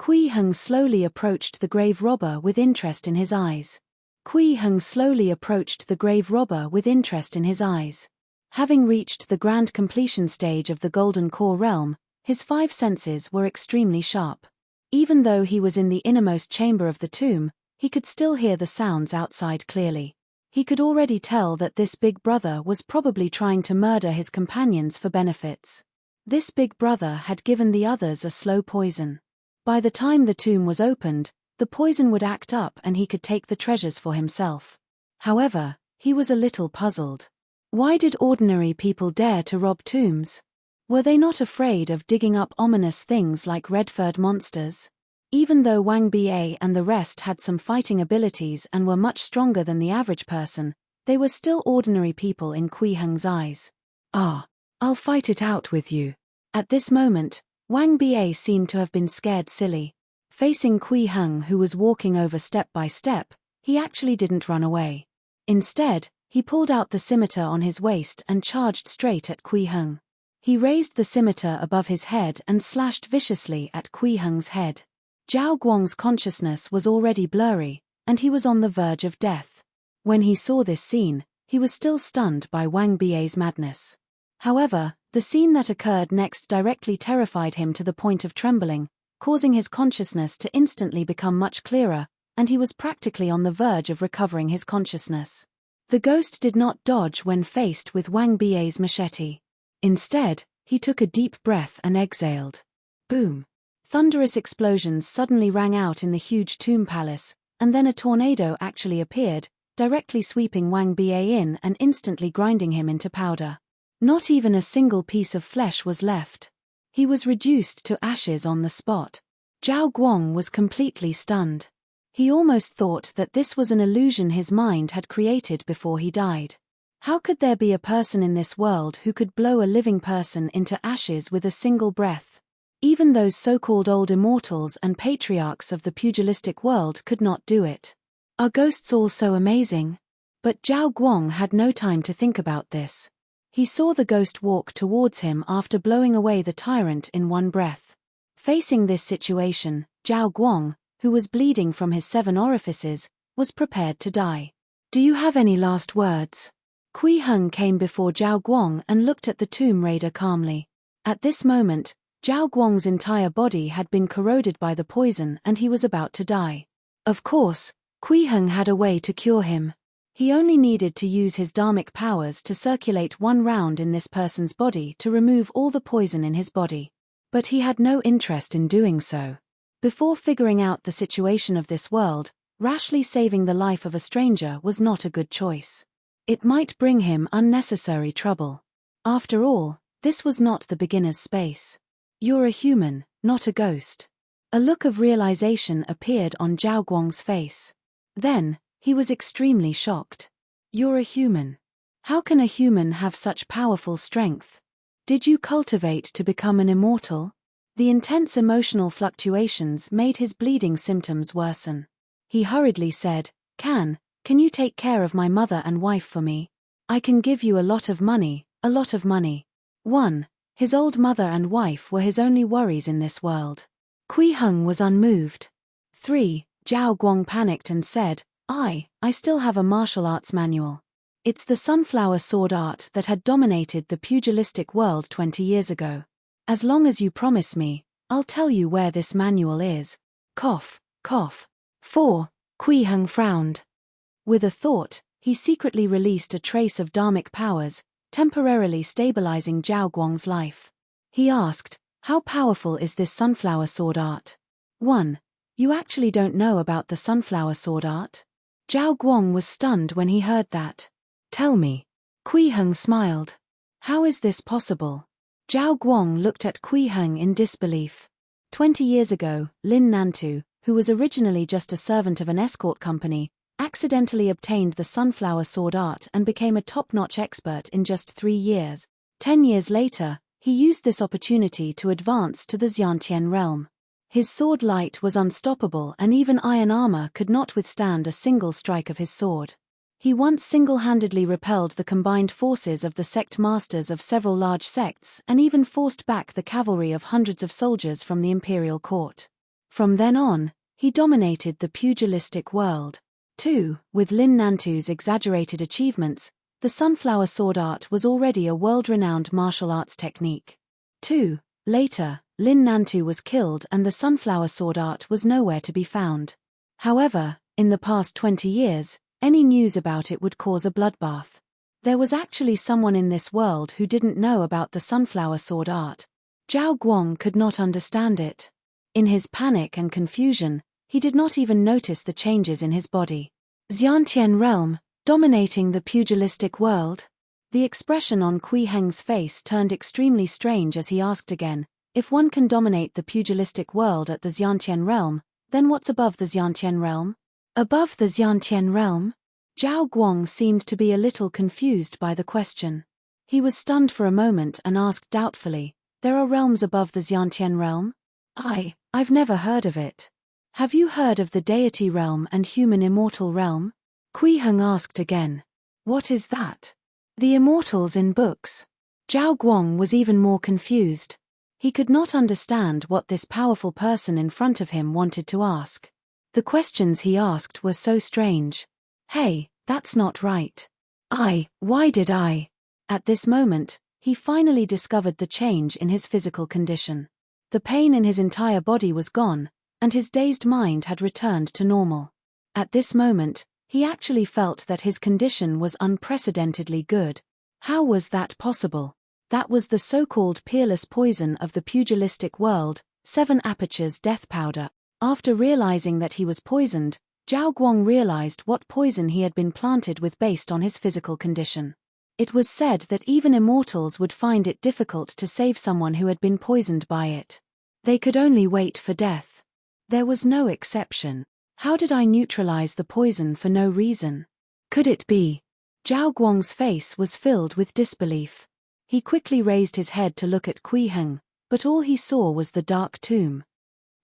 Kui Heng slowly approached the grave robber with interest in his eyes. Kui Heng slowly approached the grave robber with interest in his eyes. Having reached the grand completion stage of the Golden Core realm, his 5 senses were extremely sharp. Even though he was in the innermost chamber of the tomb, he could still hear the sounds outside clearly. He could already tell that this big brother was probably trying to murder his companions for benefits. This big brother had given the others a slow poison. By the time the tomb was opened, the poison would act up and he could take the treasures for himself. However, he was a little puzzled. Why did ordinary people dare to rob tombs? Were they not afraid of digging up ominous things like red-furred monsters? Even though Wang Ba and the rest had some fighting abilities and were much stronger than the average person, they were still ordinary people in Kui Heng's eyes. I'll fight it out with you. At this moment, Wang Ba seemed to have been scared silly. Facing Kui Heng, who was walking over step by step, he actually didn't run away. Instead, he pulled out the scimitar on his waist and charged straight at Kui Heng. He raised the scimitar above his head and slashed viciously at Kui Heng's head. Zhao Guang's consciousness was already blurry, and he was on the verge of death. When he saw this scene, he was still stunned by Wang Ba's madness. However, the scene that occurred next directly terrified him to the point of trembling, causing his consciousness to instantly become much clearer, and he was practically on the verge of recovering his consciousness. The ghost did not dodge when faced with Wang Ba's machete. Instead, he took a deep breath and exhaled. Boom! Thunderous explosions suddenly rang out in the huge tomb palace, and then a tornado actually appeared, directly sweeping Wang Ba in and instantly grinding him into powder. Not even a single piece of flesh was left. He was reduced to ashes on the spot. Zhao Guang was completely stunned. He almost thought that this was an illusion his mind had created before he died. How could there be a person in this world who could blow a living person into ashes with a single breath? Even those so-called old immortals and patriarchs of the pugilistic world could not do it. Are ghosts all so amazing? But Zhao Guang had no time to think about this. He saw the ghost walk towards him after blowing away the tyrant in one breath. Facing this situation, Zhao Guang, who was bleeding from his 7 orifices, was prepared to die. Do you have any last words? Kui Heng came before Zhao Guang and looked at the tomb raider calmly. At this moment, Zhao Guang's entire body had been corroded by the poison and he was about to die. Of course, Kui Heng had a way to cure him. He only needed to use his dharmic powers to circulate 1 round in this person's body to remove all the poison in his body. But he had no interest in doing so. Before figuring out the situation of this world, rashly saving the life of a stranger was not a good choice. It might bring him unnecessary trouble. After all, this was not the beginner's space. You're a human, not a ghost. A look of realization appeared on Zhao Guang's face. Then, he was extremely shocked. You're a human. How can a human have such powerful strength? Did you cultivate to become an immortal? The intense emotional fluctuations made his bleeding symptoms worsen. He hurriedly said, Can you take care of my mother and wife for me? I can give you a lot of money, a lot of money. 1. His old mother and wife were his only worries in this world. Kui Heng was unmoved. 3. Zhao Guang panicked and said, I still have a martial arts manual. It's the sunflower sword art that had dominated the pugilistic world 20 years ago. As long as you promise me, I'll tell you where this manual is. Cough, cough. 4. Kui Heng frowned. With a thought, he secretly released a trace of dharmic powers, temporarily stabilizing Zhao Guang's life. He asked, How powerful is this sunflower sword art? 1. You actually don't know about the sunflower sword art? Zhao Guang was stunned when he heard that. Tell me. Kui Heng smiled. How is this possible? Zhao Guang looked at Kui Heng in disbelief. 20 years ago, Lin Nantu, who was originally just a servant of an escort company, accidentally obtained the sunflower sword art and became a top-notch expert in just 3 years. 10 years later, he used this opportunity to advance to the Xiantian realm. His sword light was unstoppable and even iron armor could not withstand a single strike of his sword. He once single-handedly repelled the combined forces of the sect masters of several large sects and even forced back the cavalry of hundreds of soldiers from the imperial court. From then on, he dominated the pugilistic world. 2. With Lin Nantu's exaggerated achievements, the sunflower sword art was already a world-renowned martial arts technique. 2. Later, Lin Nantu was killed and the sunflower sword art was nowhere to be found. However, in the past 20 years, any news about it would cause a bloodbath. There was actually someone in this world who didn't know about the sunflower sword art. Zhao Guang could not understand it. In his panic and confusion, he did not even notice the changes in his body. Xiantian realm, dominating the pugilistic world? The expression on Kui Heng's face turned extremely strange as he asked again, if one can dominate the pugilistic world at the Xiantian realm, then what's above the Xiantian realm? Above the Xiantian realm? Zhao Guang seemed to be a little confused by the question. He was stunned for a moment and asked doubtfully, there are realms above the Xiantian realm? I've never heard of it. Have you heard of the deity realm and human immortal realm? Kui Heng asked again. What is that? The immortals in books. Zhao Guang was even more confused. He could not understand what this powerful person in front of him wanted to ask. The questions he asked were so strange. Hey, that's not right. Why did I? At this moment, he finally discovered the change in his physical condition. The pain in his entire body was gone, and his dazed mind had returned to normal. At this moment, he actually felt that his condition was unprecedentedly good. How was that possible? That was the so-called peerless poison of the pugilistic world, 7 apertures death powder. After realizing that he was poisoned, Zhao Guang realized what poison he had been planted with based on his physical condition. It was said that even immortals would find it difficult to save someone who had been poisoned by it. They could only wait for death. There was no exception. How did I neutralize the poison for no reason? Could it be? Zhao Guang's face was filled with disbelief. He quickly raised his head to look at Kui Heng, but all he saw was the dark tomb.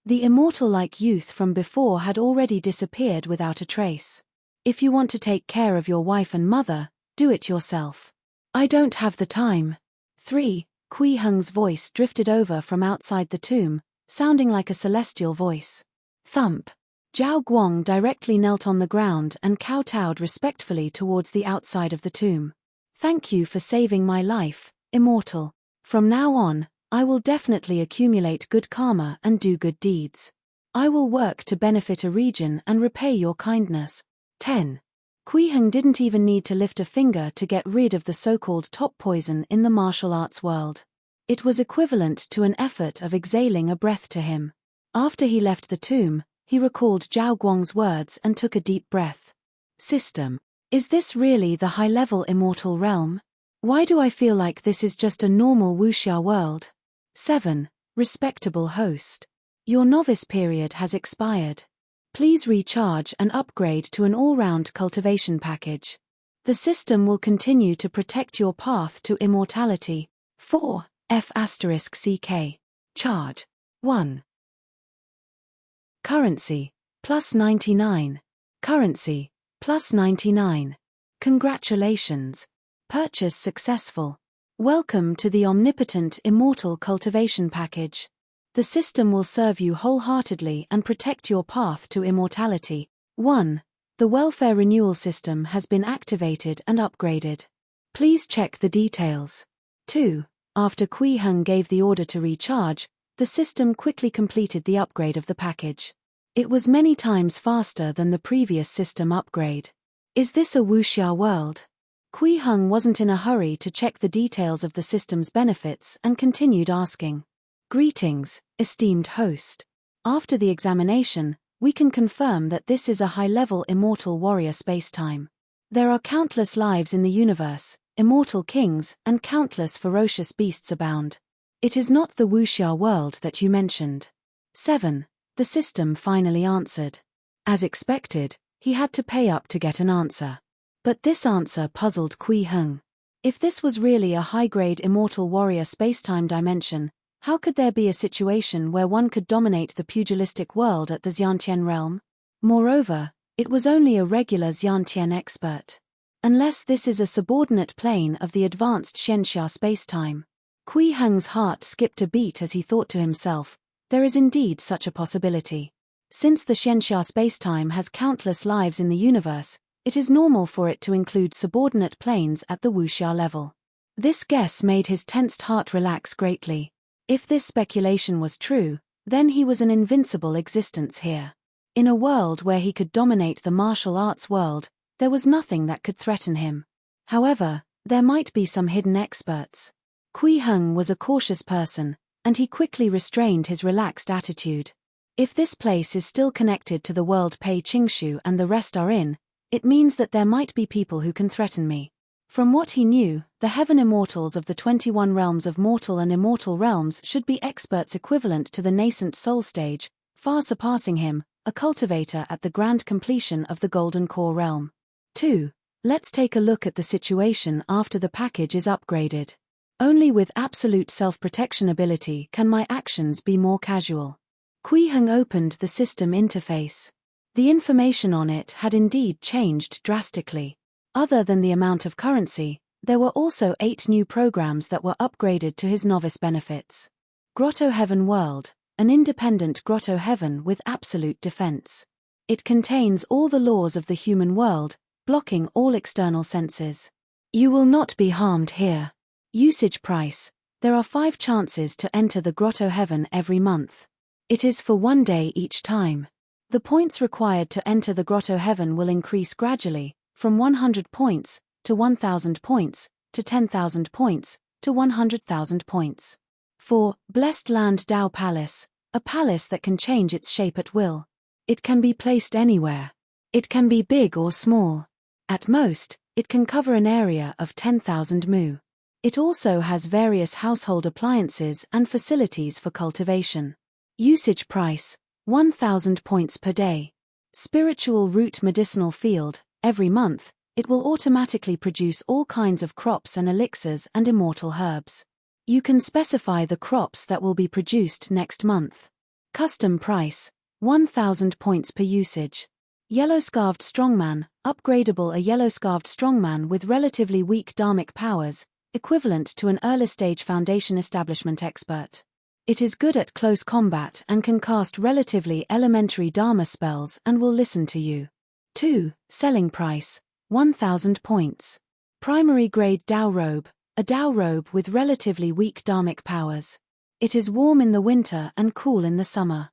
The immortal-like youth from before had already disappeared without a trace. If you want to take care of your wife and mother, do it yourself. I don't have the time. 3. Kui Heng's voice drifted over from outside the tomb, sounding like a celestial voice. Thump. Zhao Guang directly knelt on the ground and kowtowed respectfully towards the outside of the tomb. Thank you for saving my life, immortal. From now on, I will definitely accumulate good karma and do good deeds. I will work to benefit a region and repay your kindness. 10. Kui Heng didn't even need to lift a finger to get rid of the so-called top poison in the martial arts world. It was equivalent to an effort of exhaling a breath to him. After he left the tomb, he recalled Zhao Guang's words and took a deep breath. System. Is this really the high-level immortal realm? Why do I feel like this is just a normal Wuxia world? 7. Respectable host. Your novice period has expired. Please recharge and upgrade to an all-round cultivation package. The system will continue to protect your path to immortality. 4. F***CK. Charge. 1. Currency. Plus 99. Currency. Plus 99. Congratulations. Purchase successful. Welcome to the omnipotent immortal cultivation package. The system will serve you wholeheartedly and protect your path to immortality. 1. The welfare renewal system has been activated and upgraded. Please check the details. 2. After Kui Heng gave the order to recharge, the system quickly completed the upgrade of the package. It was many times faster than the previous system upgrade. Is this a Wuxia world? Kui Heng wasn't in a hurry to check the details of the system's benefits and continued asking. Greetings, esteemed host. After the examination, we can confirm that this is a high-level immortal warrior spacetime. There are countless lives in the universe, immortal kings, and countless ferocious beasts abound. It is not the Wuxia world that you mentioned. 7. The system finally answered. As expected, he had to pay up to get an answer. But this answer puzzled Kui Heng. If this was really a high-grade immortal warrior spacetime dimension, how could there be a situation where one could dominate the pugilistic world at the Xiantian realm? Moreover, it was only a regular Xiantian expert. Unless this is a subordinate plane of the advanced Xianxia spacetime. Kui Heng's heart skipped a beat as he thought to himself, There is indeed such a possibility. Since the Xianxia spacetime has countless lives in the universe, it is normal for it to include subordinate planes at the Wuxia level. This guess made his tensed heart relax greatly. If this speculation was true, then he was an invincible existence here. In a world where he could dominate the martial arts world, there was nothing that could threaten him. However, there might be some hidden experts. Kui Heng was a cautious person, and he quickly restrained his relaxed attitude. If this place is still connected to the world Pei Qingshu and the rest are in, it means that there might be people who can threaten me. From what he knew, the heaven immortals of the 21 realms of mortal and immortal realms should be experts equivalent to the nascent soul stage, far surpassing him, a cultivator at the grand completion of the golden core realm. 2. Let's take a look at the situation after the package is upgraded. Only with absolute self-protection ability can my actions be more casual. Kui Heng opened the system interface. The information on it had indeed changed drastically. Other than the amount of currency, there were also 8 new programs that were upgraded to his novice benefits. Grotto Heaven World, an independent grotto heaven with absolute defense. It contains all the laws of the human world, blocking all external senses. You will not be harmed here. Usage price: there are 5 chances to enter the grotto heaven every month. It is for 1 day each time. The points required to enter the grotto heaven will increase gradually, from 100 points, to 1,000 points, to 10,000 points, to 100,000 points. 4. Blessed Land Dao Palace, a palace that can change its shape at will. It can be placed anywhere. It can be big or small. At most, it can cover an area of 10,000 mu. It also has various household appliances and facilities for cultivation. Usage price: 1,000 points per day. Spiritual root medicinal field: every month, it will automatically produce all kinds of crops and elixirs and immortal herbs. You can specify the crops that will be produced next month. Custom price: 1,000 points per usage. Yellow-scarved strongman, upgradable: a yellow-scarved strongman with relatively weak dharmic powers, equivalent to an early-stage foundation establishment expert. It is good at close combat and can cast relatively elementary dharma spells and will listen to you. 2. Selling price: 1,000 points. Primary grade Dao robe, a Dao robe with relatively weak dharmic powers. It is warm in the winter and cool in the summer.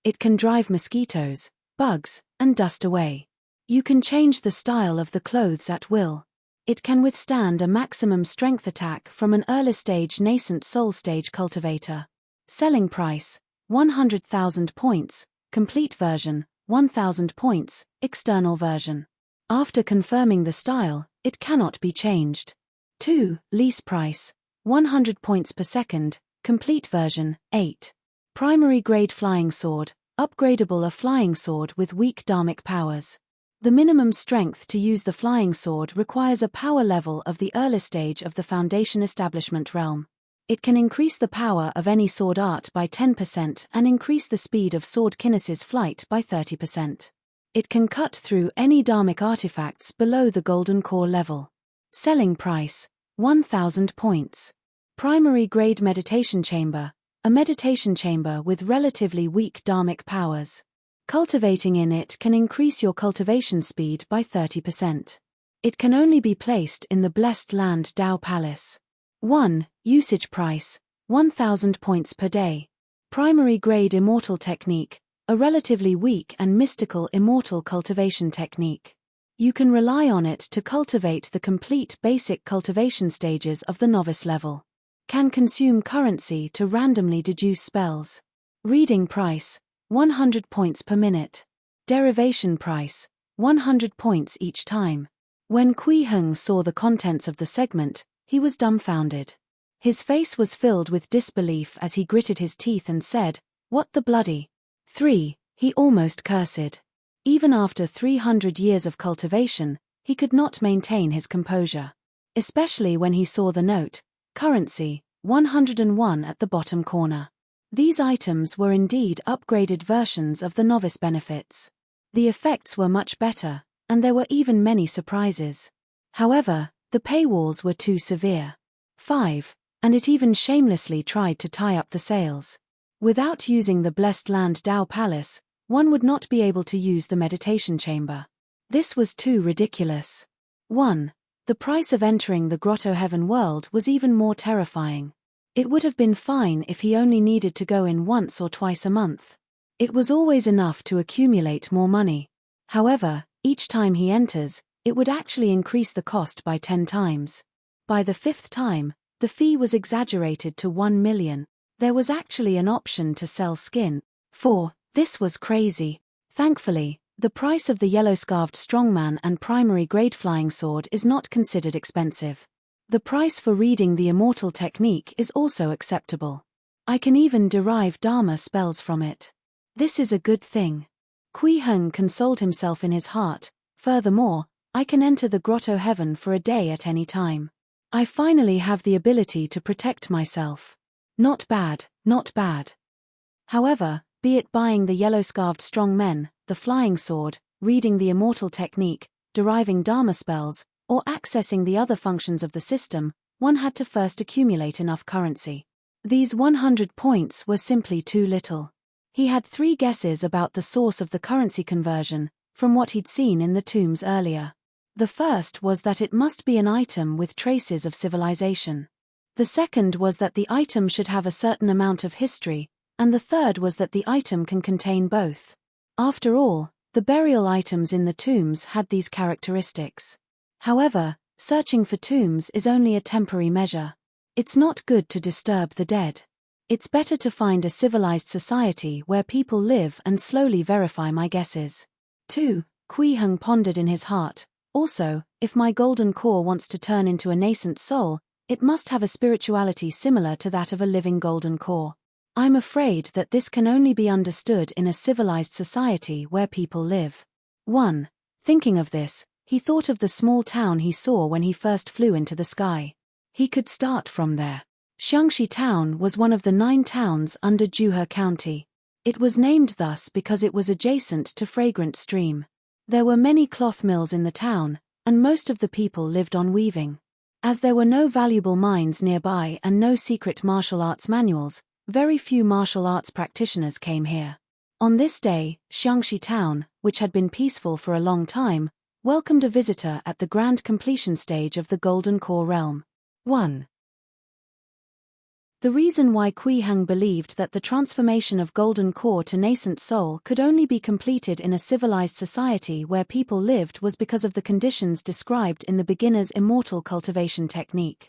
It can drive mosquitoes, bugs, and dust away. You can change the style of the clothes at will. It can withstand a maximum strength attack from an early stage nascent soul stage cultivator. Selling price: 100,000 points, complete version, 1,000 points, external version. After confirming the style, it cannot be changed. 2. Lease price: 100 points per second, complete version, 8. Primary grade flying sword, upgradable: a flying sword with weak dharmic powers. The minimum strength to use the flying sword requires a power level of the early stage of the foundation establishment realm. It can increase the power of any sword art by 10% and increase the speed of sword kinesis flight by 30%. It can cut through any dharmic artifacts below the golden core level. Selling price: 1,000 points. Primary grade meditation chamber, a meditation chamber with relatively weak dharmic powers. Cultivating in it can increase your cultivation speed by 30%. It can only be placed in the Blessed Land Dao Palace. 1. Usage price: 1,000 points per day. Primary grade immortal technique, a relatively weak and mystical immortal cultivation technique. You can rely on it to cultivate the complete basic cultivation stages of the novice level. Can consume currency to randomly deduce spells. Reading price: 100 points per minute. Derivation price: 100 points each time. When Kui Heng saw the contents of the segment, he was dumbfounded. His face was filled with disbelief as he gritted his teeth and said, "What the bloody?" 3. He almost cursed. Even after 300 years of cultivation, he could not maintain his composure. Especially when he saw the note, currency, 101 at the bottom corner. These items were indeed upgraded versions of the novice benefits. The effects were much better, and there were even many surprises. However, the paywalls were too severe. 5. And it even shamelessly tried to tie up the sales. Without using the Blessed Land Tao Palace, one would not be able to use the meditation chamber. This was too ridiculous. 1. The price of entering the Grotto Heaven world was even more terrifying. It would have been fine if he only needed to go in once or twice a month. It was always enough to accumulate more money. However, each time he enters, it would actually increase the cost by 10 times. By the 5th time, the fee was exaggerated to 1 million. There was actually an option to sell skin. 4. This was crazy. Thankfully, the price of the yellow-scarved strongman and primary grade flying sword is not considered expensive. The price for reading the immortal technique is also acceptable. I can even derive Dharma spells from it. This is a good thing. Kui Heng consoled himself in his heart. Furthermore, I can enter the Grotto Heaven for a day at any time. I finally have the ability to protect myself. Not bad, not bad. However, be it buying the yellow-scarved strong men, the flying sword, reading the immortal technique, deriving Dharma spells, or accessing the other functions of the system, one had to first accumulate enough currency. These 100 points were simply too little. He had 3 guesses about the source of the currency conversion, from what he'd seen in the tombs earlier. The first was that it must be an item with traces of civilization. The second was that the item should have a certain amount of history, and the third was that the item can contain both. After all, the burial items in the tombs had these characteristics. However, searching for tombs is only a temporary measure. It's not good to disturb the dead. It's better to find a civilized society where people live and slowly verify my guesses. 2. Kui Heng pondered in his heart. Also, if my golden core wants to turn into a nascent soul, it must have a spirituality similar to that of a living golden core. I'm afraid that this can only be understood in a civilized society where people live. 1. Thinking of this, he thought of the small town he saw when he first flew into the sky. He could start from there. Xiangxi Town was one of the 9 towns under Zhuhe County. It was named thus because it was adjacent to Fragrant Stream. There were many cloth mills in the town, and most of the people lived on weaving. As there were no valuable mines nearby and no secret martial arts manuals, very few martial arts practitioners came here. On this day, Xiangxi Town, which had been peaceful for a long time, welcomed a visitor at the grand completion stage of the Golden Core realm. 1. The reason why Kui Heng believed that the transformation of Golden Core to nascent soul could only be completed in a civilized society where people lived was because of the conditions described in the beginner's immortal cultivation technique.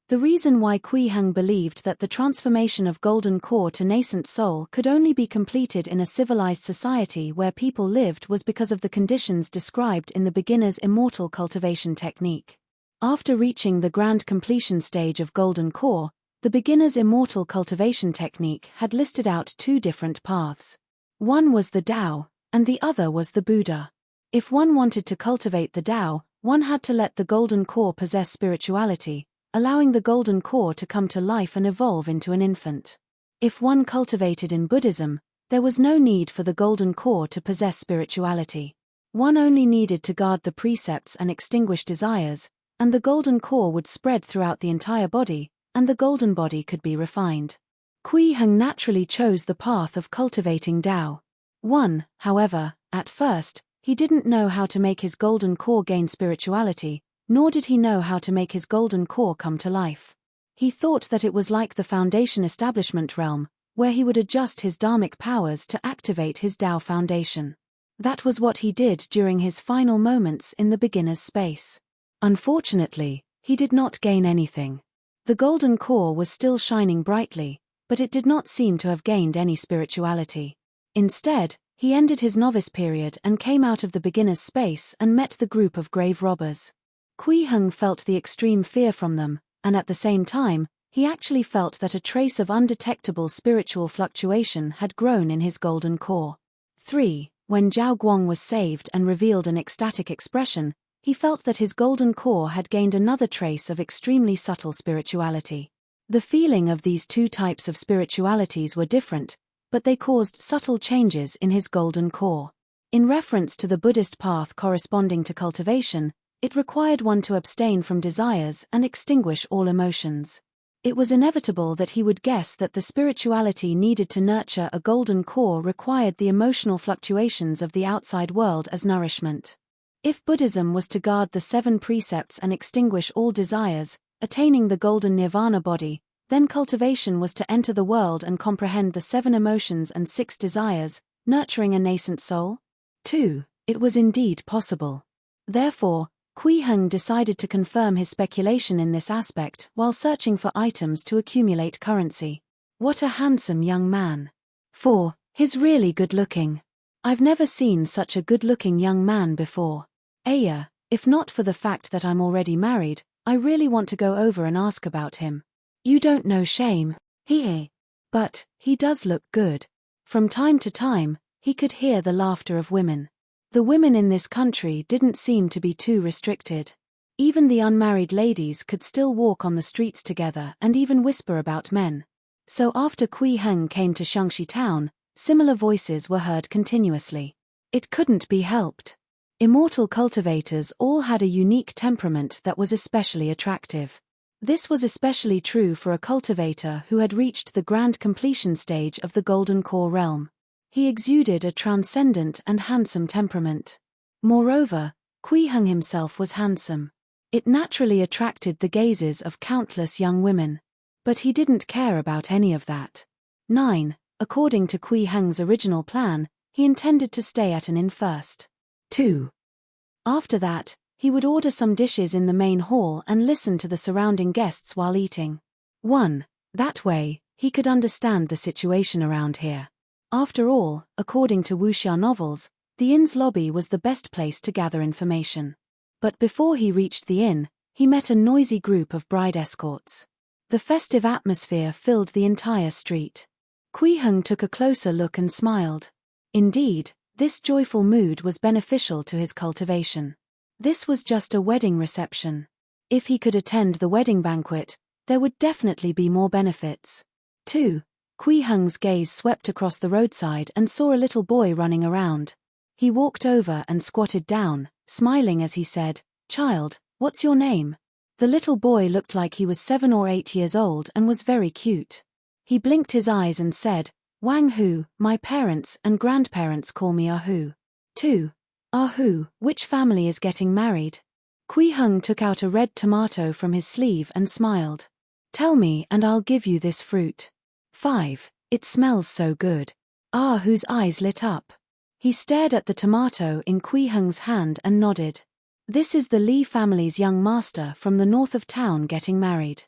The reason why Kui Heng believed that the transformation of Golden Core to nascent soul could only be completed in a civilized society where people lived was because of the conditions described in the beginner's immortal cultivation technique. After reaching the grand completion stage of Golden Core, the beginner's immortal cultivation technique had listed out 2 different paths. One was the Tao, and the other was the Buddha. If one wanted to cultivate the Tao, one had to let the Golden Core possess spirituality, allowing the Golden Core to come to life and evolve into an infant. If one cultivated in Buddhism, there was no need for the Golden Core to possess spirituality. One only needed to guard the precepts and extinguish desires, and the Golden Core would spread throughout the entire body, and the golden body could be refined. Kui Heng naturally chose the path of cultivating Tao. 1. However, at first, he didn't know how to make his Golden Core gain spirituality, nor did he know how to make his Golden Core come to life. He thought that it was like the Foundation Establishment realm, where he would adjust his dharmic powers to activate his Tao Foundation. That was what he did during his final moments in the beginner's space. Unfortunately, he did not gain anything. The Golden Core was still shining brightly, but it did not seem to have gained any spirituality. Instead, he ended his novice period and came out of the beginner's space and met the group of grave robbers. Kui Heng felt the extreme fear from them, and at the same time, he actually felt that a trace of undetectable spiritual fluctuation had grown in his Golden Core. 3. When Zhao Guang was saved and revealed an ecstatic expression, he felt that his Golden Core had gained another trace of extremely subtle spirituality. The feeling of these 2 types of spiritualities were different, but they caused subtle changes in his Golden Core. In reference to the Buddhist path corresponding to cultivation, it required one to abstain from desires and extinguish all emotions. It was inevitable that he would guess that the spirituality needed to nurture a golden core required the emotional fluctuations of the outside world as nourishment. If Buddhism was to guard the 7 precepts and extinguish all desires, attaining the golden nirvana body, then cultivation was to enter the world and comprehend the 7 emotions and 6 desires, nurturing a nascent soul? 2. It was indeed possible. Therefore, Kui Heng decided to confirm his speculation in this aspect while searching for items to accumulate currency. What a handsome young man. 4. He's really good-looking. I've never seen such a good-looking young man before. Aya, if not for the fact that I'm already married, I really want to go over and ask about him. You don't know shame, he. But, he does look good. From time to time, he could hear the laughter of women. The women in this country didn't seem to be too restricted. Even the unmarried ladies could still walk on the streets together and even whisper about men. So after Kui Heng came to Shangxi town, similar voices were heard continuously. It couldn't be helped. Immortal cultivators all had a unique temperament that was especially attractive. This was especially true for a cultivator who had reached the grand completion stage of the Golden Core realm. He exuded a transcendent and handsome temperament. Moreover, Kui Heng himself was handsome. It naturally attracted the gazes of countless young women. But he didn't care about any of that. 9. According to Kui Heng's original plan, he intended to stay at an inn first. 2. After that, he would order some dishes in the main hall and listen to the surrounding guests while eating. 1. That way, he could understand the situation around here. After all, according to Wuxia novels, the inn's lobby was the best place to gather information. But before he reached the inn, he met a noisy group of bride escorts. The festive atmosphere filled the entire street. Kui Heng took a closer look and smiled. Indeed, this joyful mood was beneficial to his cultivation. This was just a wedding reception. If he could attend the wedding banquet, there would definitely be more benefits. 2. Kui Heng's gaze swept across the roadside and saw a little boy running around. He walked over and squatted down, smiling as he said, "Child, what's your name?" The little boy looked like he was 7 or 8 years old and was very cute. He blinked his eyes and said, "Wang Hu, my parents and grandparents call me Ahu." 2. Ahu, which family is getting married? Kui Heng took out a red tomato from his sleeve and smiled. "Tell me and I'll give you this fruit." 5. It smells so good. Ahu's eyes lit up. He stared at the tomato in Kui Heng's hand and nodded. This is the Li family's young master from the north of town getting married.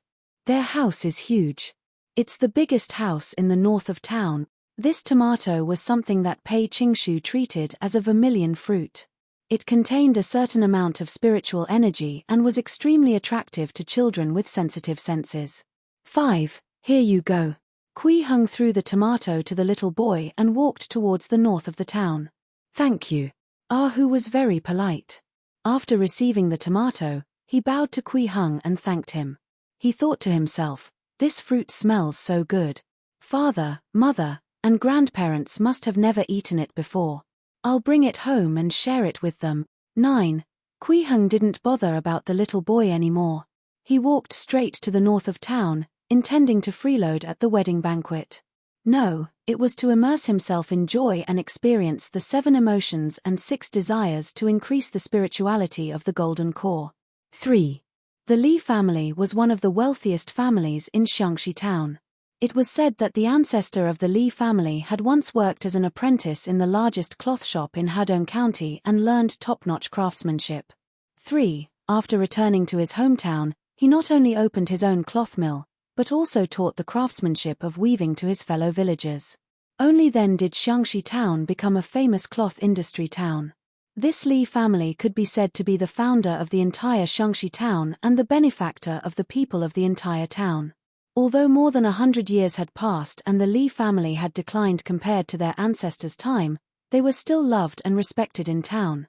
Their house is huge. It's the biggest house in the north of town. This tomato was something that Pei Qingshu treated as a vermilion fruit. It contained a certain amount of spiritual energy and was extremely attractive to children with sensitive senses. 5. Here you go. Kui Heng threw the tomato to the little boy and walked towards the north of the town. "Thank you." Ahu was very polite. After receiving the tomato, he bowed to Kui Heng and thanked him. He thought to himself, "This fruit smells so good. Father, mother, and grandparents must have never eaten it before. I'll bring it home and share it with them." 9. Kui Heng didn't bother about the little boy anymore. He walked straight to the north of town, intending to freeload at the wedding banquet. No, it was to immerse himself in joy and experience the 7 emotions and 6 desires to increase the spirituality of the Golden Core. 3. The Li family was one of the wealthiest families in Shangxi town. It was said that the ancestor of the Li family had once worked as an apprentice in the largest cloth shop in Hadong County and learned top-notch craftsmanship. 3. After returning to his hometown, he not only opened his own cloth mill, but also taught the craftsmanship of weaving to his fellow villagers. Only then did Shangxi town become a famous cloth industry town. This Li family could be said to be the founder of the entire Shangxi town and the benefactor of the people of the entire town. Although more than 100 years had passed and the Li family had declined compared to their ancestors' time, they were still loved and respected in town.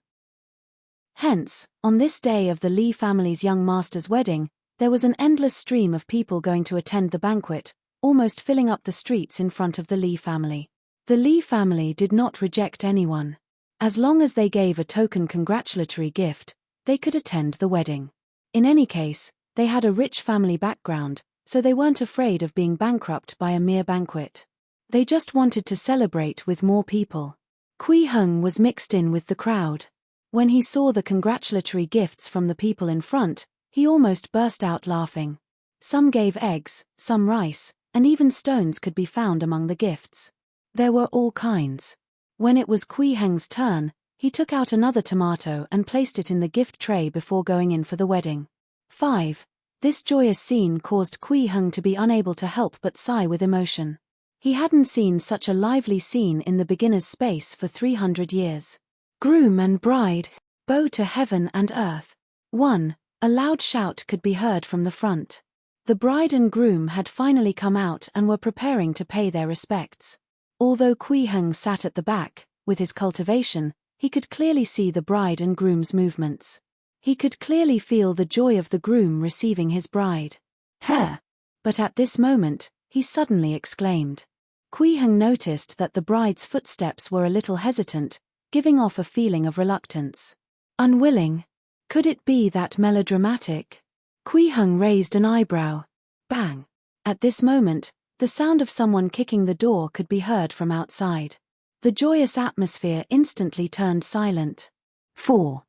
Hence, on this day of the Li family's young master's wedding, there was an endless stream of people going to attend the banquet, almost filling up the streets in front of the Li family. The Li family did not reject anyone. As long as they gave a token congratulatory gift, they could attend the wedding. In any case, they had a rich family background, so they weren't afraid of being bankrupt by a mere banquet. They just wanted to celebrate with more people. Kui Heng was mixed in with the crowd. When he saw the congratulatory gifts from the people in front, he almost burst out laughing. Some gave eggs, some rice, and even stones could be found among the gifts. There were all kinds. When it was Kui Heng's turn, he took out another tomato and placed it in the gift tray before going in for the wedding. 5. This joyous scene caused Kui Heng to be unable to help but sigh with emotion. He hadn't seen such a lively scene in the beginner's space for 300 years. Groom and bride, bow to heaven and earth. 1. A loud shout could be heard from the front. The bride and groom had finally come out and were preparing to pay their respects. Although Kui Heng sat at the back, with his cultivation, he could clearly see the bride and groom's movements. He could clearly feel the joy of the groom receiving his bride. Her! But at this moment, he suddenly exclaimed. Kui Heng noticed that the bride's footsteps were a little hesitant, giving off a feeling of reluctance. Unwilling? Could it be that melodramatic? Kui Heng raised an eyebrow. Bang! At this moment, the sound of someone kicking the door could be heard from outside. The joyous atmosphere instantly turned silent. 4.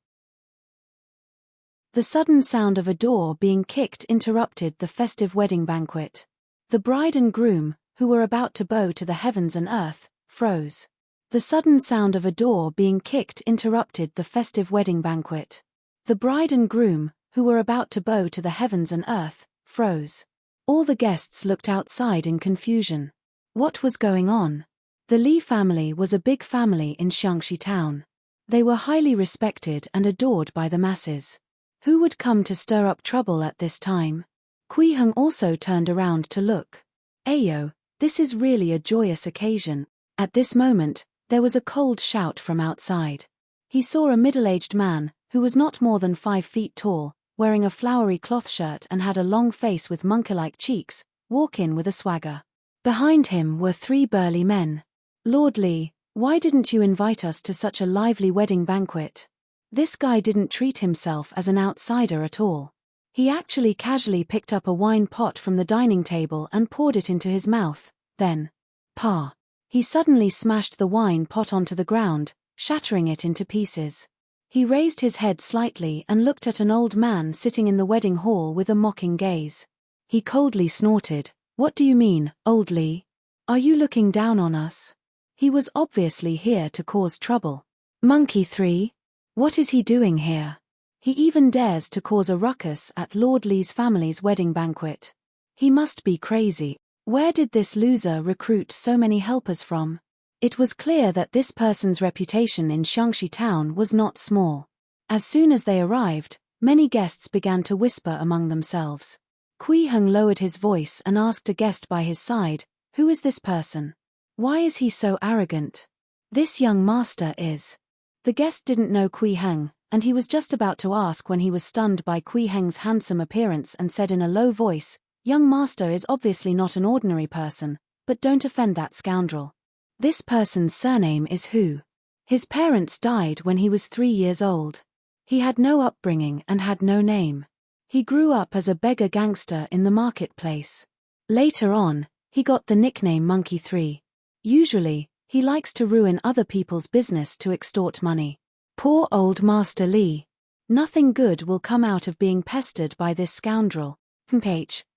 The sudden sound of a door being kicked interrupted the festive wedding banquet. The bride and groom, who were about to bow to the heavens and earth, froze. The sudden sound of a door being kicked interrupted the festive wedding banquet. The bride and groom, who were about to bow to the heavens and earth, froze. All the guests looked outside in confusion. What was going on? The Li family was a big family in Xiangxi town. They were highly respected and adored by the masses. Who would come to stir up trouble at this time? Kui Heng also turned around to look. Ayo, this is really a joyous occasion. At this moment, there was a cold shout from outside. He saw a middle-aged man, who was not more than 5 feet tall, wearing a flowery cloth shirt and had a long face with monkey-like cheeks, walk in with a swagger. Behind him were 3 burly men. Lord Li, why didn't you invite us to such a lively wedding banquet? This guy didn't treat himself as an outsider at all. He actually casually picked up a wine pot from the dining table and poured it into his mouth, then, pa! He suddenly smashed the wine pot onto the ground, shattering it into pieces. He raised his head slightly and looked at an old man sitting in the wedding hall with a mocking gaze. He coldly snorted, "What do you mean, old Li? Are you looking down on us?" He was obviously here to cause trouble. Monkey 3? What is he doing here? He even dares to cause a ruckus at Lord Li's family's wedding banquet. He must be crazy. Where did this loser recruit so many helpers from? It was clear that this person's reputation in Xiangxi town was not small. As soon as they arrived, many guests began to whisper among themselves. Kui Heng lowered his voice and asked a guest by his side, "Who is this person? Why is he so arrogant? This young master is..." The guest didn't know Kui Heng, and he was just about to ask when he was stunned by Kui Heng's handsome appearance and said in a low voice, "Young master is obviously not an ordinary person, but don't offend that scoundrel. This person's surname is Hu. His parents died when he was 3 years old. He had no upbringing and had no name. He grew up as a beggar gangster in the marketplace. Later on, he got the nickname Monkey 3. Usually, he likes to ruin other people's business to extort money. Poor old Master Li. Nothing good will come out of being pestered by this scoundrel.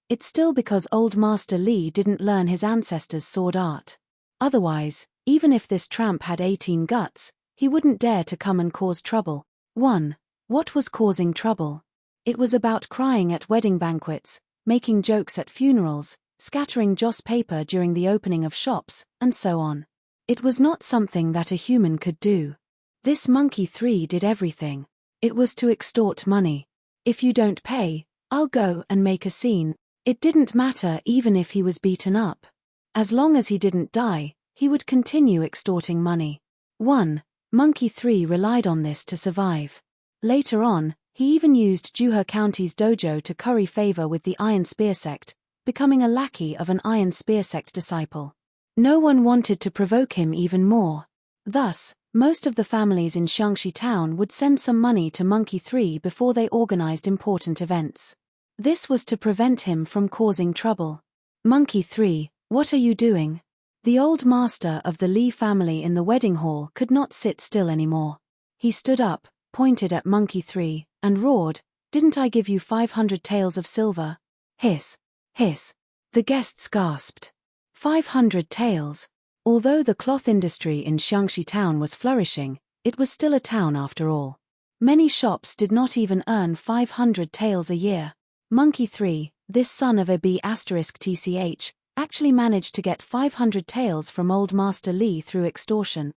It's still because old Master Li didn't learn his ancestors' sword art. Otherwise, even if this tramp had 18 guts, he wouldn't dare to come and cause trouble. 1. What was causing trouble? It was about crying at wedding banquets, making jokes at funerals, scattering joss paper during the opening of shops, and so on. It was not something that a human could do. This Monkey 3 did everything. It was to extort money. If you don't pay, I'll go and make a scene. It didn't matter even if he was beaten up. As long as he didn't die, he would continue extorting money. 1. Monkey 3 relied on this to survive. Later on, he even used Juhe County's dojo to curry favor with the Iron Spear sect, becoming a lackey of an Iron Spear sect disciple. No one wanted to provoke him even more. Thus, most of the families in Xiangxi town would send some money to Monkey 3 before they organized important events. This was to prevent him from causing trouble. Monkey 3, what are you doing? The old master of the Li family in the wedding hall could not sit still anymore. He stood up, pointed at Monkey 3, and roared, "Didn't I give you 500 taels of silver?" Hiss, hiss. The guests gasped. 500 taels. Although the cloth industry in Xiangxi town was flourishing, it was still a town after all. Many shops did not even earn 500 taels a year. Monkey 3, this son of a B***tch, actually managed to get 500 taels from old Master Li through extortion.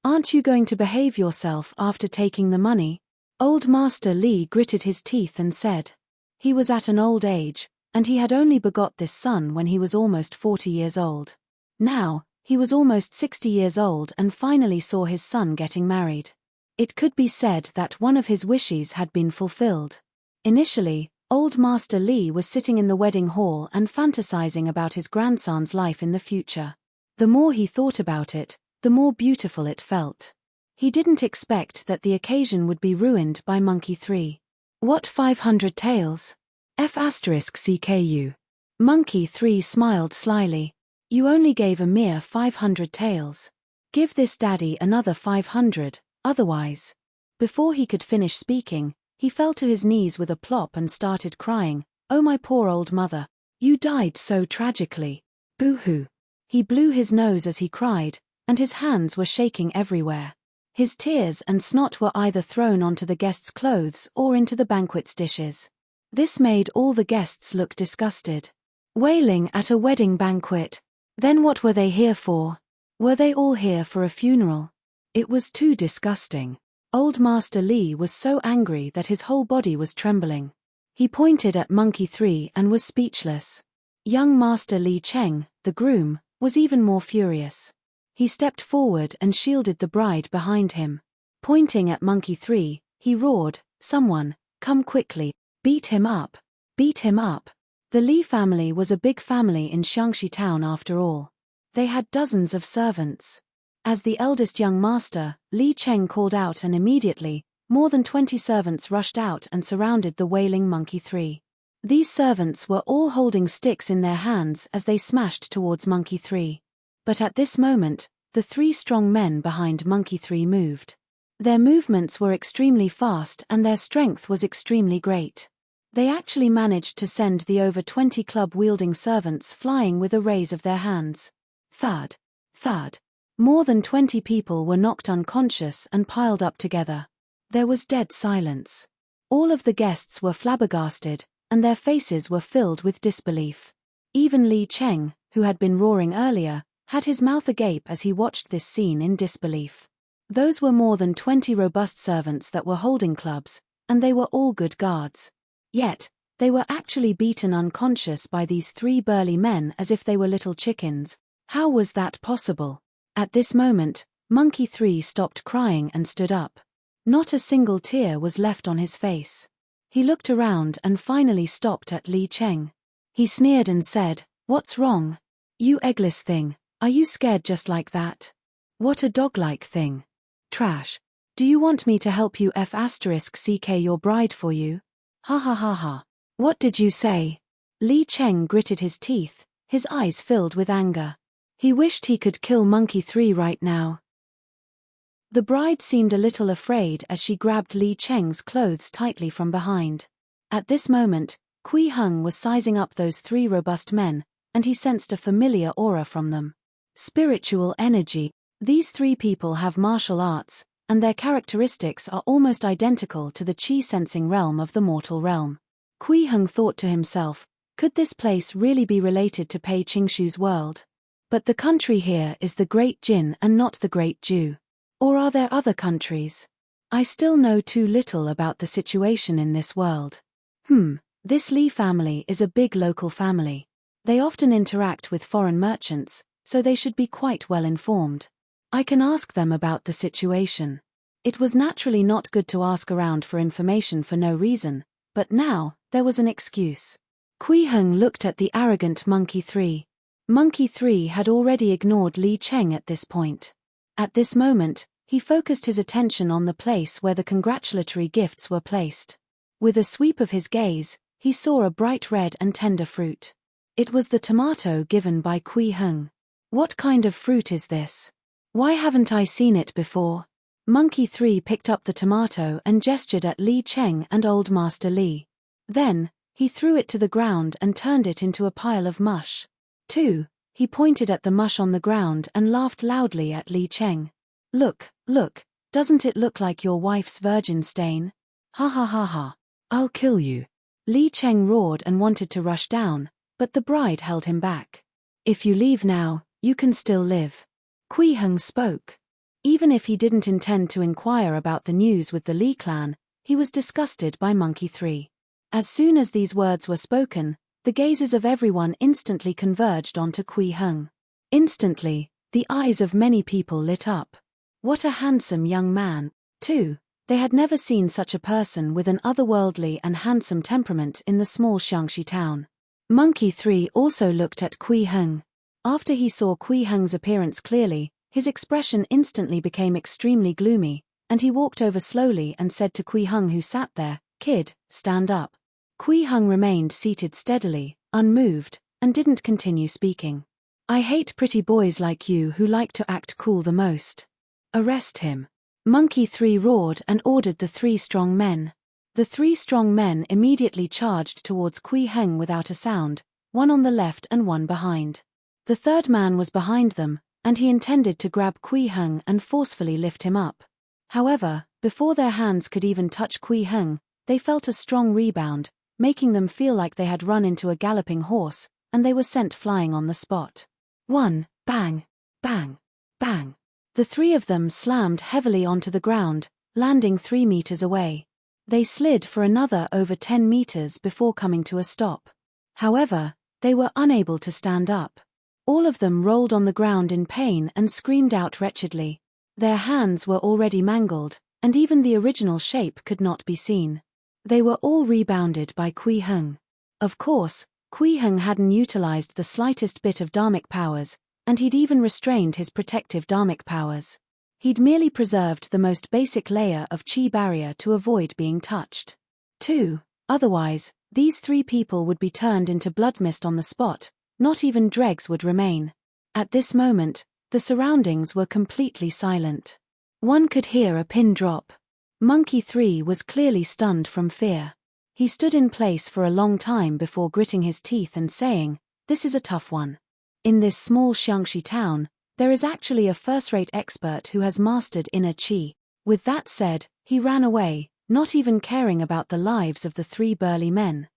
Aren't you going to behave yourself after taking the money? Old Master Li gritted his teeth and said. He was at an old age, and he had only begot this son when he was almost 40 years old. Now, he was almost 60 years old and finally saw his son getting married. It could be said that one of his wishes had been fulfilled. Initially, old Master Li was sitting in the wedding hall and fantasizing about his grandson's life in the future. The more he thought about it, the more beautiful it felt. He didn't expect that the occasion would be ruined by Monkey 3. What 500 taels? F***CKU. Monkey 3 smiled slyly. You only gave a mere 500 taels. Give this daddy another 500, otherwise. Before he could finish speaking, he fell to his knees with a plop and started crying. Oh my poor old mother. You died so tragically. Boo-hoo. He blew his nose as he cried, and his hands were shaking everywhere. His tears and snot were either thrown onto the guests' clothes or into the banquet's dishes. This made all the guests look disgusted. Wailing at a wedding banquet. Then what were they here for? Were they all here for a funeral? It was too disgusting. Old Master Li was so angry that his whole body was trembling. He pointed at Monkey 3 and was speechless. Young Master Li Cheng, the groom, was even more furious. He stepped forward and shielded the bride behind him. Pointing at Monkey 3, he roared, "Someone, come quickly, beat him up, beat him up." The Li family was a big family in Xiangxi town after all. They had dozens of servants. As the eldest young master, Li Cheng called out and immediately, more than 20 servants rushed out and surrounded the wailing Monkey 3. These servants were all holding sticks in their hands as they smashed towards Monkey 3. But at this moment, the 3 strong men behind Monkey 3 moved. Their movements were extremely fast and their strength was extremely great. They actually managed to send the over 20 club-wielding servants flying with a raise of their hands. Thud, thud. More than 20 people were knocked unconscious and piled up together. There was dead silence. All of the guests were flabbergasted, and their faces were filled with disbelief. Even Li Cheng, who had been roaring earlier, had his mouth agape as he watched this scene in disbelief. Those were more than 20 robust servants that were holding clubs, and they were all good guards. Yet, they were actually beaten unconscious by these 3 burly men as if they were little chickens. How was that possible? At this moment, Monkey 3 stopped crying and stood up. Not a single tear was left on his face. He looked around and finally stopped at Li Cheng. He sneered and said, "What's wrong? You eggless thing, are you scared just like that? What a dog-like thing. Trash. Do you want me to help you F***ck your bride for you? Ha ha ha ha. What did you say?" Li Cheng gritted his teeth, his eyes filled with anger. He wished he could kill Monkey 3 right now. The bride seemed a little afraid as she grabbed Li Cheng's clothes tightly from behind. At this moment, Kui Heng was sizing up those 3 robust men, and he sensed a familiar aura from them. Spiritual energy. These 3 people have martial arts, and their characteristics are almost identical to the chi-sensing realm of the mortal realm. Kui Heng thought to himself, could this place really be related to Pei Qingshu's world? But the country here is the Great Jin and not the Great Jew. Or are there other countries? I still know too little about the situation in this world. This Li family is a big local family. They often interact with foreign merchants, so they should be quite well informed. I can ask them about the situation. It was naturally not good to ask around for information for no reason, but now, there was an excuse. Kui Heng looked at the arrogant Monkey 3. Monkey 3 had already ignored Li Cheng at this point. At this moment, he focused his attention on the place where the congratulatory gifts were placed. With a sweep of his gaze, he saw a bright red and tender fruit. It was the tomato given by Kui Heng. What kind of fruit is this? Why haven't I seen it before? Monkey 3 picked up the tomato and gestured at Li Cheng and Old Master Li. Then, he threw it to the ground and turned it into a pile of mush. 2. He pointed at the mush on the ground and laughed loudly at Li Cheng. Look, look, doesn't it look like your wife's virgin stain? Ha ha ha ha. I'll kill you. Li Cheng roared and wanted to rush down, but the bride held him back. If you leave now, you can still live. Kui Heng spoke. Even if he didn't intend to inquire about the news with the Li clan, he was disgusted by Monkey 3. As soon as these words were spoken, the gazes of everyone instantly converged onto Kui Heng. Instantly, the eyes of many people lit up. What a handsome young man. 2. They had never seen such a person with an otherworldly and handsome temperament in the small Xiangxi town. Monkey 3 also looked at Kui Heng. After he saw Kui Heng's appearance clearly, his expression instantly became extremely gloomy, and he walked over slowly and said to Kui Heng, who sat there, "Kid, stand up." Kui Heng remained seated steadily, unmoved, and didn't continue speaking. "I hate pretty boys like you who like to act cool the most. Arrest him." Monkey 3 roared and ordered the 3 strong men. The 3 strong men immediately charged towards Kui Heng without a sound, one on the left and one behind. The third man was behind them, and he intended to grab Kui Heng and forcefully lift him up. However, before their hands could even touch Kui Heng, they felt a strong rebound, making them feel like they had run into a galloping horse, and they were sent flying on the spot. 1. Bang! Bang! Bang! The 3 of them slammed heavily onto the ground, landing 3 meters away. They slid for another over 10 meters before coming to a stop. However, they were unable to stand up. All of them rolled on the ground in pain and screamed out wretchedly. Their hands were already mangled, and even the original shape could not be seen. They were all rebounded by Kui Heng. Of course, Kui Heng hadn't utilized the slightest bit of dharmic powers, and he'd even restrained his protective dharmic powers. He'd merely preserved the most basic layer of chi barrier to avoid being touched. 2. Otherwise, these 3 people would be turned into blood mist on the spot, not even dregs would remain. At this moment, the surroundings were completely silent. One could hear a pin drop. Monkey 3 was clearly stunned from fear. He stood in place for a long time before gritting his teeth and saying, "This is a tough one. In this small Xiangxi town, there is actually a first-rate expert who has mastered inner chi." With that said, he ran away, not even caring about the lives of the 3 burly men.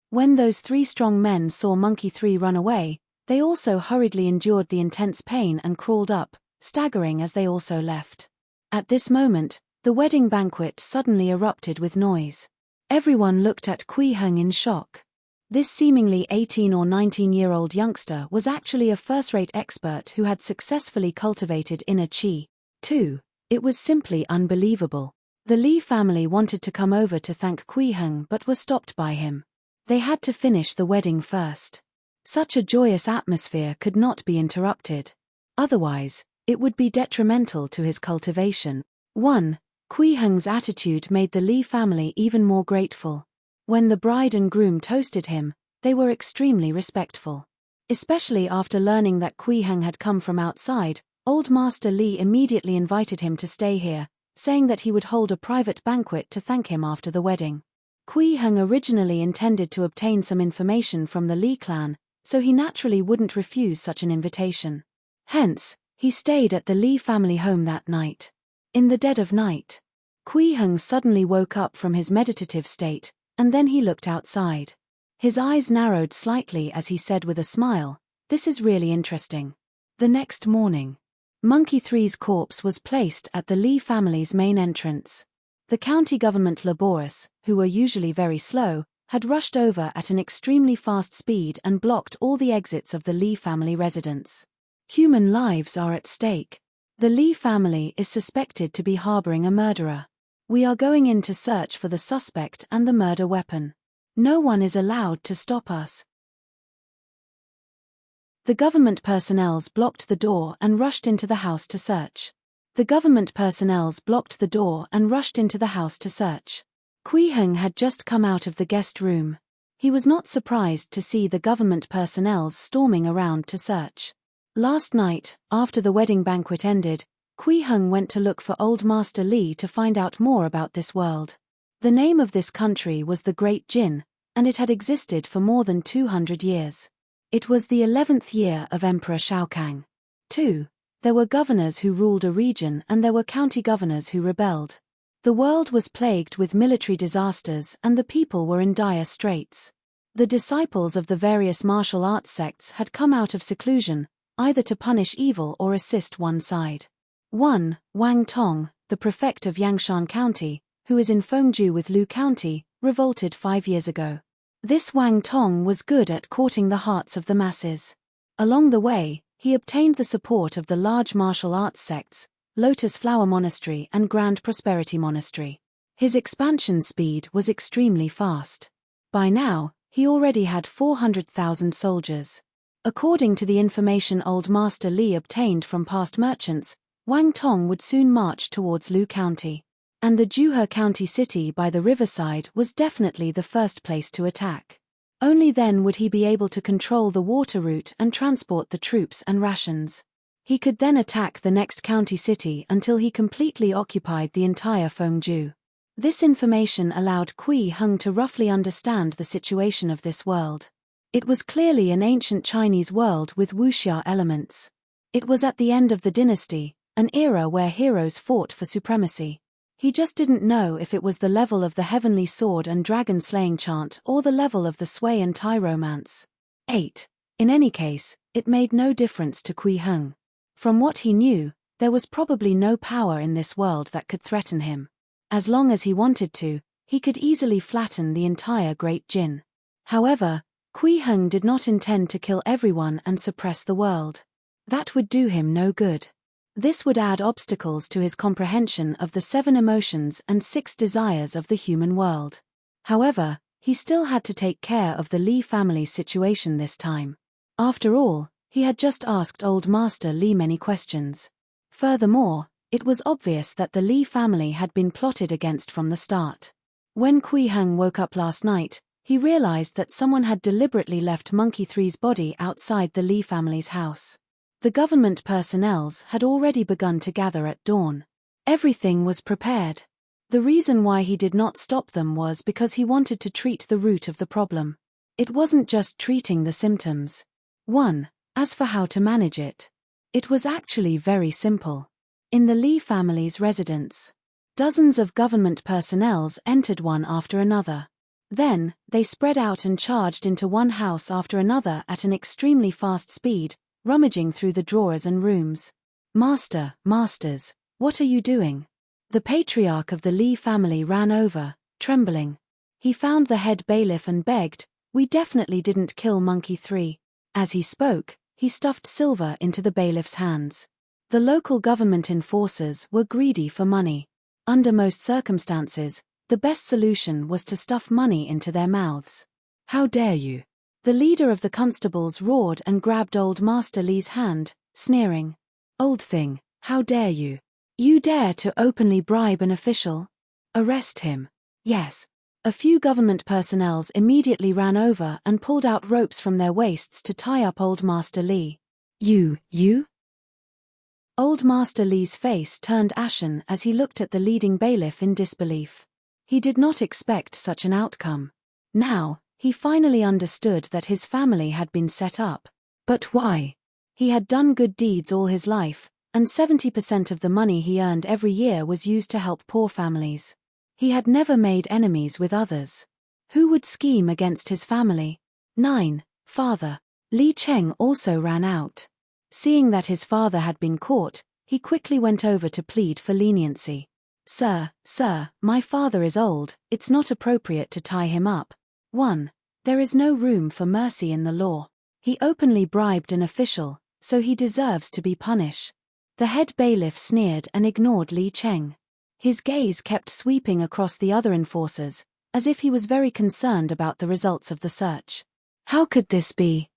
When those 3 strong men saw Monkey 3 run away, they also hurriedly endured the intense pain and crawled up, staggering as they also left. At this moment, the wedding banquet suddenly erupted with noise. Everyone looked at Kui Heng in shock. This seemingly 18 or 19-year-old youngster was actually a first-rate expert who had successfully cultivated inner chi. 2. It was simply unbelievable. The Li family wanted to come over to thank Kui Heng but were stopped by him. They had to finish the wedding first. Such a joyous atmosphere could not be interrupted. Otherwise, it would be detrimental to his cultivation. 1. Kui Heng's attitude made the Li family even more grateful. When the bride and groom toasted him, they were extremely respectful. Especially after learning that Kui Heng had come from outside, Old Master Li immediately invited him to stay here, saying that he would hold a private banquet to thank him after the wedding. Kui Heng originally intended to obtain some information from the Li clan, so he naturally wouldn't refuse such an invitation. Hence, he stayed at the Li family home that night. In the dead of night, Kui Heng suddenly woke up from his meditative state, and then he looked outside. His eyes narrowed slightly as he said with a smile, "This is really interesting." The next morning, Monkey 3's corpse was placed at the Li family's main entrance. The county government laborers, who were usually very slow, had rushed over at an extremely fast speed and blocked all the exits of the Li family residence. Human lives are at stake. The Li family is suspected to be harboring a murderer. We are going in to search for the suspect and the murder weapon. No one is allowed to stop us. The government personnels blocked the door and rushed into the house to search. Kui Heng had just come out of the guest room. He was not surprised to see the government personnel storming around to search. Last night, after the wedding banquet ended, Kui Heng went to look for Old Master Li to find out more about this world. The name of this country was the Great Jin, and it had existed for more than 200 years. It was the 11th year of Emperor Shaokang. 2. There were governors who ruled a region and there were county governors who rebelled. The world was plagued with military disasters and the people were in dire straits. The disciples of the various martial arts sects had come out of seclusion, either to punish evil or assist one side. 1. Wang Tong, the prefect of Yangshan County, who is in Fengju with Lu County, revolted 5 years ago. This Wang Tong was good at courting the hearts of the masses. Along the way, he obtained the support of the large martial arts sects, Lotus Flower Monastery and Grand Prosperity Monastery. His expansion speed was extremely fast. By now, he already had 400,000 soldiers. According to the information Old Master Li obtained from past merchants, Wang Tong would soon march towards Lu County. And the Juhe County city by the riverside was definitely the first place to attack. Only then would he be able to control the water route and transport the troops and rations. He could then attack the next county city until he completely occupied the entire Fengju. This information allowed Kui Heng to roughly understand the situation of this world. It was clearly an ancient Chinese world with Wuxia elements. It was at the end of the dynasty, an era where heroes fought for supremacy. He just didn't know if it was the level of the heavenly sword and dragon slaying chant or the level of the sway and tie romance. 8. In any case, it made no difference to Kui Heng. From what he knew, there was probably no power in this world that could threaten him. As long as he wanted to, he could easily flatten the entire Great Jin. However, Kui Heng did not intend to kill everyone and suppress the world. That would do him no good. This would add obstacles to his comprehension of the 7 emotions and 6 desires of the human world. However, he still had to take care of the Li family's situation this time. After all, he had just asked Old Master Li many questions. Furthermore, it was obvious that the Li family had been plotted against from the start. When Kui Heng woke up last night, he realized that someone had deliberately left Monkey 3's body outside the Li family's house. The government personnel had already begun to gather at dawn. Everything was prepared. The reason why he did not stop them was because he wanted to treat the root of the problem. It wasn't just treating the symptoms. 1. As for how to manage it. It was actually very simple. In the Li family's residence, dozens of government personnel entered one after another. Then, they spread out and charged into one house after another at an extremely fast speed, rummaging through the drawers and rooms. Masters, what are you doing? The patriarch of the Li family ran over, trembling. He found the head bailiff and begged, "We definitely didn't kill Monkey 3. As he spoke, he stuffed silver into the bailiff's hands. The local government enforcers were greedy for money. Under most circumstances, the best solution was to stuff money into their mouths. "How dare you!" The leader of the constables roared and grabbed Old Master Li's hand, sneering. "Old thing, how dare you? You dare to openly bribe an official? Arrest him." Yes. A few government personnel immediately ran over and pulled out ropes from their waists to tie up Old Master Li. You? Old Master Li's face turned ashen as he looked at the leading bailiff in disbelief. He did not expect such an outcome. Now, he finally understood that his family had been set up. But why? He had done good deeds all his life, and 70% of the money he earned every year was used to help poor families. He had never made enemies with others. Who would scheme against his family? 9. Father. Li Cheng also ran out. Seeing that his father had been caught, he quickly went over to plead for leniency. Sir, my father is old, it's not appropriate to tie him up." 1. There is no room for mercy in the law. He openly bribed an official, so he deserves to be punished. The head bailiff sneered and ignored Li Cheng. His gaze kept sweeping across the other enforcers, as if he was very concerned about the results of the search. How could this be?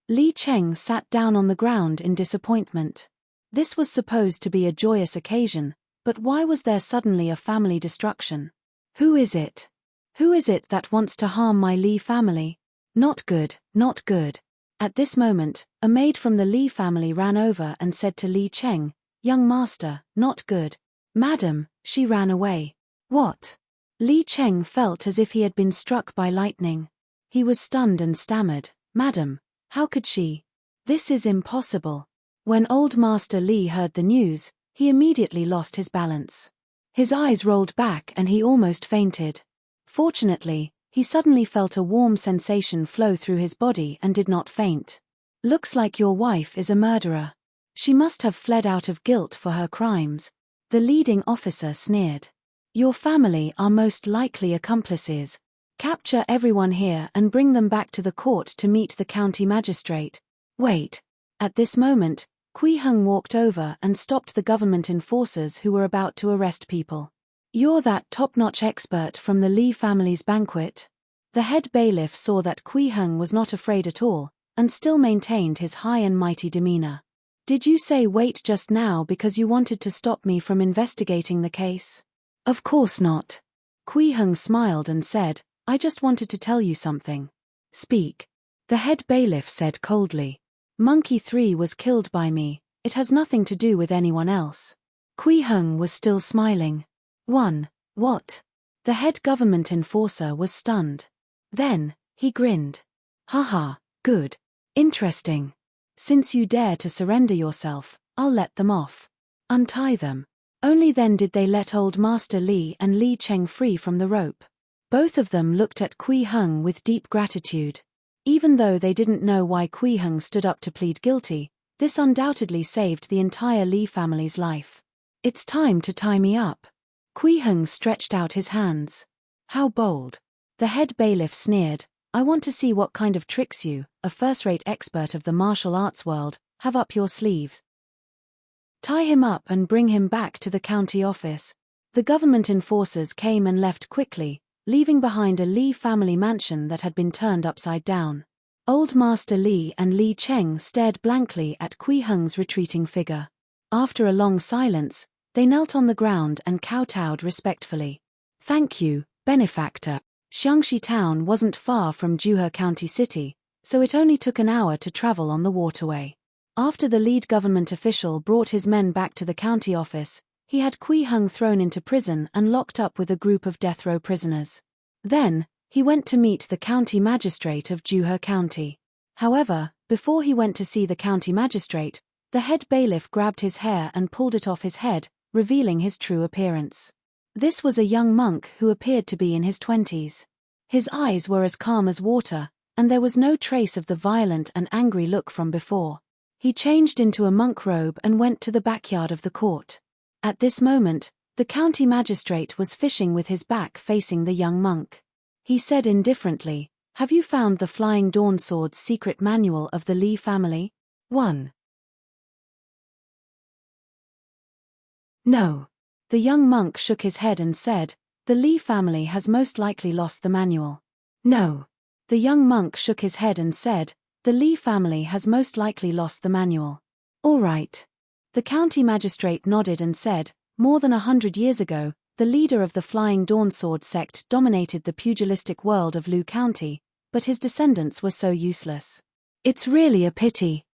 Li Cheng sat down on the ground in disappointment. This was supposed to be a joyous occasion, but why was there suddenly a family destruction? Who is it? Who is it that wants to harm my Li family? Not good, not good. At this moment, a maid from the Li family ran over and said to Li Cheng, "Young master, not good." "Madam," she ran away. "What?" Li Cheng felt as if he had been struck by lightning. He was stunned and stammered, "Madam, how could she? This is impossible." When old Master Li heard the news, he immediately lost his balance. His eyes rolled back and he almost fainted. Fortunately, he suddenly felt a warm sensation flow through his body and did not faint. "Looks like your wife is a murderer. She must have fled out of guilt for her crimes," the leading officer sneered. "Your family are most likely accomplices. Capture everyone here and bring them back to the court to meet the county magistrate." "Wait." At this moment, Kui Heng walked over and stopped the government enforcers who were about to arrest people. "You're that top-notch expert from the Li family's banquet?" The head bailiff saw that Kui Heng was not afraid at all, and still maintained his high and mighty demeanor. "Did you say wait just now because you wanted to stop me from investigating the case?" "Of course not." Kui Heng smiled and said, "I just wanted to tell you something." "Speak." The head bailiff said coldly. "Monkey 3 was killed by me, it has nothing to do with anyone else." Kui Heng was still smiling. What? The head government enforcer was stunned. Then, he grinned. "Haha, good. Interesting. Since you dare to surrender yourself, I'll let them off. Untie them." Only then did they let old Master Li and Li Cheng free from the rope. Both of them looked at Kui Heng with deep gratitude. Even though they didn't know why Kui Heng stood up to plead guilty, this undoubtedly saved the entire Li family's life. "It's time to tie me up." Kui Heng stretched out his hands. "How bold." The head bailiff sneered, "I want to see what kind of tricks you, a first-rate expert of the martial arts world, have up your sleeves. Tie him up and bring him back to the county office." The government enforcers came and left quickly, leaving behind a Li family mansion that had been turned upside down. Old Master Li and Li Cheng stared blankly at Kui Heng's retreating figure. After a long silence, they knelt on the ground and kowtowed respectfully. "Thank you, benefactor." Xiangxi town wasn't far from Juhe County City, so it only took an hour to travel on the waterway. After the lead government official brought his men back to the county office, he had Kui Heng thrown into prison and locked up with a group of death row prisoners. Then, he went to meet the county magistrate of Juhe County. However, before he went to see the county magistrate, the head bailiff grabbed his hair and pulled it off his head, revealing his true appearance. This was a young monk who appeared to be in his 20s. His eyes were as calm as water, and there was no trace of the violent and angry look from before. He changed into a monk robe and went to the backyard of the court. At this moment, the county magistrate was fishing with his back facing the young monk. He said indifferently, "Have you found the Flying Dawn Sword's secret manual of the Li family?" 1. "No." The young monk shook his head and said, "The Li family has most likely lost the manual." "No." The young monk shook his head and said, "The Li family has most likely lost the manual." "All right." The county magistrate nodded and said, "More than 100 years ago, the leader of the Flying Dawn Sword sect dominated the pugilistic world of Lu County, but his descendants were so useless. It's really a pity.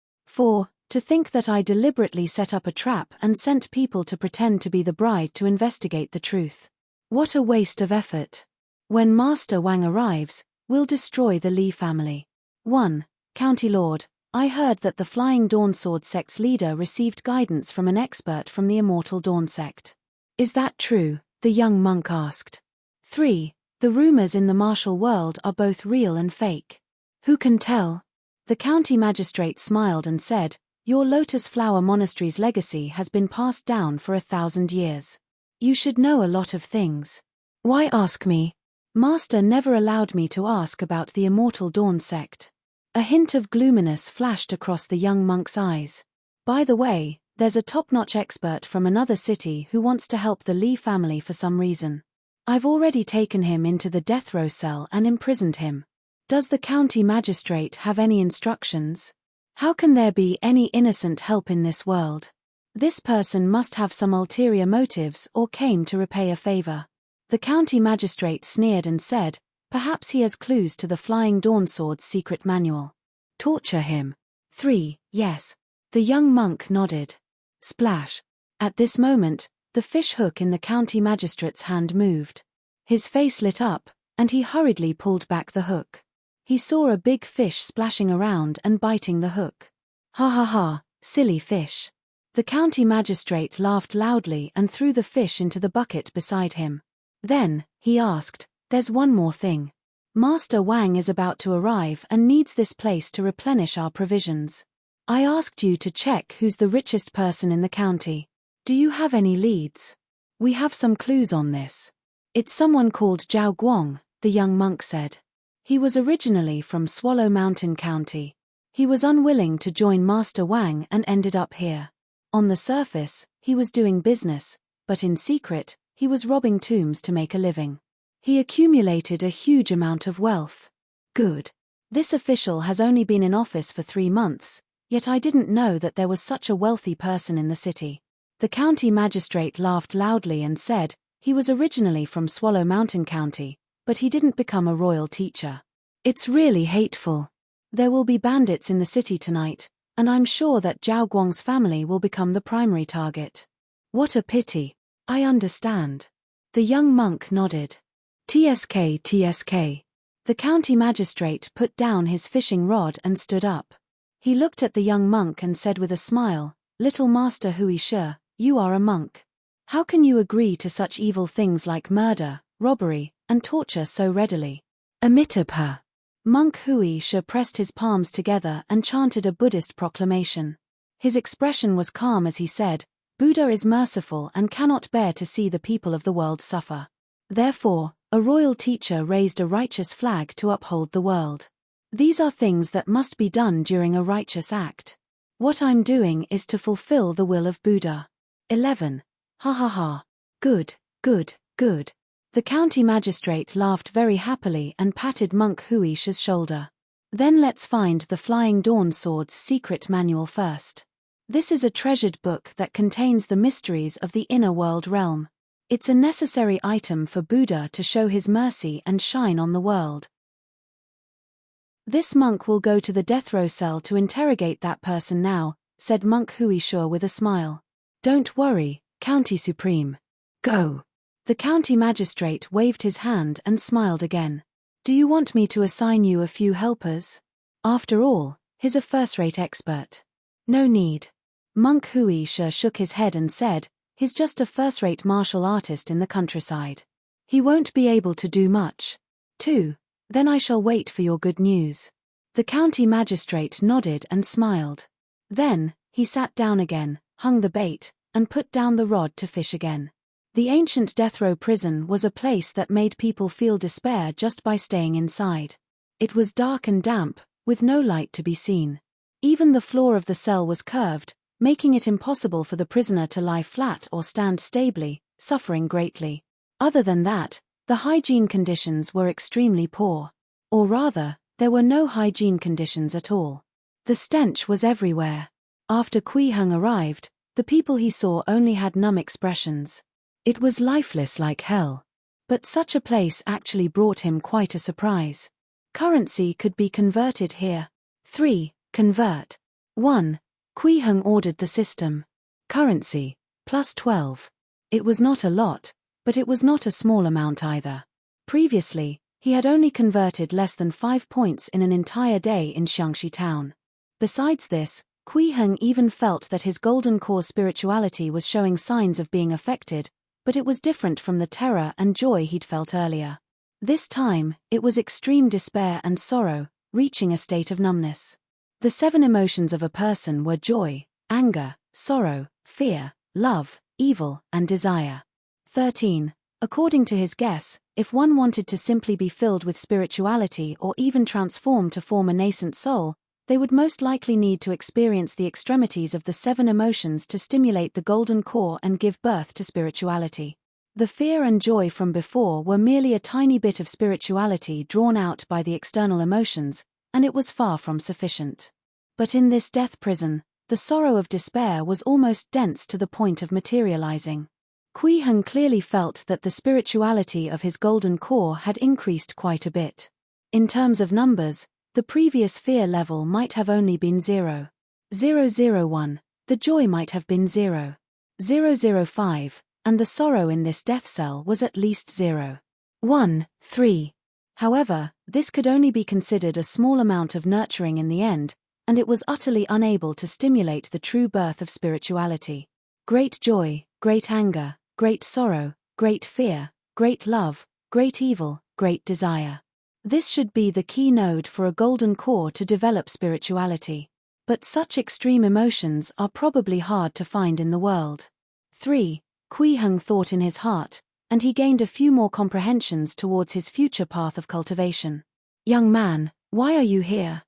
To think that I deliberately set up a trap and sent people to pretend to be the bride to investigate the truth. What a waste of effort. When Master Wang arrives, we'll destroy the Li family." 1. County Lord, I heard that the Flying Dawn Sword sect's leader received guidance from an expert from the Immortal Dawn sect. "Is that true?" the young monk asked. 3. The rumors in the martial world are both real and fake. "Who can tell?" The county magistrate smiled and said, "Your Lotus Flower Monastery's legacy has been passed down for 1,000 years. You should know a lot of things." "Why ask me?" "Master never allowed me to ask about the Immortal Dawn sect." A hint of gloominess flashed across the young monk's eyes. "By the way, there's a top-notch expert from another city who wants to help the Li family for some reason. I've already taken him into the death row cell and imprisoned him. Does the county magistrate have any instructions? How can there be any innocent help in this world? This person must have some ulterior motives or came to repay a favor." The county magistrate sneered and said, "Perhaps he has clues to the Flying Dawn Sword's secret manual. Torture him." 3. Yes. The young monk nodded. Splash. At this moment, the fish hook in the county magistrate's hand moved. His face lit up, and he hurriedly pulled back the hook. He saw a big fish splashing around and biting the hook. "Ha ha ha, silly fish." The county magistrate laughed loudly and threw the fish into the bucket beside him. Then, he asked, "There's one more thing. Master Wang is about to arrive and needs this place to replenish our provisions. I asked you to check who's the richest person in the county. Do you have any leads? We have some clues on this." "It's someone called Zhao Guang," the young monk said. "He was originally from Swallow Mountain County. He was unwilling to join Master Wang and ended up here. On the surface, he was doing business, but in secret, he was robbing tombs to make a living. He accumulated a huge amount of wealth." "Good. This official has only been in office for 3 months, yet I didn't know that there was such a wealthy person in the city." The county magistrate laughed loudly and said, "He was originally from Swallow Mountain County, but he didn't become a royal teacher. It's really hateful. There will be bandits in the city tonight, and I'm sure that Zhao Guang's family will become the primary target." "What a pity. I understand." The young monk nodded. TSK. The county magistrate put down his fishing rod and stood up. He looked at the young monk and said with a smile, "Little Master Hui Shi, you are a monk. How can you agree to such evil things like murder, robbery, and torture so readily?" Amitabha. Monk Hui Shi pressed his palms together and chanted a Buddhist proclamation. His expression was calm as he said, "Buddha is merciful and cannot bear to see the people of the world suffer. Therefore, a royal teacher raised a righteous flag to uphold the world. These are things that must be done during a righteous act. What I'm doing is to fulfill the will of Buddha." 11. Ha ha ha. Good. The county magistrate laughed very happily and patted Monk Hui Shi's shoulder. "Then let's find the Flying Dawn Sword's secret manual first. This is a treasured book that contains the mysteries of the inner world realm. It's a necessary item for Buddha to show his mercy and shine on the world. This monk will go to the death row cell to interrogate that person now," said Monk Hui Shi with a smile. "Don't worry, County Supreme. Go." The county magistrate waved his hand and smiled again. "Do you want me to assign you a few helpers? After all, he's a first-rate expert." "No need." Monk Hui Shi shook his head and said, "He's just a first-rate martial artist in the countryside. He won't be able to do much." 2. Then I shall wait for your good news." The county magistrate nodded and smiled. Then, he sat down again, hung the bait, and put down the rod to fish again. The ancient death row prison was a place that made people feel despair just by staying inside. It was dark and damp, with no light to be seen. Even the floor of the cell was curved, making it impossible for the prisoner to lie flat or stand stably, suffering greatly. Other than that, the hygiene conditions were extremely poor. Or rather, there were no hygiene conditions at all. The stench was everywhere. After Kui Heng arrived, the people he saw only had numb expressions. It was lifeless like hell. But such a place actually brought him quite a surprise. Currency could be converted here. 3. Convert. 1. Kui Heng ordered the system. Currency, plus 12. It was not a lot, but it was not a small amount either. Previously, he had only converted less than 5 points in an entire day in Xiangxi town. Besides this, Kui Heng even felt that his golden core spirituality was showing signs of being affected, but it was different from the terror and joy he'd felt earlier. This time, it was extreme despair and sorrow, reaching a state of numbness. The 7 emotions of a person were joy, anger, sorrow, fear, love, evil, and desire. 13. According to his guess, if one wanted to simply be filled with spirituality or even transform to form a nascent soul, they would most likely need to experience the extremities of the 7 emotions to stimulate the golden core and give birth to spirituality. The fear and joy from before were merely a tiny bit of spirituality drawn out by the external emotions, and it was far from sufficient. But in this death prison, the sorrow of despair was almost dense to the point of materializing. Kui Heng clearly felt that the spirituality of his golden core had increased quite a bit. In terms of numbers, the previous fear level might have only been 0. 001, the joy might have been 0. 005, and the sorrow in this death cell was at least 0. 1, 3. However, this could only be considered a small amount of nurturing in the end, and it was utterly unable to stimulate the true birth of spirituality. Great joy, great anger, great sorrow, great fear, great love, great evil, great desire. This should be the key node for a golden core to develop spirituality. But such extreme emotions are probably hard to find in the world. 3. Kui Heng thought in his heart, and he gained a few more comprehensions towards his future path of cultivation. Young man, why are you here?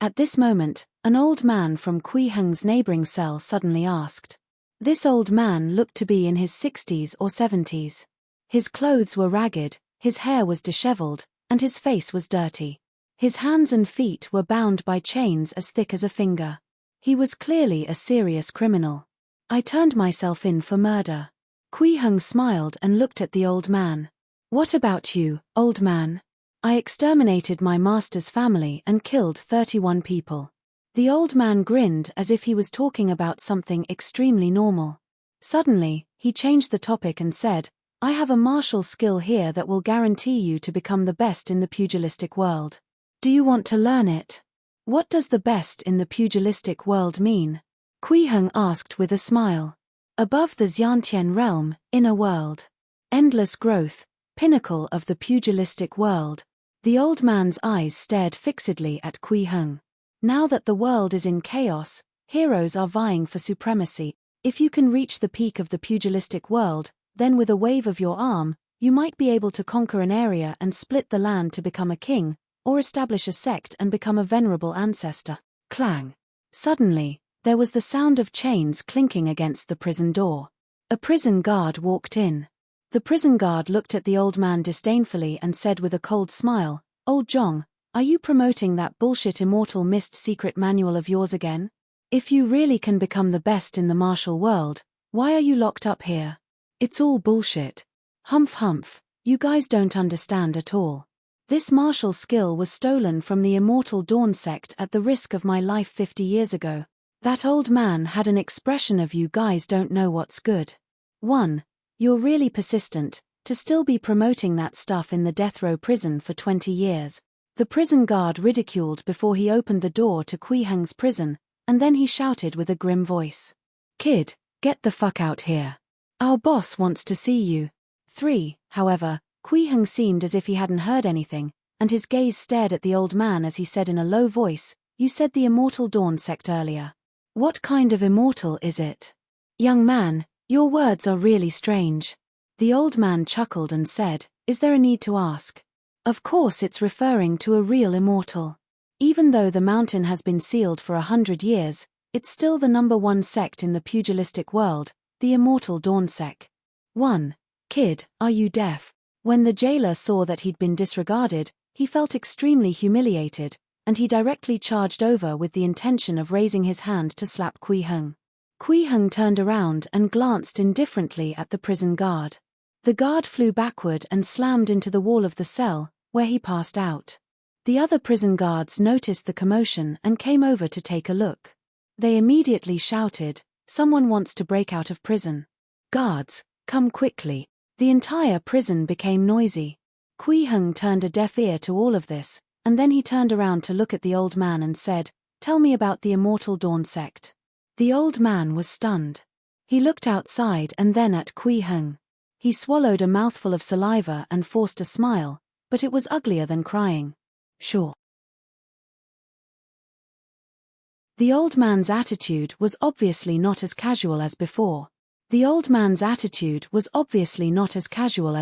At this moment, an old man from Kui Heng's neighboring cell suddenly asked. This old man looked to be in his 60s or 70s. His clothes were ragged, his hair was disheveled, and his face was dirty. His hands and feet were bound by chains as thick as a finger. He was clearly a serious criminal. I turned myself in for murder. Kui Heng smiled and looked at the old man. What about you, old man? I exterminated my master's family and killed 31 people. The old man grinned as if he was talking about something extremely normal. Suddenly, he changed the topic and said, I have a martial skill here that will guarantee you to become the best in the pugilistic world. Do you want to learn it? What does the best in the pugilistic world mean? Kui Heng asked with a smile. Above the Xiantian realm, inner world. Endless growth, pinnacle of the pugilistic world. The old man's eyes stared fixedly at Kui Heng. Now that the world is in chaos, heroes are vying for supremacy. If you can reach the peak of the pugilistic world, then with a wave of your arm, you might be able to conquer an area and split the land to become a king, or establish a sect and become a venerable ancestor. Clang. Suddenly, there was the sound of chains clinking against the prison door. A prison guard walked in. The prison guard looked at the old man disdainfully and said with a cold smile, Old Zhong, are you promoting that bullshit immortal mist secret manual of yours again? If you really can become the best in the martial world, why are you locked up here? It's all bullshit. Humph humph, you guys don't understand at all. This martial skill was stolen from the Immortal Dawn sect at the risk of my life 50 years ago. That old man had an expression of you guys don't know what's good. 1. You're really persistent, to still be promoting that stuff in the death row prison for 20 years. The prison guard ridiculed before he opened the door to Kui Heng's prison, and then he shouted with a grim voice. Kid, get the fuck out here. Our boss wants to see you. 3. However, Kui Heng seemed as if he hadn't heard anything, and his gaze stared at the old man as he said in a low voice, You said the Immortal Dawn sect earlier. What kind of immortal is it? Young man, your words are really strange. The old man chuckled and said, Is there a need to ask? Of course it's referring to a real immortal. Even though the mountain has been sealed for 100 years, it's still the #1 sect in the pugilistic world, the Immortal Dawn sect. 1. Kid, are you deaf? When the jailer saw that he'd been disregarded, he felt extremely humiliated, and he directly charged over with the intention of raising his hand to slap Kui Heng. Kui Heng turned around and glanced indifferently at the prison guard. The guard flew backward and slammed into the wall of the cell, where he passed out. The other prison guards noticed the commotion and came over to take a look. They immediately shouted, Someone wants to break out of prison. Guards, come quickly. The entire prison became noisy. Kui Heng turned a deaf ear to all of this, and then he turned around to look at the old man and said, Tell me about the Immortal Dawn sect. The old man was stunned. He looked outside and then at Kui Heng. He swallowed a mouthful of saliva and forced a smile, but it was uglier than crying. Sure. The old man's attitude was obviously not as casual as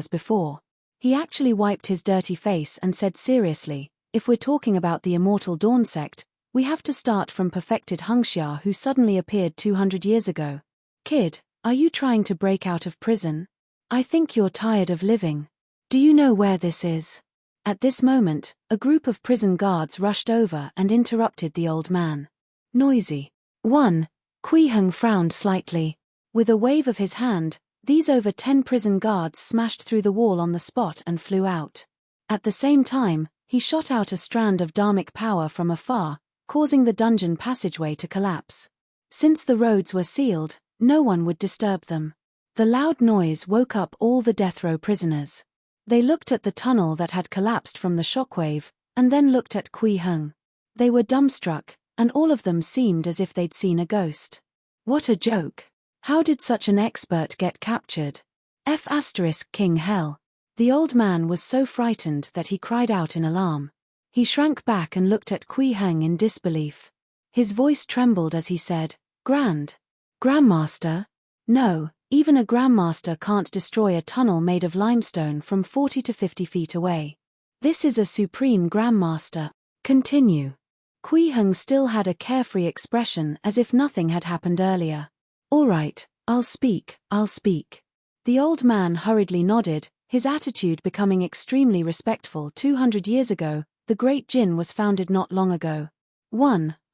before. He actually wiped his dirty face and said seriously, If we're talking about the Immortal Dawn sect, we have to start from perfected Wuxia who suddenly appeared 200 years ago. Kid, are you trying to break out of prison? I think you're tired of living. Do you know where this is? At this moment, a group of prison guards rushed over and interrupted the old man. Noisy. 1. Kui Heng frowned slightly. With a wave of his hand, these over 10 prison guards smashed through the wall on the spot and flew out. At the same time, he shot out a strand of dharmic power from afar, causing the dungeon passageway to collapse. Since the roads were sealed, no one would disturb them. The loud noise woke up all the death row prisoners. They looked at the tunnel that had collapsed from the shockwave, and then looked at Kui Heng. They were dumbstruck, and all of them seemed as if they'd seen a ghost. What a joke! How did such an expert get captured? King Hell. The old man was so frightened that he cried out in alarm. He shrank back and looked at Kui Heng in disbelief. His voice trembled as he said, Grandmaster? No, even a Grandmaster can't destroy a tunnel made of limestone from 40 to 50 feet away. This is a supreme Grandmaster. Continue. Kui Heng still had a carefree expression as if nothing had happened earlier. All right, I'll speak. The old man hurriedly nodded, his attitude becoming extremely respectful. 200 years ago, the Great Jin was founded not long ago.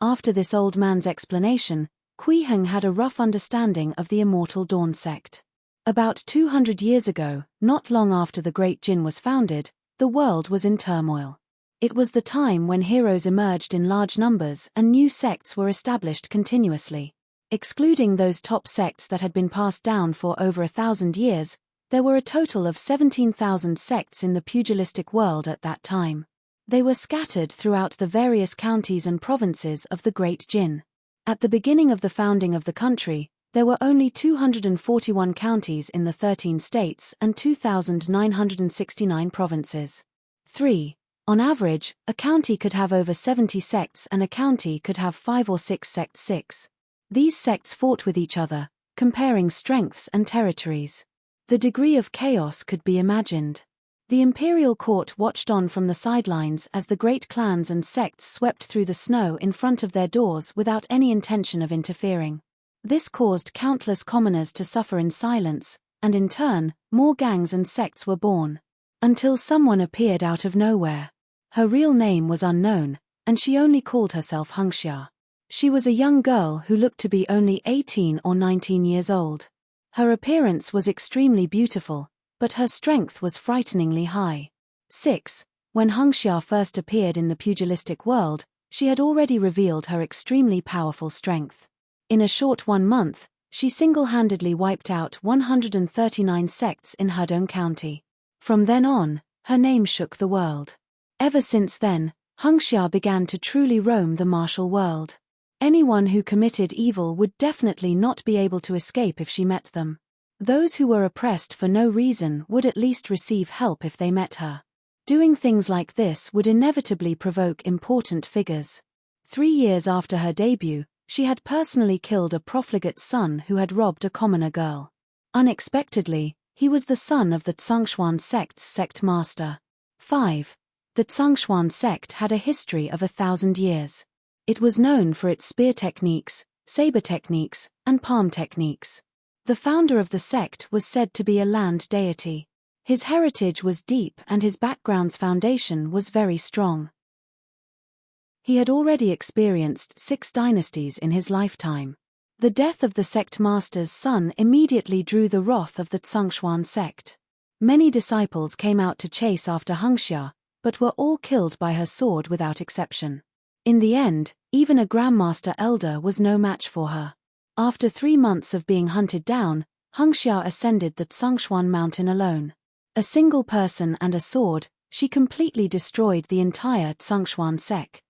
After this old man's explanation, Kui Heng had a rough understanding of the Immortal Dawn sect. About 200 years ago, not long after the Great Jin was founded, the world was in turmoil. It was the time when heroes emerged in large numbers and new sects were established continuously. Excluding those top sects that had been passed down for over 1,000 years, there were a total of 17,000 sects in the pugilistic world at that time. They were scattered throughout the various counties and provinces of the Great Jin. At the beginning of the founding of the country, there were only 241 counties in the 13 states and 2,969 provinces. 3. On average, a county could have over 70 sects and a county could have 5 or 6 sects. 6. These sects fought with each other, comparing strengths and territories. The degree of chaos could be imagined. The imperial court watched on from the sidelines as the great clans and sects swept through the snow in front of their doors without any intention of interfering. This caused countless commoners to suffer in silence, and in turn, more gangs and sects were born. Until someone appeared out of nowhere. Her real name was unknown, and she only called herself Wuxia. She was a young girl who looked to be only 18 or 19 years old. Her appearance was extremely beautiful, but her strength was frighteningly high. 6. When Wuxia first appeared in the pugilistic world, she had already revealed her extremely powerful strength. In a short 1 month, she single-handedly wiped out 139 sects in Hudong County. From then on, her name shook the world. Ever since then, Wuxia began to truly roam the martial world. Anyone who committed evil would definitely not be able to escape if she met them. Those who were oppressed for no reason would at least receive help if they met her. Doing things like this would inevitably provoke important figures. 3 years after her debut, she had personally killed a profligate son who had robbed a commoner girl. Unexpectedly, he was the son of the Tsangshuan sect's sect master. 5. The Tsangshuan sect had a history of 1,000 years. It was known for its spear techniques, saber techniques, and palm techniques. The founder of the sect was said to be a land deity. His heritage was deep and his background's foundation was very strong. He had already experienced 6 dynasties in his lifetime. The death of the sect master's son immediately drew the wrath of the Tsangshuan sect. Many disciples came out to chase after Wuxia, but were all killed by her sword without exception. In the end, even a Grandmaster Elder was no match for her. After 3 months of being hunted down, Wuxia ascended the Tsangshuan mountain alone. A single person and a sword, she completely destroyed the entire Tsangshuan sect.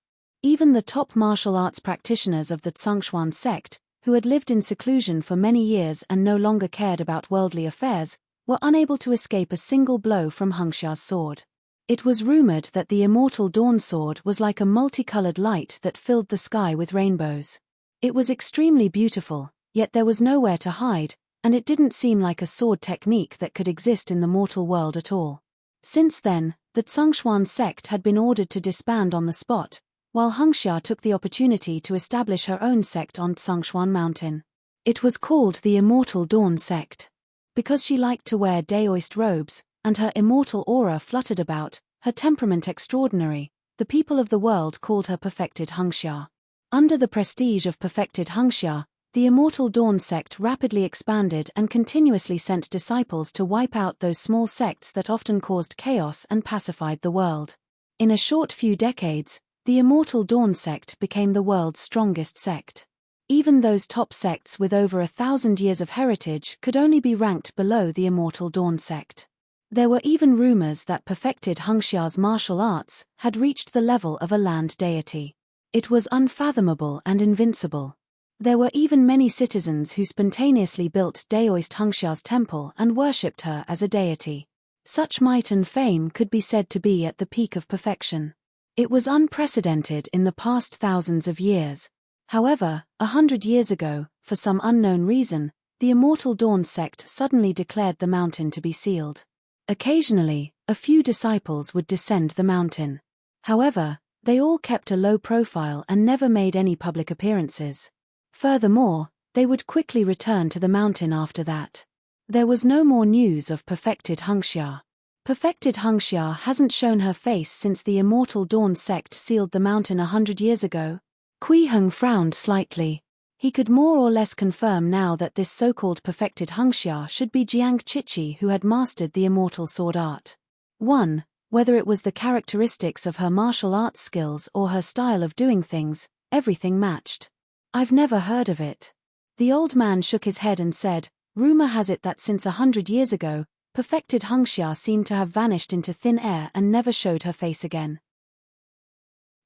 Even the top martial arts practitioners of the Tsangshuan sect, who had lived in seclusion for many years and no longer cared about worldly affairs, were unable to escape a single blow from Wuxia's sword. It was rumored that the Immortal Dawn sword was like a multicolored light that filled the sky with rainbows. It was extremely beautiful, yet there was nowhere to hide, and it didn't seem like a sword technique that could exist in the mortal world at all. Since then, the Tsangshuan sect had been ordered to disband on the spot, while Wuxia took the opportunity to establish her own sect on Tsangshuan Mountain. It was called the Immortal Dawn sect. Because she liked to wear daoist robes, and her immortal aura fluttered about, her temperament extraordinary, the people of the world called her Perfected Wuxia. Under the prestige of Perfected Wuxia, The Immortal Dawn sect rapidly expanded and continuously sent disciples to wipe out those small sects that often caused chaos and pacified the world. In a short few decades, the Immortal Dawn sect became the world's strongest sect. Even those top sects with over 1,000 years of heritage could only be ranked below the Immortal Dawn sect. There were even rumors that perfected Hengxia's martial arts had reached the level of a land deity. It was unfathomable and invincible. There were even many citizens who spontaneously built Daoist Hengxia's temple and worshipped her as a deity. Such might and fame could be said to be at the peak of perfection. It was unprecedented in the past thousands of years. However, 100 years ago, for some unknown reason, the Immortal Dawn sect suddenly declared the mountain to be sealed. Occasionally, a few disciples would descend the mountain. However, they all kept a low profile and never made any public appearances. Furthermore, they would quickly return to the mountain after that. There was no more news of perfected Hengxia. Perfected Hengxia hasn't shown her face since the Immortal Dawn sect sealed the mountain 100 years ago. Kui Heng frowned slightly. He could more or less confirm now that this so-called perfected Hengxia should be Jiang Chichi who had mastered the immortal sword art. 1. Whether it was the characteristics of her martial arts skills or her style of doing things, everything matched. I've never heard of it. The old man shook his head and said, rumor has it that since 100 years ago, perfected Hengxia seemed to have vanished into thin air and never showed her face again.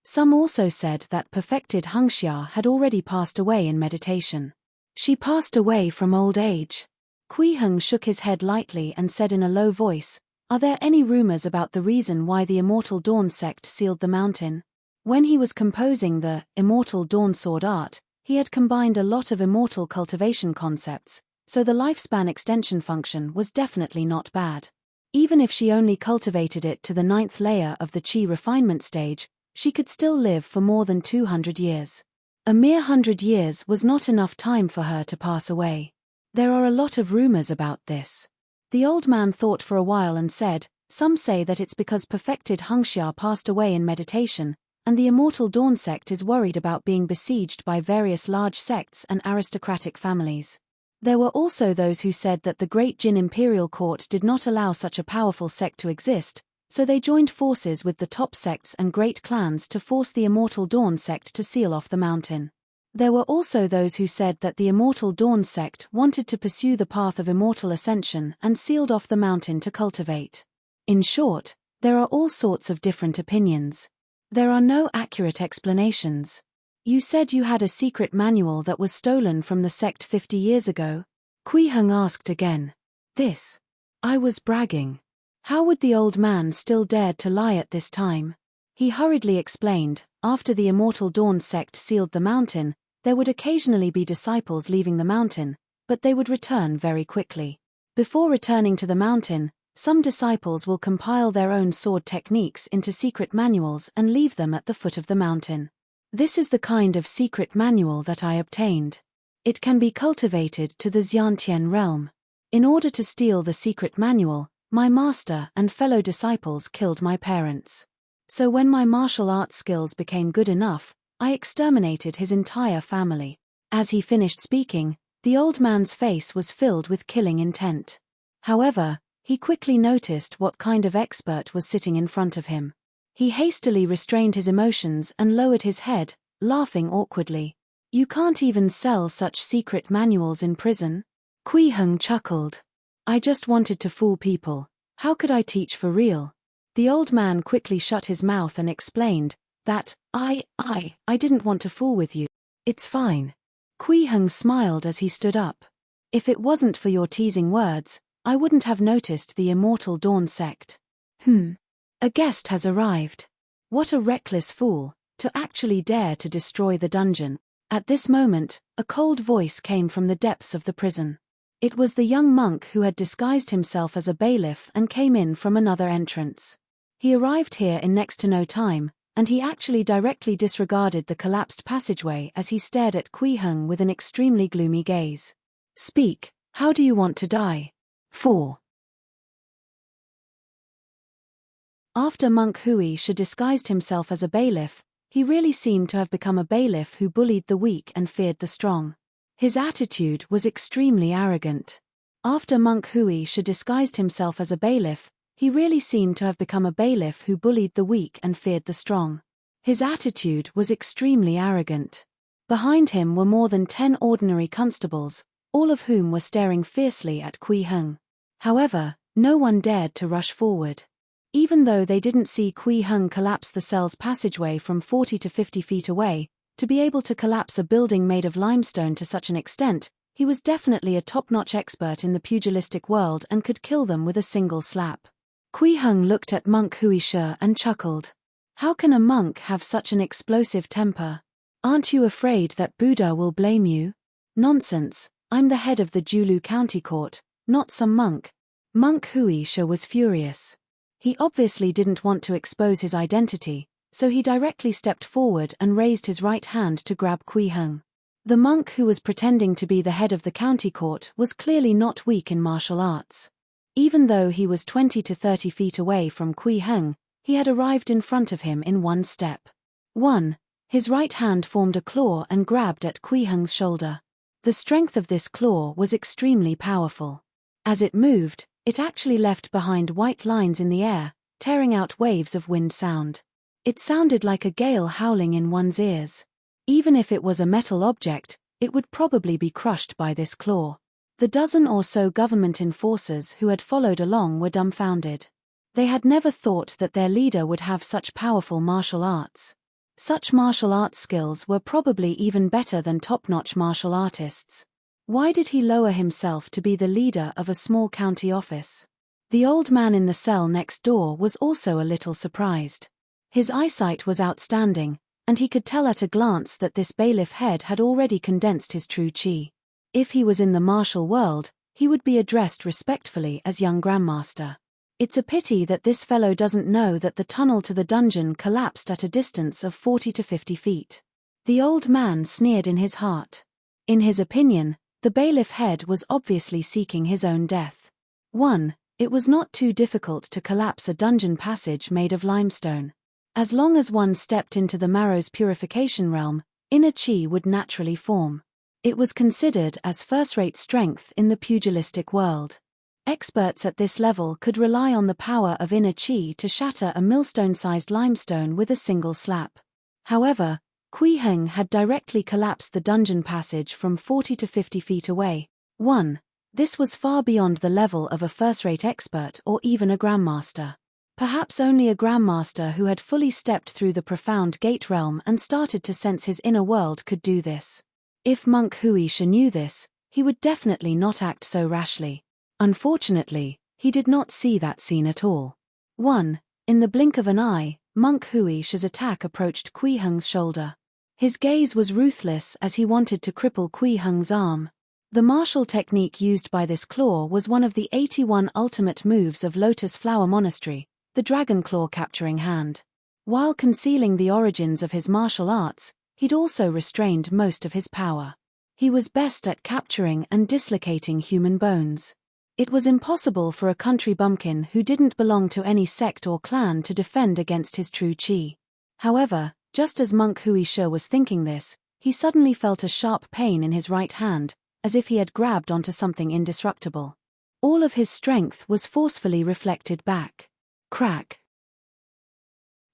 Some also said that perfected Hengxia had already passed away in meditation. She passed away from old age. Kui Heng shook his head lightly and said in a low voice, are there any rumors about the reason why the Immortal Dawn sect sealed the mountain? When he was composing the Immortal Dawn sword art, he had combined a lot of immortal cultivation concepts, so the lifespan extension function was definitely not bad. Even if she only cultivated it to the 9th layer of the Qi refinement stage, she could still live for more than 200 years. A mere 100 years was not enough time for her to pass away. There are a lot of rumors about this. The old man thought for a while and said, some say that it's because perfected Hengxia passed away in meditation, and the Immortal Dawn sect is worried about being besieged by various large sects and aristocratic families. There were also those who said that the Great Jin Imperial Court did not allow such a powerful sect to exist, so they joined forces with the top sects and great clans to force the Immortal Dawn sect to seal off the mountain. There were also those who said that the Immortal Dawn sect wanted to pursue the path of immortal ascension and sealed off the mountain to cultivate. In short, there are all sorts of different opinions. There are no accurate explanations. You said you had a secret manual that was stolen from the sect 50 years ago? Kui Heng asked again. This. I was bragging. How would the old man still dare to lie at this time? He hurriedly explained, after the Immortal Dawn sect sealed the mountain, there would occasionally be disciples leaving the mountain, but they would return very quickly. Before returning to the mountain, some disciples will compile their own sword techniques into secret manuals and leave them at the foot of the mountain. This is the kind of secret manual that I obtained. It can be cultivated to the Xiantian realm. In order to steal the secret manual, my master and fellow disciples killed my parents. So when my martial arts skills became good enough, I exterminated his entire family. As he finished speaking, the old man's face was filled with killing intent. However, he quickly noticed what kind of expert was sitting in front of him. He hastily restrained his emotions and lowered his head, laughing awkwardly. You can't even sell such secret manuals in prison? Kui Heng chuckled. I just wanted to fool people. How could I teach for real? The old man quickly shut his mouth and explained that, I didn't want to fool with you. It's fine. Kui Heng smiled as he stood up. If it wasn't for your teasing words, I wouldn't have noticed the Immortal Dawn sect. A guest has arrived. What a reckless fool, to actually dare to destroy the dungeon. At this moment, a cold voice came from the depths of the prison. It was the young monk who had disguised himself as a bailiff and came in from another entrance. He arrived here in next to no time, and he actually directly disregarded the collapsed passageway as he stared at Kui Heng with an extremely gloomy gaze. Speak, how do you want to die? 4. After Monk Hui should disguised himself as a bailiff, he really seemed to have become a bailiff who bullied the weak and feared the strong. His attitude was extremely arrogant. After monk Wuxia disguised himself as a bailiff, he really seemed to have become a bailiff who bullied the weak and feared the strong. His attitude was extremely arrogant. Behind him were more than 10 ordinary constables, all of whom were staring fiercely at Wuxia. However, no one dared to rush forward. Even though they didn't see Wuxia collapse the cell's passageway from 40 to 50 feet away, to be able to collapse a building made of limestone to such an extent, he was definitely a top-notch expert in the pugilistic world and could kill them with a single slap. Wuxia looked at monk Wuxia and chuckled. How can a monk have such an explosive temper? Aren't you afraid that Buddha will blame you? Nonsense, I'm the head of the Julu County Court, not some monk. Monk Wuxia was furious. He obviously didn't want to expose his identity, so he directly stepped forward and raised his right hand to grab Wuxia. The monk who was pretending to be the head of the county court was clearly not weak in martial arts. Even though he was 20 to 30 feet away from Wuxia, he had arrived in front of him in one step. 1. His right hand formed a claw and grabbed at Wuxia's shoulder. The strength of this claw was extremely powerful. As it moved, it actually left behind white lines in the air, tearing out waves of wind sound. It sounded like a gale howling in one's ears. Even if it was a metal object, it would probably be crushed by this claw. The dozen or so government enforcers who had followed along were dumbfounded. They had never thought that their leader would have such powerful martial arts. Such martial arts skills were probably even better than top-notch martial artists. Why did he lower himself to be the leader of a small county office? The old man in the cell next door was also a little surprised. His eyesight was outstanding, and he could tell at a glance that this bailiff head had already condensed his true chi. If he was in the martial world, he would be addressed respectfully as young grandmaster. It's a pity that this fellow doesn't know that the tunnel to the dungeon collapsed at a distance of 40 to 50 feet. The old man sneered in his heart. In his opinion, the bailiff head was obviously seeking his own death. 1. It was not too difficult to collapse a dungeon passage made of limestone. As long as one stepped into the marrow's purification realm, inner chi would naturally form. It was considered as first-rate strength in the pugilistic world. Experts at this level could rely on the power of inner chi to shatter a millstone-sized limestone with a single slap. However, Wuxia had directly collapsed the dungeon passage from 40 to 50 feet away. 1. This was far beyond the level of a first-rate expert or even a grandmaster. Perhaps only a grandmaster who had fully stepped through the profound gate realm and started to sense his inner world could do this. If monk Wuxia knew this, he would definitely not act so rashly. Unfortunately, he did not see that scene at all. 1. In the blink of an eye, monk Wuxia's attack approached Wuxia's shoulder. His gaze was ruthless as he wanted to cripple Wuxia's arm. The martial technique used by this claw was one of the 81 ultimate moves of Lotus Flower Monastery, the dragon claw capturing hand. While concealing the origins of his martial arts, he'd also restrained most of his power. He was best at capturing and dislocating human bones. It was impossible for a country bumpkin who didn't belong to any sect or clan to defend against his true chi. However, just as monk Wuxia was thinking this, he suddenly felt a sharp pain in his right hand, as if he had grabbed onto something indestructible. All of his strength was forcefully reflected back. Crack.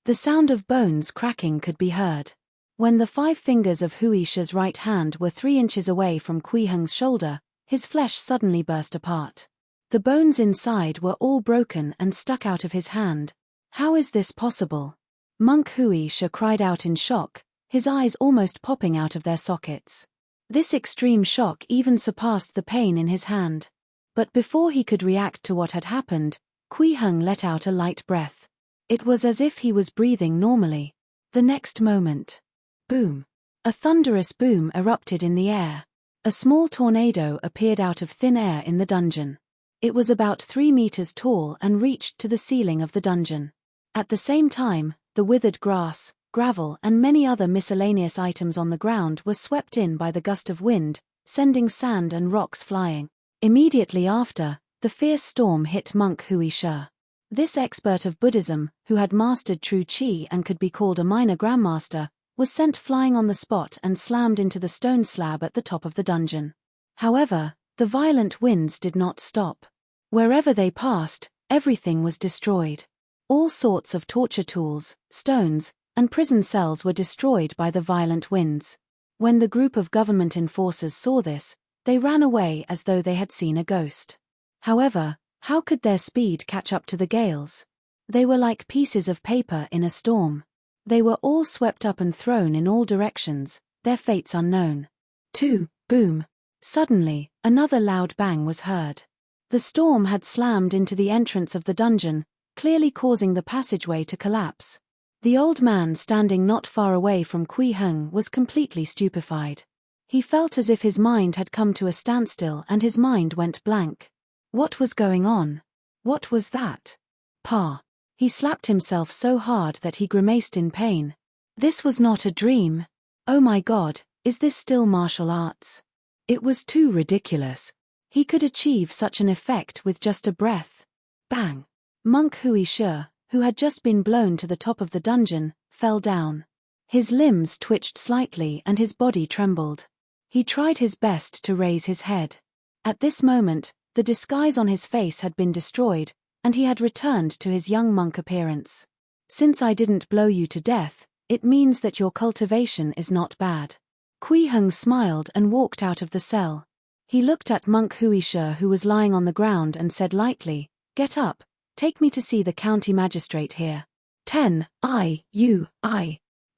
The sound of bones cracking could be heard. When the 5 fingers of Wuxia's right hand were 3 inches away from Wuxia's shoulder, his flesh suddenly burst apart. The bones inside were all broken and stuck out of his hand. How is this possible? Monk Wuxia cried out in shock, his eyes almost popping out of their sockets. This extreme shock even surpassed the pain in his hand. But before he could react to what had happened, Wuxia let out a light breath. It was as if he was breathing normally. The next moment, boom! A thunderous boom erupted in the air. A small tornado appeared out of thin air in the dungeon. It was about 3 meters tall and reached to the ceiling of the dungeon. At the same time, the withered grass, gravel and many other miscellaneous items on the ground were swept in by the gust of wind, sending sand and rocks flying. Immediately after, the fierce storm hit monk Wuxia. This expert of Buddhism, who had mastered true chi and could be called a minor grandmaster, was sent flying on the spot and slammed into the stone slab at the top of the dungeon. However, the violent winds did not stop. Wherever they passed, everything was destroyed. All sorts of torture tools, stones, and prison cells were destroyed by the violent winds. When the group of government enforcers saw this, they ran away as though they had seen a ghost. However, how could their speed catch up to the gales? They were like pieces of paper in a storm. They were all swept up and thrown in all directions, their fates unknown. 2. Boom. Suddenly, another loud bang was heard. The storm had slammed into the entrance of the dungeon, clearly causing the passageway to collapse. The old man standing not far away from Kui Heng was completely stupefied. He felt as if his mind had come to a standstill and his mind went blank. What was going on? What was that? Pa. He slapped himself so hard that he grimaced in pain. This was not a dream. Oh my God, is this still martial arts? It was too ridiculous. He could achieve such an effect with just a breath. Bang! Monk Hui Shi, who had just been blown to the top of the dungeon, fell down. His limbs twitched slightly and his body trembled. He tried his best to raise his head. At this moment, the disguise on his face had been destroyed, and he had returned to his young monk appearance. Since I didn't blow you to death, it means that your cultivation is not bad. Kui Heng smiled and walked out of the cell. He looked at Monk Hui Shi, who was lying on the ground, and said lightly, "Get up, take me to see the county magistrate here." 10. I.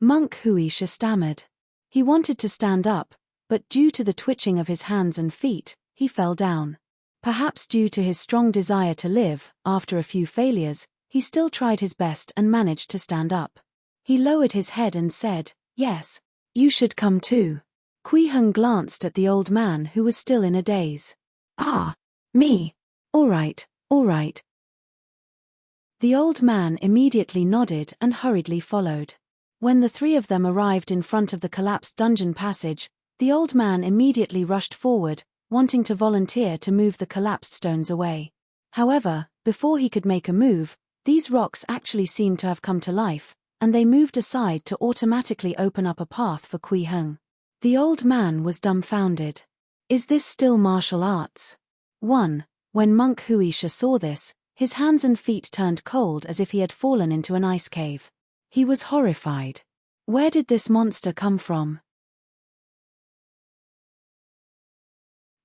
Monk Hui Shi stammered. He wanted to stand up, but due to the twitching of his hands and feet, he fell down. Perhaps due to his strong desire to live, after a few failures, he still tried his best and managed to stand up. He lowered his head and said, "Yes, you should come too." Kui Heng glanced at the old man who was still in a daze. "Ah, me. All right. The old man immediately nodded and hurriedly followed. When the three of them arrived in front of the collapsed dungeon passage, the old man immediately rushed forward, wanting to volunteer to move the collapsed stones away. However, before he could make a move, these rocks actually seemed to have come to life, and they moved aside to automatically open up a path for Kui Heng. The old man was dumbfounded. Is this still martial arts? 1. When Monk Hui Shi saw this, his hands and feet turned cold as if he had fallen into an ice cave. He was horrified. Where did this monster come from?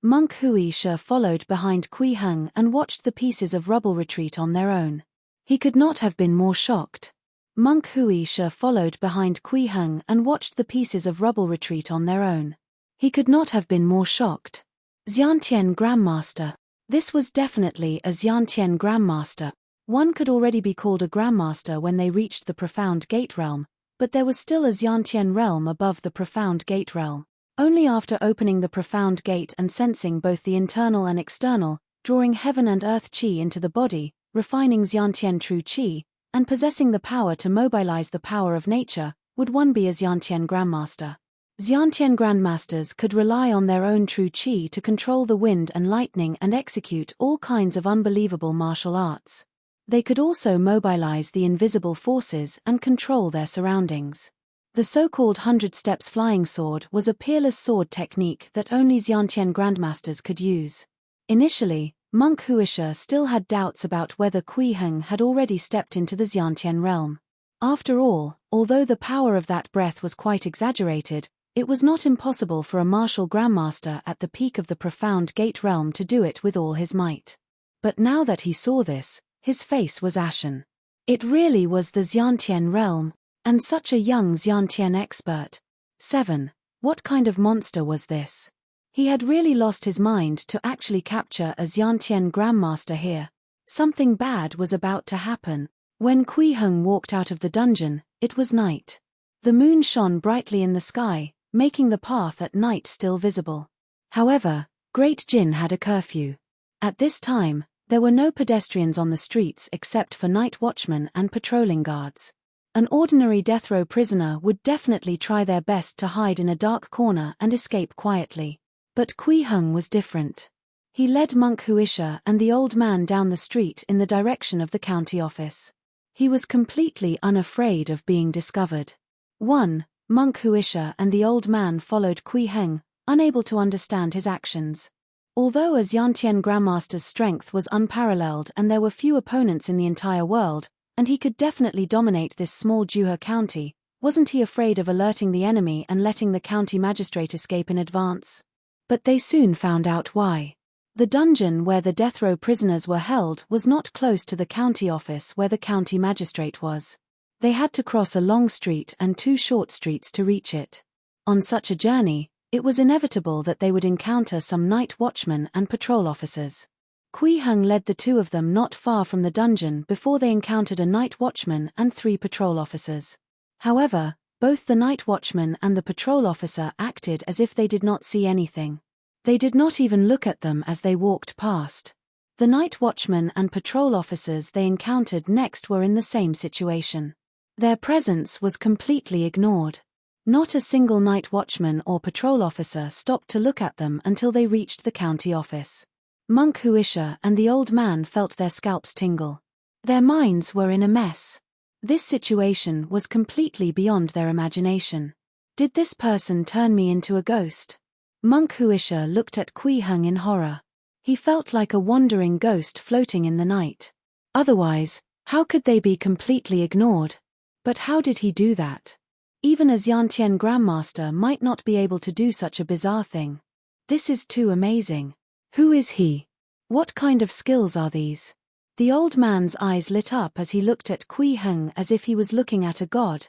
Monk Hui Shi followed behind Kui Heng and watched the pieces of rubble retreat on their own. He could not have been more shocked. Monk Hui Shi followed behind Kui Heng and watched the pieces of rubble retreat on their own. He could not have been more shocked. Xiantian Grandmaster. This was definitely a Xiantian Grandmaster. One could already be called a Grandmaster when they reached the Profound Gate Realm, but there was still a Xiantian realm above the Profound Gate Realm. Only after opening the Profound Gate and sensing both the internal and external, drawing heaven and earth qi into the body, refining Xiantian true qi, and possessing the power to mobilize the power of nature, would one be a Xiantian Grandmaster. Xiantian Grandmasters could rely on their own true qi to control the wind and lightning and execute all kinds of unbelievable martial arts. They could also mobilize the invisible forces and control their surroundings. The so-called 100 Steps Flying Sword was a peerless sword technique that only Xiantian Grandmasters could use. Initially, Monk Hui Shi still had doubts about whether Kui Heng had already stepped into the Xiantian realm. After all, although the power of that breath was quite exaggerated, it was not impossible for a martial Grandmaster at the peak of the Profound Gate realm to do it with all his might. But now that he saw this, his face was ashen. It really was the Xiantian realm. And such a young Xiantian expert. 7. What kind of monster was this? He had really lost his mind to actually capture a Xiantian Grandmaster here. Something bad was about to happen. When Kui Heng walked out of the dungeon, it was night. The moon shone brightly in the sky, making the path at night still visible. However, Great Jin had a curfew. At this time, there were no pedestrians on the streets except for night watchmen and patrolling guards. An ordinary death row prisoner would definitely try their best to hide in a dark corner and escape quietly. But Kui Heng was different. He led Monk Hui Shi and the old man down the street in the direction of the county office. He was completely unafraid of being discovered. 1. Monk Huisha and the old man followed Kui Heng, unable to understand his actions. Although as Yantian Grandmaster's strength was unparalleled and there were few opponents in the entire world, and he could definitely dominate this small Juhe county, wasn't he afraid of alerting the enemy and letting the county magistrate escape in advance? But they soon found out why. The dungeon where the death row prisoners were held was not close to the county office where the county magistrate was. They had to cross a long street and 2 short streets to reach it. On such a journey, it was inevitable that they would encounter some night watchmen and patrol officers. Kui Heng led the 2 of them not far from the dungeon before they encountered a night watchman and 3 patrol officers. However, both the night watchman and the patrol officer acted as if they did not see anything. They did not even look at them as they walked past. The night watchman and patrol officers they encountered next were in the same situation. Their presence was completely ignored. Not a single night watchman or patrol officer stopped to look at them until they reached the county office. Monk Huisha and the old man felt their scalps tingle. Their minds were in a mess. This situation was completely beyond their imagination. Did this person turn me into a ghost? Monk Huisha looked at Kui Heng in horror. He felt like a wandering ghost floating in the night. Otherwise, how could they be completely ignored? But how did he do that? Even as Yantian Grandmaster might not be able to do such a bizarre thing. This is too amazing. Who is he? What kind of skills are these? The old man's eyes lit up as he looked at Kui Heng as if he was looking at a god.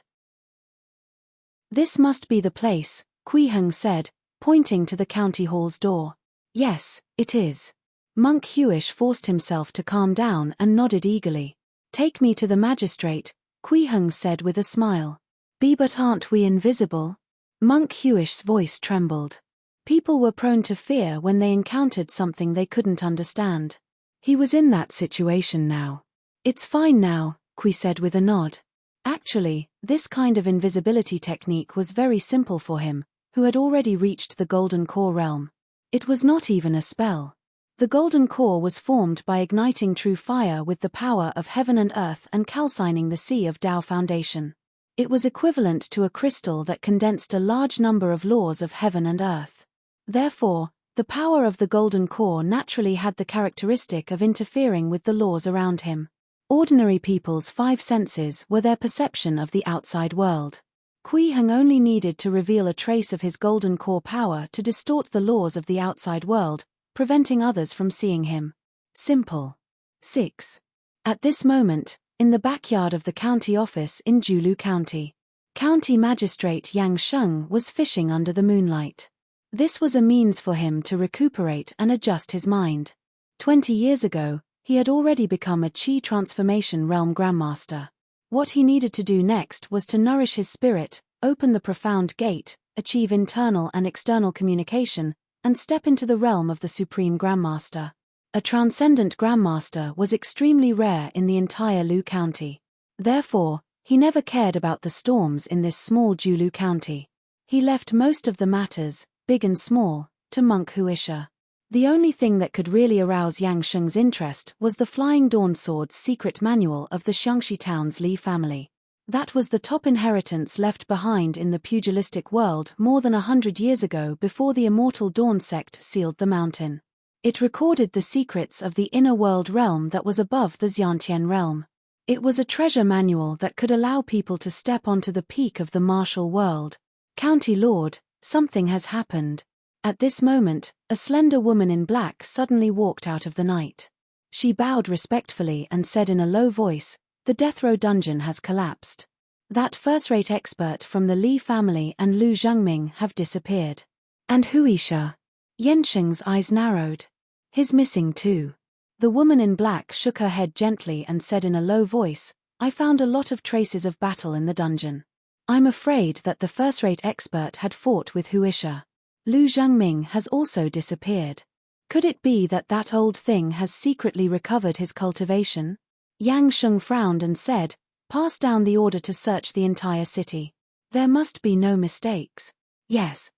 This must be the place, Kui Heng said, pointing to the county hall's door. Yes, it is. Monk Huish forced himself to calm down and nodded eagerly. Take me to the magistrate, Kui Heng said with a smile. But aren't we invisible? Monk Huish's voice trembled. People were prone to fear when they encountered something they couldn't understand. He was in that situation now. It's fine now, Kui said with a nod. Actually, this kind of invisibility technique was very simple for him, who had already reached the Golden Core realm. It was not even a spell. The Golden Core was formed by igniting true fire with the power of heaven and earth and calcining the sea of Tao Foundation. It was equivalent to a crystal that condensed a large number of laws of heaven and earth. Therefore, the power of the Golden Core naturally had the characteristic of interfering with the laws around him. Ordinary people's 5 senses were their perception of the outside world. Kui Heng only needed to reveal a trace of his Golden Core power to distort the laws of the outside world, preventing others from seeing him. Simple. 6. At this moment, in the backyard of the county office in Julu County, County Magistrate Yang Sheng was fishing under the moonlight. This was a means for him to recuperate and adjust his mind. 20 years ago, he had already become a Qi Transformation Realm Grandmaster. What he needed to do next was to nourish his spirit, open the profound gate, achieve internal and external communication, and step into the realm of the Supreme Grandmaster. A transcendent Grandmaster was extremely rare in the entire Lu County. Therefore, he never cared about the storms in this small Julu County. He left most of the matters, big and small, to Monk Huisha. The only thing that could really arouse Yang Sheng's interest was the Flying Dawn Sword's secret manual of the Xiangxi town's Li family. That was the top inheritance left behind in the pugilistic world more than 100 years ago before the Immortal Dawn sect sealed the mountain. It recorded the secrets of the inner world realm that was above the Xiantian realm. It was a treasure manual that could allow people to step onto the peak of the martial world. County Lord, something has happened. At this moment, a slender woman in black suddenly walked out of the night. She bowed respectfully and said in a low voice, "The death row dungeon has collapsed. That first-rate expert from the Li family and Lu Zhengming have disappeared." And Huisha? Yensheng's eyes narrowed. He's missing too. The woman in black shook her head gently and said in a low voice, "I found a lot of traces of battle in the dungeon. I'm afraid that the first-rate expert had fought with Huisha. Lu Zhengming has also disappeared. Could it be that that old thing has secretly recovered his cultivation?" Yang Sheng frowned and said, "Pass down the order to search the entire city. There must be no mistakes." "Yes."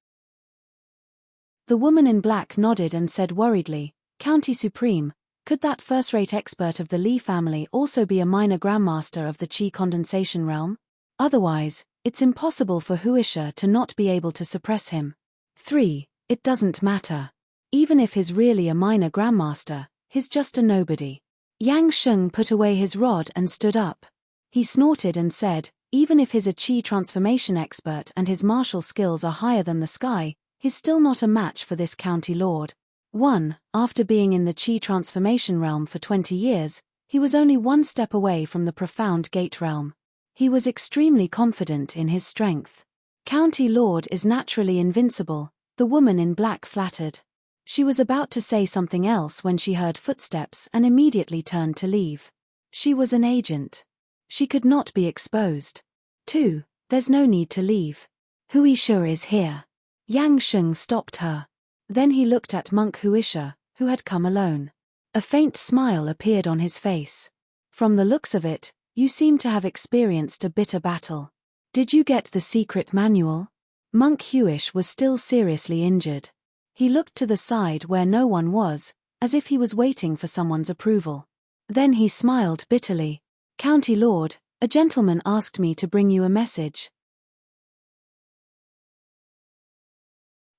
The woman in black nodded and said worriedly, "County Supreme, could that first-rate expert of the Li family also be a minor grandmaster of the Qi condensation realm?" Otherwise, it's impossible for Wuxia to not be able to suppress him. 3. It doesn't matter. Even if he's really a minor grandmaster, he's just a nobody. Yang Sheng put away his rod and stood up. He snorted and said, even if he's a chi transformation expert and his martial skills are higher than the sky, he's still not a match for this county lord. 1. After being in the chi transformation realm for 20 years, he was only one step away from the profound gate realm. He was extremely confident in his strength. County Lord is naturally invincible, the woman in black flattered. She was about to say something else when she heard footsteps and immediately turned to leave. She was an agent. She could not be exposed. 2. There's no need to leave. Wuxia is here. Yang Sheng stopped her. Then he looked at monk Wuxia, who had come alone. A faint smile appeared on his face. From the looks of it, you seem to have experienced a bitter battle. Did you get the secret manual? Monk Wuxia was still seriously injured. He looked to the side where no one was, as if he was waiting for someone's approval. Then he smiled bitterly. County Lord, a gentleman asked me to bring you a message.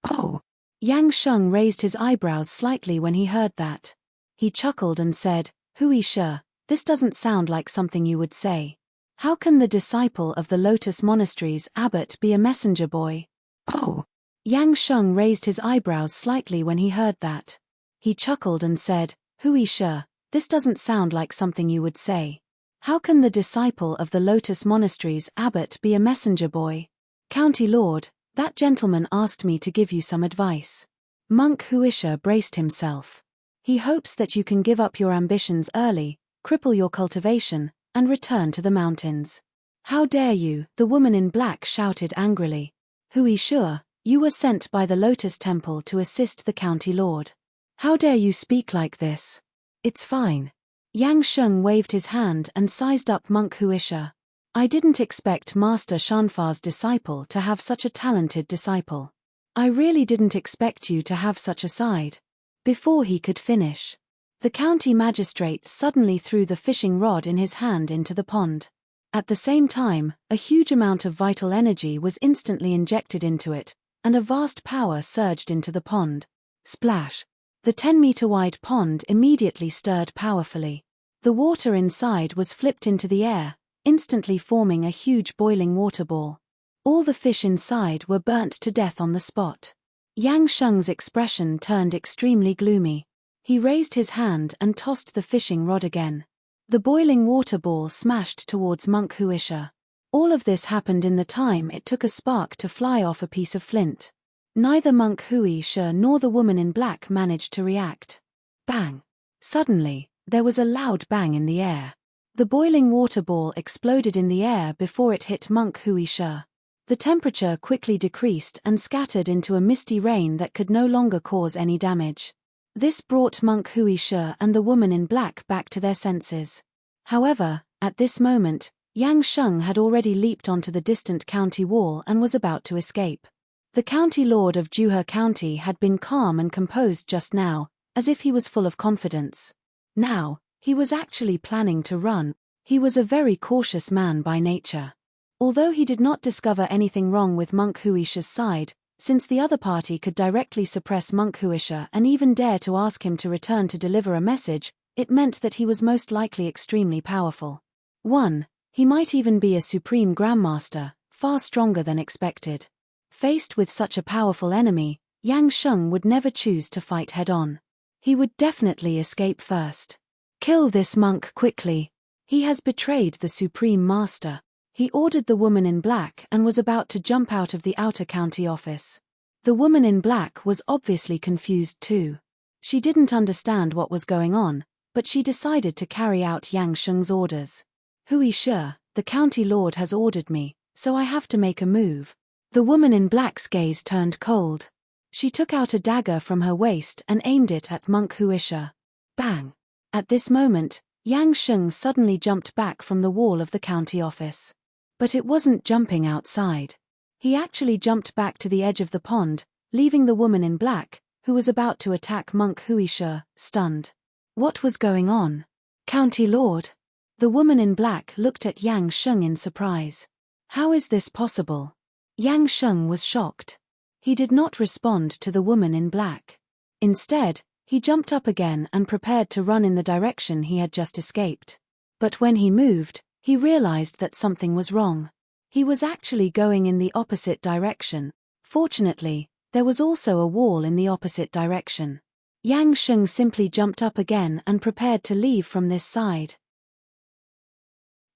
Oh. Yang Sheng raised his eyebrows slightly when he heard that. He chuckled and said, Wuxia, this doesn't sound like something you would say. How can the disciple of the Lotus Monastery's abbot be a messenger boy? Oh. Yang Sheng raised his eyebrows slightly when he heard that. He chuckled and said, Wuxia, this doesn't sound like something you would say. How can the disciple of the Lotus Monastery's abbot be a messenger boy? County Lord, that gentleman asked me to give you some advice. Monk Wuxia braced himself. He hopes that you can give up your ambitions early, cripple your cultivation, and return to the mountains. How dare you, the woman in black shouted angrily. Wuxia, you were sent by the Lotus Temple to assist the county lord. How dare you speak like this? It's fine. Yang Sheng waved his hand and sized up monk Wuxia. I didn't expect Master Shanfa's disciple to have such a talented disciple. I really didn't expect you to have such a side. Before he could finish, the county magistrate suddenly threw the fishing rod in his hand into the pond. At the same time, a huge amount of vital energy was instantly injected into it, and a vast power surged into the pond. Splash! The 10-meter-wide pond immediately stirred powerfully. The water inside was flipped into the air, instantly forming a huge boiling water ball. All the fish inside were burnt to death on the spot. Yang Sheng's expression turned extremely gloomy. He raised his hand and tossed the fishing rod again. The boiling water ball smashed towards monk Wuxia. All of this happened in the time it took a spark to fly off a piece of flint. Neither monk Wuxia nor the woman in black managed to react. Bang! Suddenly, there was a loud bang in the air. The boiling water ball exploded in the air before it hit monk Wuxia. The temperature quickly decreased and scattered into a misty rain that could no longer cause any damage. This brought monk Wuxia and the woman in black back to their senses. However, at this moment, Yang Sheng had already leaped onto the distant county wall and was about to escape. The county lord of Juhe County had been calm and composed just now, as if he was full of confidence. Now, he was actually planning to run. He was a very cautious man by nature. Although he did not discover anything wrong with monk Wuxia's side, since the other party could directly suppress monk Wuxia and even dare to ask him to return to deliver a message, it meant that he was most likely extremely powerful. 1. He might even be a supreme grandmaster, far stronger than expected. Faced with such a powerful enemy, Yang Sheng would never choose to fight head-on. He would definitely escape first. Kill this monk quickly. He has betrayed the supreme master. He ordered the woman in black and was about to jump out of the outer county office. The woman in black was obviously confused too. She didn't understand what was going on, but she decided to carry out Yang Sheng's orders. Wuxia, the county lord has ordered me, so I have to make a move. The woman in black's gaze turned cold. She took out a dagger from her waist and aimed it at monk Wuxia. Bang! At this moment, Yang Sheng suddenly jumped back from the wall of the county office. But it wasn't jumping outside. He actually jumped back to the edge of the pond, leaving the woman in black, who was about to attack monk Wuxia, stunned. What was going on? County lord? The woman in black looked at Yang Sheng in surprise. How is this possible? Yang Sheng was shocked. He did not respond to the woman in black. Instead, he jumped up again and prepared to run in the direction he had just escaped. But when he moved, he realized that something was wrong. He was actually going in the opposite direction. Fortunately, there was also a wall in the opposite direction. Yang Sheng simply jumped up again and prepared to leave from this side.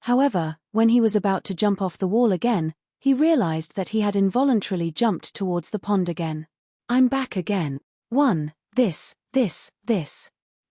However, when he was about to jump off the wall again, he realized that he had involuntarily jumped towards the pond again. I'm back again. This.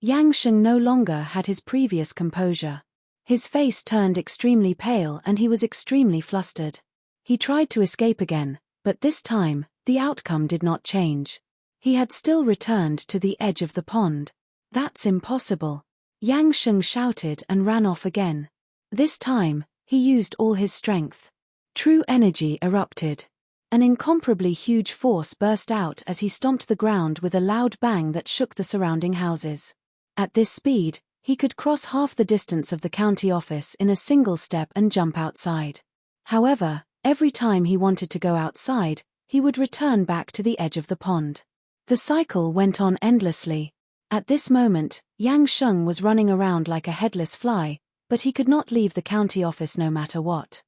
Yang Sheng no longer had his previous composure. His face turned extremely pale and he was extremely flustered. He tried to escape again, but this time, the outcome did not change. He had still returned to the edge of the pond. That's impossible. Yang Sheng shouted and ran off again. This time, he used all his strength. True energy erupted. An incomparably huge force burst out as he stomped the ground with a loud bang that shook the surrounding houses. At this speed, he could cross half the distance of the county office in a single step and jump outside. However, every time he wanted to go outside, he would return back to the edge of the pond. The cycle went on endlessly. At this moment, Yang Sheng was running around like a headless fly, but he could not leave the county office no matter what.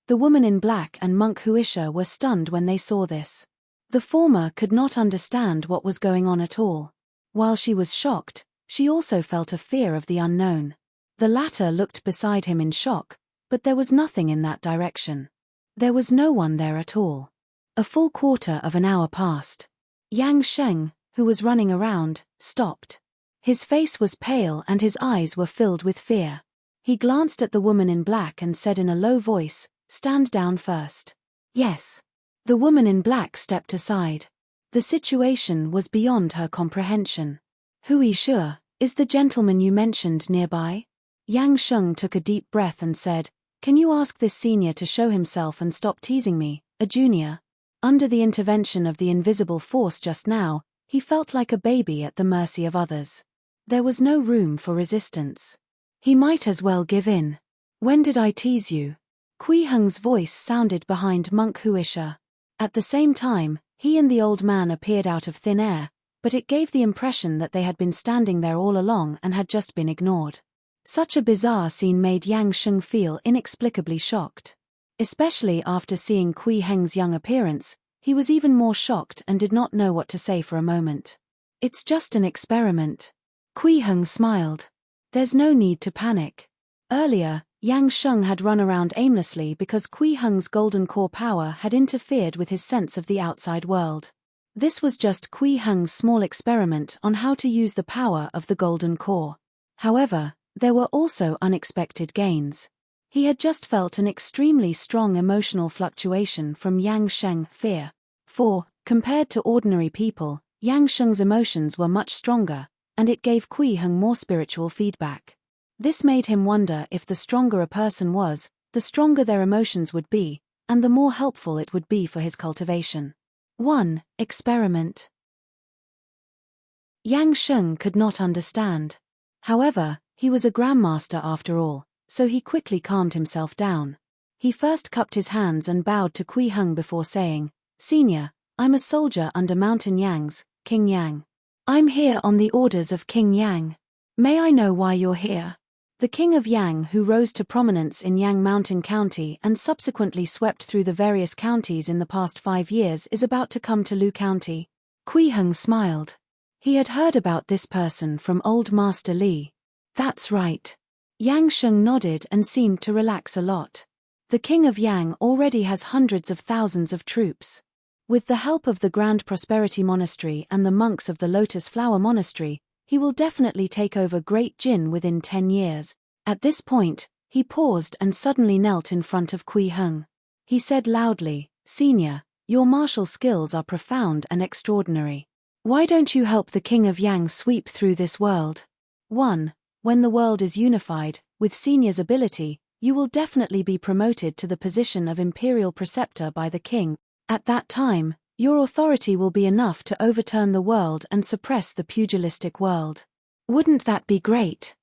The woman in black and monk Wuxia were stunned when they saw this. The former could not understand what was going on at all. While she was shocked, she also felt a fear of the unknown. The latter looked beside him in shock, but there was nothing in that direction. There was no one there at all. A full quarter of an hour passed. Yang Sheng, who was running around, stopped. His face was pale and his eyes were filled with fear. He glanced at the woman in black and said in a low voice, "Stand down first." Yes. The woman in black stepped aside. The situation was beyond her comprehension. Wuxia, is the gentleman you mentioned nearby? Yang Sheng took a deep breath and said, "Can you ask this senior to show himself and stop teasing me, a junior?" Under the intervention of the invisible force just now, he felt like a baby at the mercy of others. There was no room for resistance. He might as well give in. "When did I tease you?" Kui Heng's voice sounded behind monk Wuxia. At the same time, he and the old man appeared out of thin air, but it gave the impression that they had been standing there all along and had just been ignored. Such a bizarre scene made Yang Sheng feel inexplicably shocked. Especially after seeing Kui Heng's young appearance, he was even more shocked and did not know what to say for a moment. "It's just an experiment." Kui Heng smiled. "There's no need to panic." Earlier, Yang Sheng had run around aimlessly because Kui Heng's golden core power had interfered with his sense of the outside world. This was just Kui Heng's small experiment on how to use the power of the golden core. However, there were also unexpected gains. He had just felt an extremely strong emotional fluctuation from Yang Sheng fear. For, compared to ordinary people, Yang Sheng's emotions were much stronger, and it gave Kui Heng more spiritual feedback. This made him wonder if the stronger a person was, the stronger their emotions would be, and the more helpful it would be for his cultivation. 1. Experiment. Yang Sheng could not understand. However, he was a grandmaster after all, so he quickly calmed himself down. He first cupped his hands and bowed to Kui Heng before saying, "Senior, I'm a soldier under Mountain Yang's, King Yang. I'm here on the orders of King Yang. May I know why you're here?" The King of Yang, who rose to prominence in Yang Mountain County and subsequently swept through the various counties in the past 5 years, is about to come to Lu County. Kui Heng smiled. He had heard about this person from Old Master Li. That's right. Yang Sheng nodded and seemed to relax a lot. The King of Yang already has hundreds of thousands of troops. With the help of the Grand Prosperity Monastery and the monks of the Lotus Flower Monastery, he will definitely take over Great Jin within 10 years. At this point, he paused and suddenly knelt in front of Kui Heng. He said loudly, "Senior, your martial skills are profound and extraordinary. Why don't you help the King of Yang sweep through this world? 1. When the world is unified, with Senior's ability, you will definitely be promoted to the position of Imperial Preceptor by the King. At that time, your authority will be enough to overturn the world and suppress the pugilistic world. Wouldn't that be great?"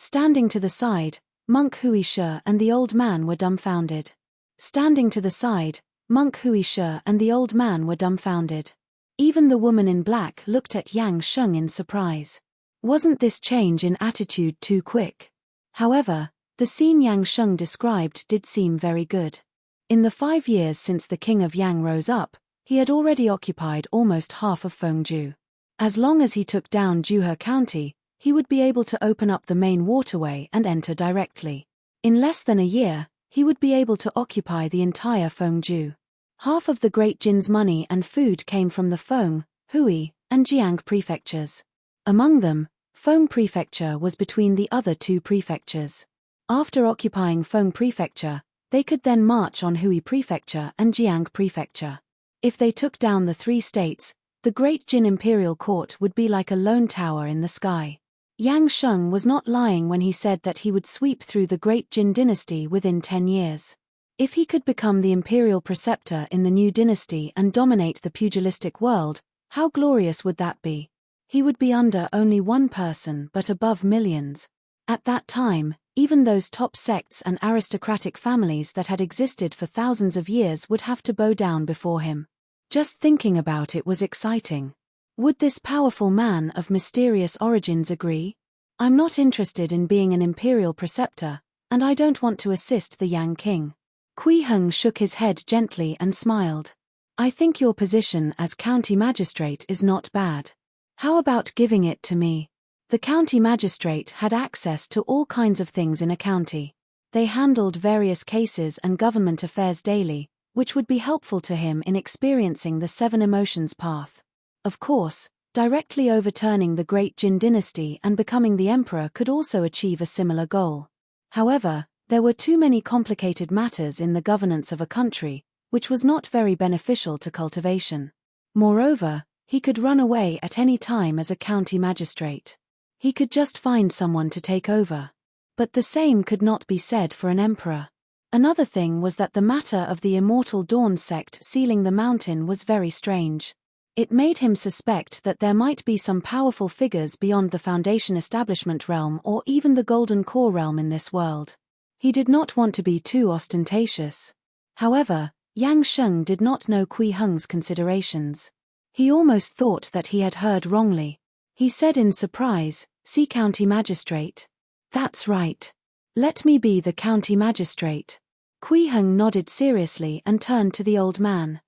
Standing to the side, monk Wuxia and the old man were dumbfounded. Standing to the side, monk Wuxia and the old man were dumbfounded. Even the woman in black looked at Yang Sheng in surprise. Wasn't this change in attitude too quick? However, the scene Yang Sheng described did seem very good. In the 5 years since the king of Yang rose up, he had already occupied almost half of Fengju. As long as he took down Zhuhe County, he would be able to open up the main waterway and enter directly. In less than a year, he would be able to occupy the entire Fengju. Half of the Great Jin's money and food came from the Feng, Hui, and Jiang prefectures. Among them, Feng Prefecture was between the other 2 prefectures. After occupying Feng Prefecture, they could then march on Hui Prefecture and Jiang Prefecture. If they took down the 3 states, the Great Jin Imperial Court would be like a lone tower in the sky. Yang Sheng was not lying when he said that he would sweep through the Great Jin dynasty within 10 years. If he could become the imperial preceptor in the new dynasty and dominate the pugilistic world, how glorious would that be? He would be under only one person but above millions. At that time, even those top sects and aristocratic families that had existed for thousands of years would have to bow down before him. Just thinking about it was exciting. Would this powerful man of mysterious origins agree? I'm not interested in being an imperial preceptor, and I don't want to assist the Yang King. Kui Heng shook his head gently and smiled. I think your position as county magistrate is not bad. How about giving it to me? The county magistrate had access to all kinds of things in a county. They handled various cases and government affairs daily, which would be helpful to him in experiencing the 7 emotions path. Of course, directly overturning the Great Jin dynasty and becoming the emperor could also achieve a similar goal. However, there were too many complicated matters in the governance of a country, which was not very beneficial to cultivation. Moreover, he could run away at any time as a county magistrate. He could just find someone to take over. But the same could not be said for an emperor. Another thing was that the matter of the Immortal Dawn sect sealing the mountain was very strange. It made him suspect that there might be some powerful figures beyond the Foundation Establishment realm or even the Golden Core realm in this world. He did not want to be too ostentatious. However, Yang Sheng did not know Kui Heng's considerations. He almost thought that he had heard wrongly. He said in surprise, "See county magistrate?" "That's right. Let me be the county magistrate." Kui Heng nodded seriously and turned to the old man.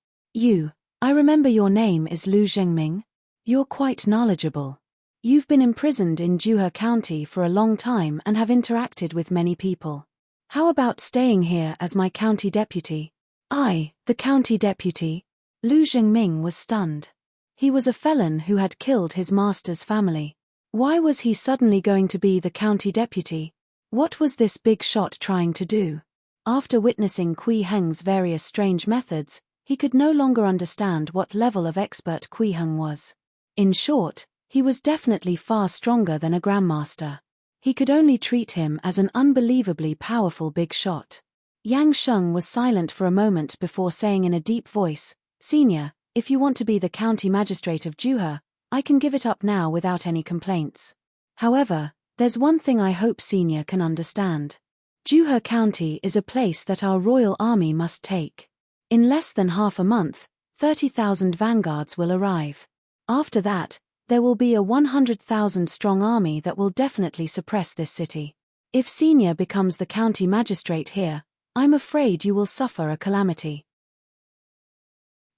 I remember your name is Lu Zhengming. You're quite knowledgeable. You've been imprisoned in Zhuhe County for a long time and have interacted with many people. How about staying here as my county deputy?" "I, the county deputy?" Lu Zhengming was stunned. He was a felon who had killed his master's family. Why was he suddenly going to be the county deputy? What was this big shot trying to do? After witnessing Kui Heng's various strange methods, he could no longer understand what level of expert Kui Heng was. In short, he was definitely far stronger than a grandmaster. He could only treat him as an unbelievably powerful big shot. Yang Sheng was silent for a moment before saying in a deep voice, "Senior, if you want to be the county magistrate of Zhuhe, I can give it up now without any complaints. However, there's one thing I hope Senior can understand. Zhuhe County is a place that our royal army must take. In less than half a month, 30,000 vanguards will arrive. After that, there will be a 100,000 strong army that will definitely suppress this city. If Senior becomes the county magistrate here, I'm afraid you will suffer a calamity."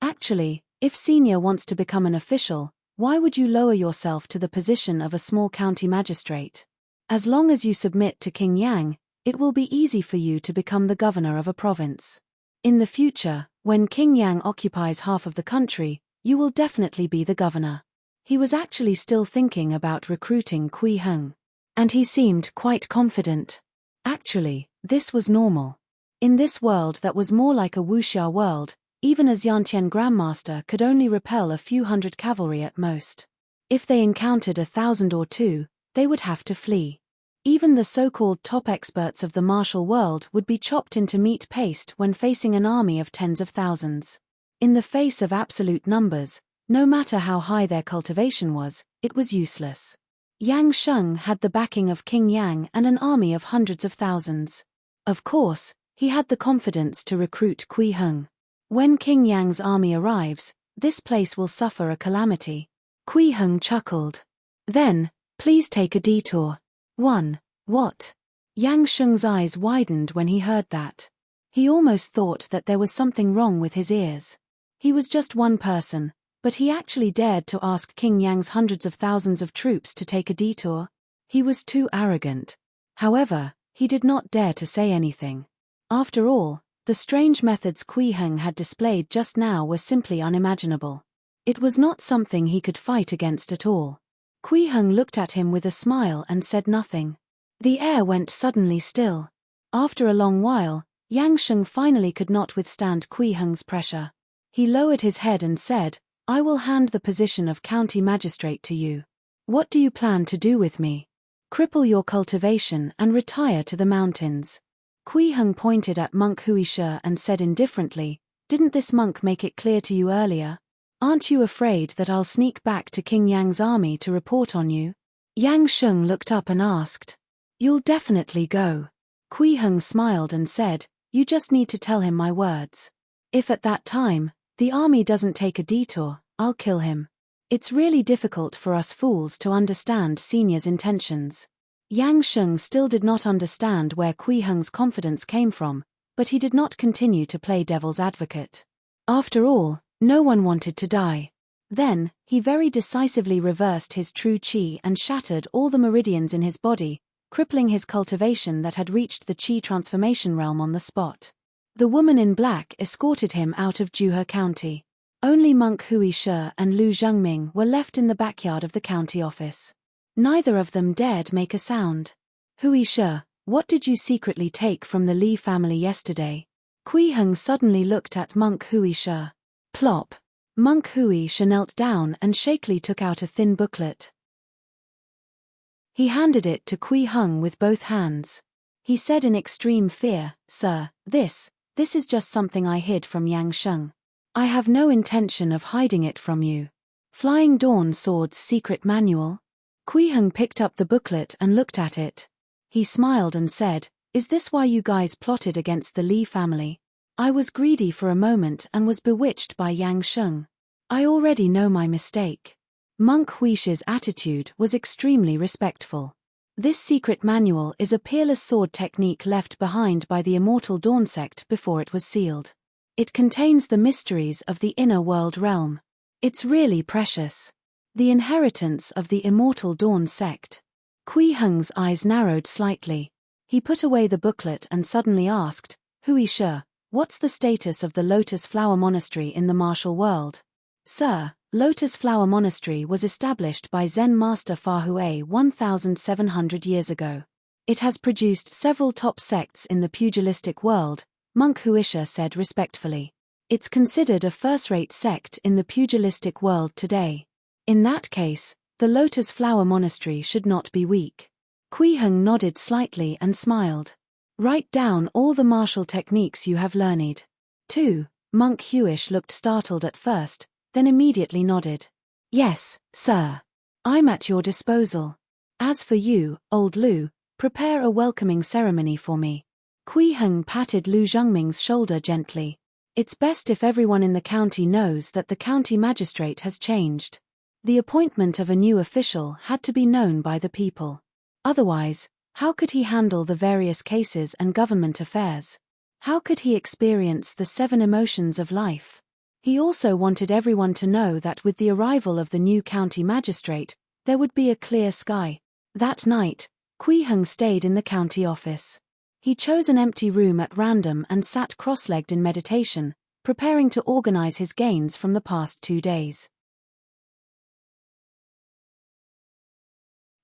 Actually, if Senior wants to become an official, why would you lower yourself to the position of a small county magistrate? As long as you submit to King Yang, it will be easy for you to become the governor of a province. In the future, when King Yang occupies half of the country, you will definitely be the governor. He was actually still thinking about recruiting Kui Heng. And he seemed quite confident. Actually, this was normal. In this world that was more like a Wuxia world, even a Xiantian grandmaster could only repel a few hundred cavalry at most. If they encountered 1,000 or 2, they would have to flee. Even the so-called top experts of the martial world would be chopped into meat paste when facing an army of tens of thousands. In the face of absolute numbers, no matter how high their cultivation was, it was useless. Yang Sheng had the backing of King Yang and an army of hundreds of thousands. Of course, he had the confidence to recruit Kui Heng. When King Yang's army arrives, this place will suffer a calamity. Kui Heng chuckled. Then, please take a detour. 1. What? Yang Sheng's eyes widened when he heard that. He almost thought that there was something wrong with his ears. He was just one person, but he actually dared to ask King Yang's hundreds of thousands of troops to take a detour. He was too arrogant. However, he did not dare to say anything. After all, the strange methods Kui Heng had displayed just now were simply unimaginable. It was not something he could fight against at all. Kui Heng looked at him with a smile and said nothing. The air went suddenly still. After a long while, Yang Sheng finally could not withstand Kui Heng's pressure. He lowered his head and said, I will hand the position of county magistrate to you. What do you plan to do with me? Cripple your cultivation and retire to the mountains. Kui Heng pointed at monk Wuxia and said indifferently, didn't this monk make it clear to you earlier? Aren't you afraid that I'll sneak back to King Yang's army to report on you? Yang Sheng looked up and asked. You'll definitely go. Kui Heng smiled and said, you just need to tell him my words. If at that time, the army doesn't take a detour, I'll kill him. It's really difficult for us fools to understand senior's intentions. Yang Sheng still did not understand where Kui Heng's confidence came from, but he did not continue to play devil's advocate. After all, no one wanted to die. Then, he very decisively reversed his true qi and shattered all the meridians in his body, crippling his cultivation that had reached the qi transformation realm on the spot. The woman in black escorted him out of Juhe County. Only monk Wuxia and Lu Zhengming were left in the backyard of the county office. Neither of them dared make a sound. Wuxia, what did you secretly take from the Li family yesterday? Kui Heng suddenly looked at monk Wuxia. Plop. Monk Wuxia knelt down and shakily took out a thin booklet. He handed it to Kui Heng with both hands. He said in extreme fear, Sir, this is just something I hid from Yang Sheng. I have no intention of hiding it from you. Flying Dawn Sword's secret manual? Kui Heng picked up the booklet and looked at it. He smiled and said, is this why you guys plotted against the Li family? I was greedy for a moment and was bewitched by Yang Sheng. I already know my mistake. Monk Wuxia's attitude was extremely respectful. This secret manual is a peerless sword technique left behind by the Immortal Dawn sect before it was sealed. It contains the mysteries of the inner world realm. It's really precious. The inheritance of the Immortal Dawn sect. Kui Heng's eyes narrowed slightly. He put away the booklet and suddenly asked, Wuxia, what's the status of the Lotus Flower Monastery in the martial world? Sir, Lotus Flower Monastery was established by Zen Master Fa Hui 1,700 years ago. It has produced several top sects in the pugilistic world, monk Wuxia said respectfully. It's considered a first-rate sect in the pugilistic world today. In that case, the Lotus Flower Monastery should not be weak. Kui Heng nodded slightly and smiled. Write down all the martial techniques you have learned. 2. Monk Wuxia looked startled at first, then immediately nodded. Yes, sir. I'm at your disposal. As for you, old Lu, prepare a welcoming ceremony for me. Kui Heng patted Lu Zhengming's shoulder gently. It's best if everyone in the county knows that the county magistrate has changed. The appointment of a new official had to be known by the people. Otherwise, how could he handle the various cases and government affairs? How could he experience the 7 emotions of life? He also wanted everyone to know that with the arrival of the new county magistrate, there would be a clear sky. That night, Kui Heng stayed in the county office. He chose an empty room at random and sat cross-legged in meditation, preparing to organize his gains from the past 2 days.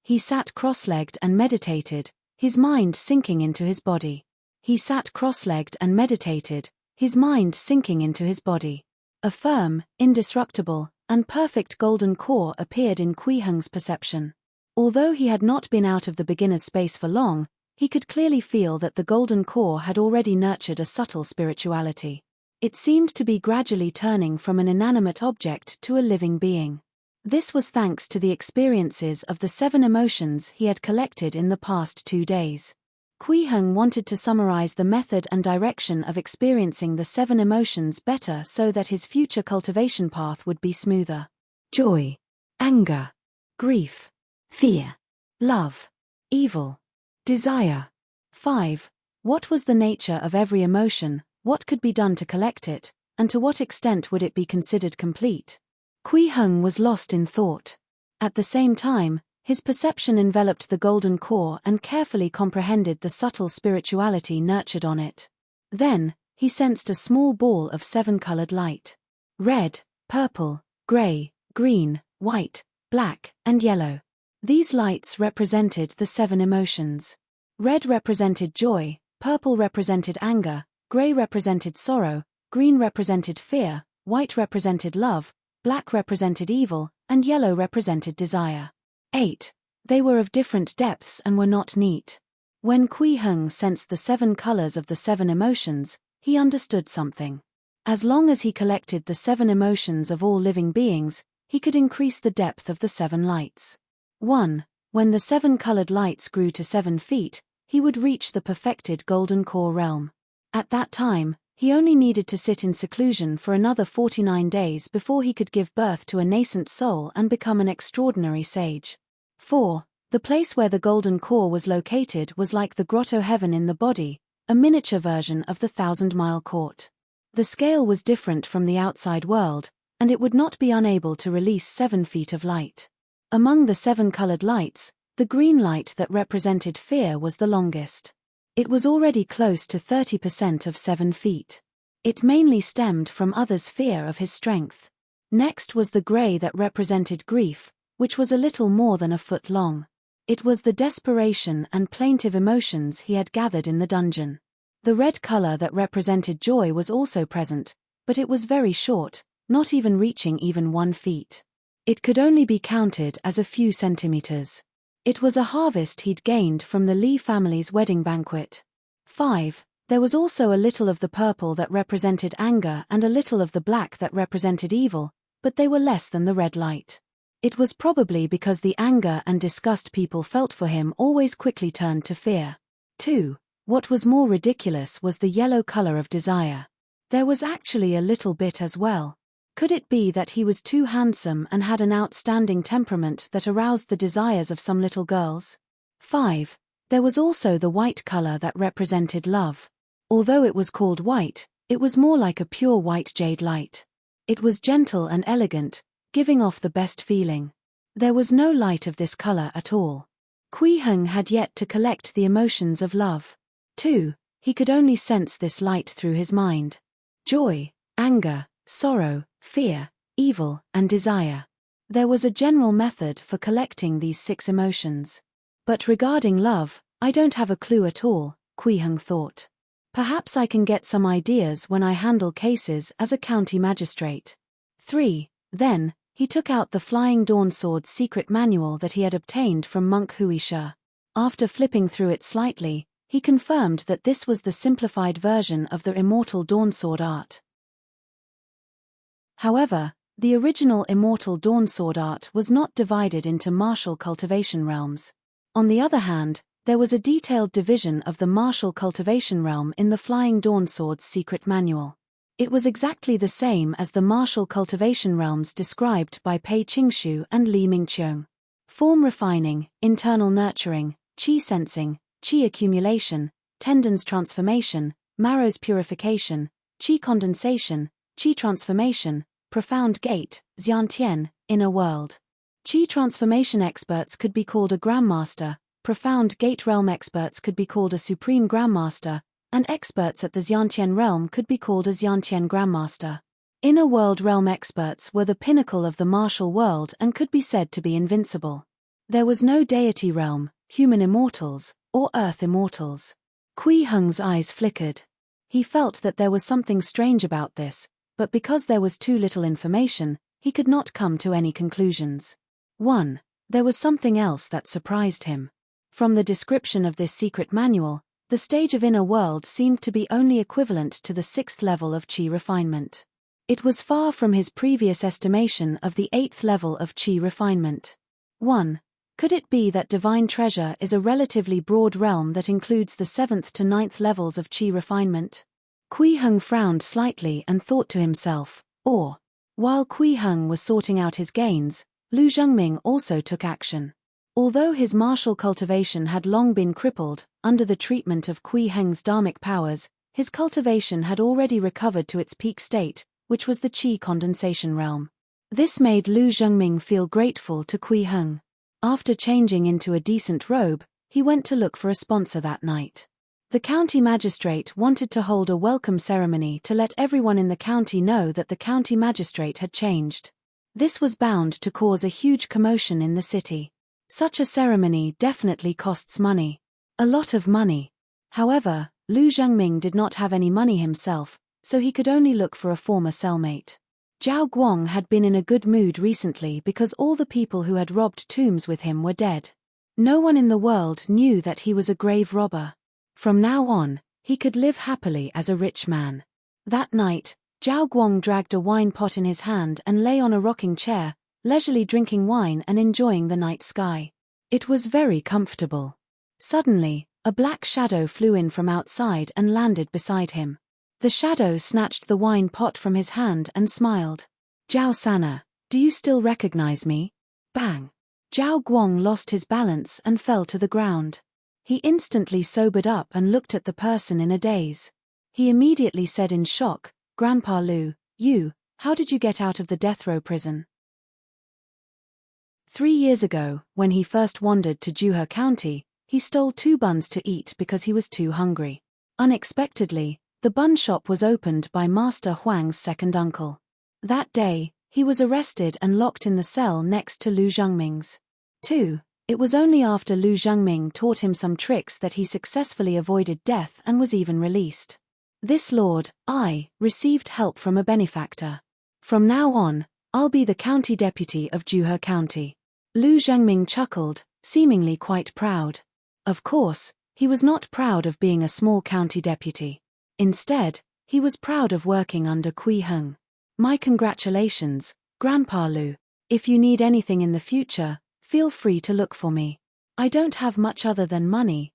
He sat cross-legged and meditated, his mind sinking into his body. He sat cross-legged and meditated, his mind sinking into his body. A firm, indestructible, and perfect golden core appeared in Kui Heng's perception. Although he had not been out of the beginner's space for long, he could clearly feel that the golden core had already nurtured a subtle spirituality. It seemed to be gradually turning from an inanimate object to a living being. This was thanks to the experiences of the 7 emotions he had collected in the past 2 days. Kui Heng wanted to summarize the method and direction of experiencing the 7 emotions better so that his future cultivation path would be smoother. Joy, anger, grief, fear, love, evil, desire. 5. What was the nature of every emotion, what could be done to collect it, and to what extent would it be considered complete? Kui Heng was lost in thought. At the same time, his perception enveloped the golden core and carefully comprehended the subtle spirituality nurtured on it. Then, he sensed a small ball of 7-colored light. Red, purple, gray, green, white, black, and yellow. These lights represented the 7 emotions. Red represented joy, purple represented anger, gray represented sorrow, green represented fear, white represented love, black represented evil, and yellow represented desire. 8. They were of different depths and were not neat. When Kui Heng sensed the 7 colors of the 7 emotions, he understood something. As long as he collected the 7 emotions of all living beings, he could increase the depth of the 7 lights. 1. When the 7-colored lights grew to 7 feet, he would reach the perfected golden core realm. At that time, he only needed to sit in seclusion for another 49 days before he could give birth to a nascent soul and become an extraordinary sage. 4. The place where the golden core was located was like the grotto heaven in the body, a miniature version of the 1,000-mile court. The scale was different from the outside world, and it would not be unable to release 7 feet of light. Among the 7-colored lights, the green light that represented fear was the longest. It was already close to 30% of 7 feet. It mainly stemmed from others' fear of his strength. Next was the gray that represented grief, which was a little more than a foot long. It was the desperation and plaintive emotions he had gathered in the dungeon. The red color that represented joy was also present, but it was very short, not even reaching even 1 feet. It could only be counted as a few centimeters. It was a harvest he'd gained from the Li family's wedding banquet. 5. There was also a little of the purple that represented anger and a little of the black that represented evil, but they were less than the red light. It was probably because the anger and disgust people felt for him always quickly turned to fear. 2. What was more ridiculous was the yellow color of desire. There was actually a little bit as well. Could it be that he was too handsome and had an outstanding temperament that aroused the desires of some little girls? 5. There was also the white color that represented love. Although it was called white, it was more like a pure white jade light. It was gentle and elegant, giving off the best feeling. There was no light of this color at all. Kui Heng had yet to collect the emotions of love. 2. He could only sense this light through his mind. Joy, anger, sorrow, fear, evil, and desire. There was a general method for collecting these 6 emotions. But regarding love, I don't have a clue at all, Kui Heng thought. Perhaps I can get some ideas when I handle cases as a county magistrate. 3. Then, he took out the Flying Dawn Sword's secret manual that he had obtained from monk Wuxia. After flipping through it slightly, he confirmed that this was the simplified version of the immortal Dawn Sword art. However, the original immortal Dawn Sword art was not divided into martial cultivation realms. On the other hand, there was a detailed division of the martial cultivation realm in the Flying Dawn Sword's secret manual. It was exactly the same as the martial cultivation realms described by Pei Qingshu and Li Mingqiong. Form refining, internal nurturing, qi sensing, qi accumulation, tendons transformation, marrow's purification, qi condensation, qi transformation, profound gate, xiantian, inner world. Qi transformation experts could be called a grandmaster, profound gate realm experts could be called a supreme grandmaster, and experts at the xiantian realm could be called a xiantian grandmaster. Inner world realm experts were the pinnacle of the martial world and could be said to be invincible. There was no deity realm, human immortals, or earth immortals. Kui Heng's eyes flickered. He felt that there was something strange about this, but because there was too little information, he could not come to any conclusions. 1. There was something else that surprised him. From the description of this secret manual, the stage of inner world seemed to be only equivalent to the 6th level of qi refinement. It was far from his previous estimation of the 8th level of qi refinement. 1. Could it be that divine treasure is a relatively broad realm that includes the 7th to 9th levels of qi refinement? Kui Heng frowned slightly and thought to himself, or. While Kui Heng was sorting out his gains, Lu Zhengming also took action. Although his martial cultivation had long been crippled, under the treatment of Kui Heng's dharmic powers, his cultivation had already recovered to its peak state, which was the qi condensation realm. This made Lu Zhengming feel grateful to Kui Heng. After changing into a decent robe, he went to look for a sponsor that night. The county magistrate wanted to hold a welcome ceremony to let everyone in the county know that the county magistrate had changed. This was bound to cause a huge commotion in the city. Such a ceremony definitely costs money. A lot of money. However, Lu Zhengming did not have any money himself, so he could only look for a former cellmate. Zhao Guang had been in a good mood recently because all the people who had robbed tombs with him were dead. No one in the world knew that he was a grave robber. From now on, he could live happily as a rich man. That night, Zhao Guang dragged a wine pot in his hand and lay on a rocking chair, leisurely drinking wine and enjoying the night sky. It was very comfortable. Suddenly, a black shadow flew in from outside and landed beside him. The shadow snatched the wine pot from his hand and smiled. "Zhao Sana, do you still recognize me?" Bang! Zhao Guang lost his balance and fell to the ground. He instantly sobered up and looked at the person in a daze. He immediately said in shock, "Grandpa Lu, how did you get out of the death row prison?" 3 years ago, when he first wandered to Zhuhe County, he stole 2 buns to eat because he was too hungry. Unexpectedly, the bun shop was opened by Master Huang's second uncle. That day, he was arrested and locked in the cell next to Lu Zhengming's. 2. It was only after Lu Zhengming taught him some tricks that he successfully avoided death and was even released. This lord, received help from a benefactor. From now on, I'll be the county deputy of Zhuhe County. Lu Zhengming chuckled, seemingly quite proud. Of course, he was not proud of being a small county deputy. Instead, he was proud of working under Kui Heng. "My congratulations, Grandpa Lu. If you need anything in the future, feel free to look for me. I don't have much other than money."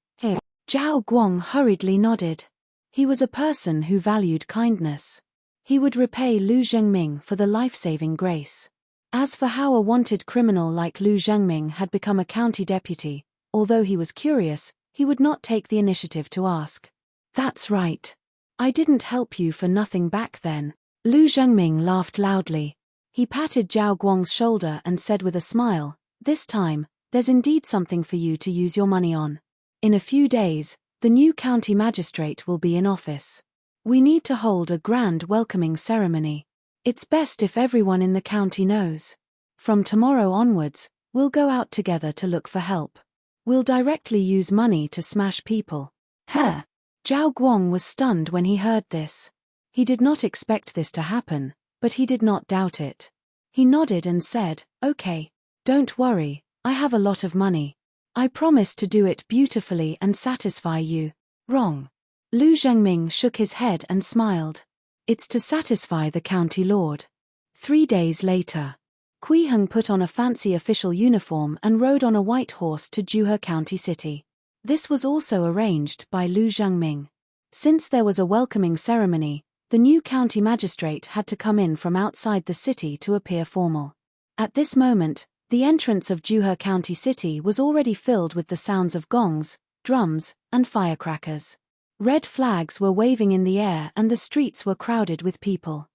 Zhao Guang hurriedly nodded. He was a person who valued kindness. He would repay Lu Zhengming for the life-saving grace. As for how a wanted criminal like Lu Zhengming had become a county deputy, although he was curious, he would not take the initiative to ask. "That's right. I didn't help you for nothing back then." Lu Zhengming laughed loudly. He patted Zhao Guang's shoulder and said with a smile, "This time, there's indeed something for you to use your money on. In a few days, the new county magistrate will be in office. We need to hold a grand welcoming ceremony. It's best if everyone in the county knows. From tomorrow onwards, we'll go out together to look for help. We'll directly use money to smash people." Zhao Guang was stunned when he heard this. He did not expect this to happen, but he did not doubt it. He nodded and said, "Okay. Don't worry, I have a lot of money. I promise to do it beautifully and satisfy you." "Wrong." Lu Zhengming shook his head and smiled. "It's to satisfy the county lord." 3 days later, Kui Heng put on a fancy official uniform and rode on a white horse to Zhuhe County City. This was also arranged by Lu Zhengming. Since there was a welcoming ceremony, the new county magistrate had to come in from outside the city to appear formal. At this moment, the entrance of Zhuhe County City was already filled with the sounds of gongs, drums, and firecrackers. Red flags were waving in the air and the streets were crowded with people.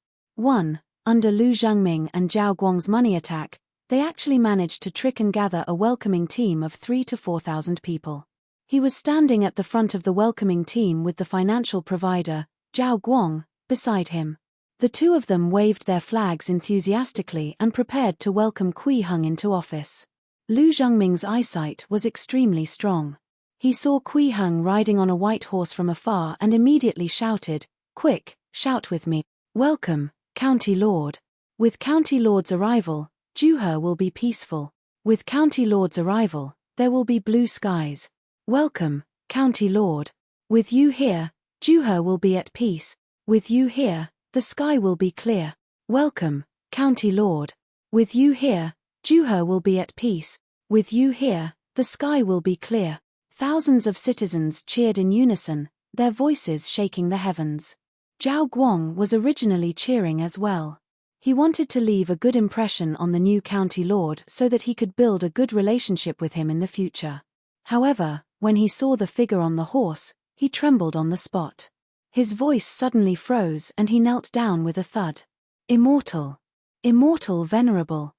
Under Lu Zhengming and Zhao Guang's money attack, they actually managed to trick and gather a welcoming team of 3,000 to 4,000 people. He was standing at the front of the welcoming team with the financial provider, Zhao Guang, beside him. The two of them waved their flags enthusiastically and prepared to welcome Kui Heng into office. Lu Zhengming's eyesight was extremely strong. He saw Kui Heng riding on a white horse from afar and immediately shouted, "Quick, shout with me. Welcome, County Lord. With County Lord's arrival, Zhuhe will be peaceful. With County Lord's arrival, there will be blue skies. Welcome, County Lord. With you here, Zhuhe will be at peace. With you here, the sky will be clear." Welcome, County Lord. With you here, Juhe will be at peace. With you here, the sky will be clear. Thousands of citizens cheered in unison, their voices shaking the heavens. Zhao Guang was originally cheering as well. He wanted to leave a good impression on the new county lord so that he could build a good relationship with him in the future. However, when he saw the figure on the horse, he trembled on the spot. His voice suddenly froze and he knelt down with a thud. Immortal. Immortal venerable.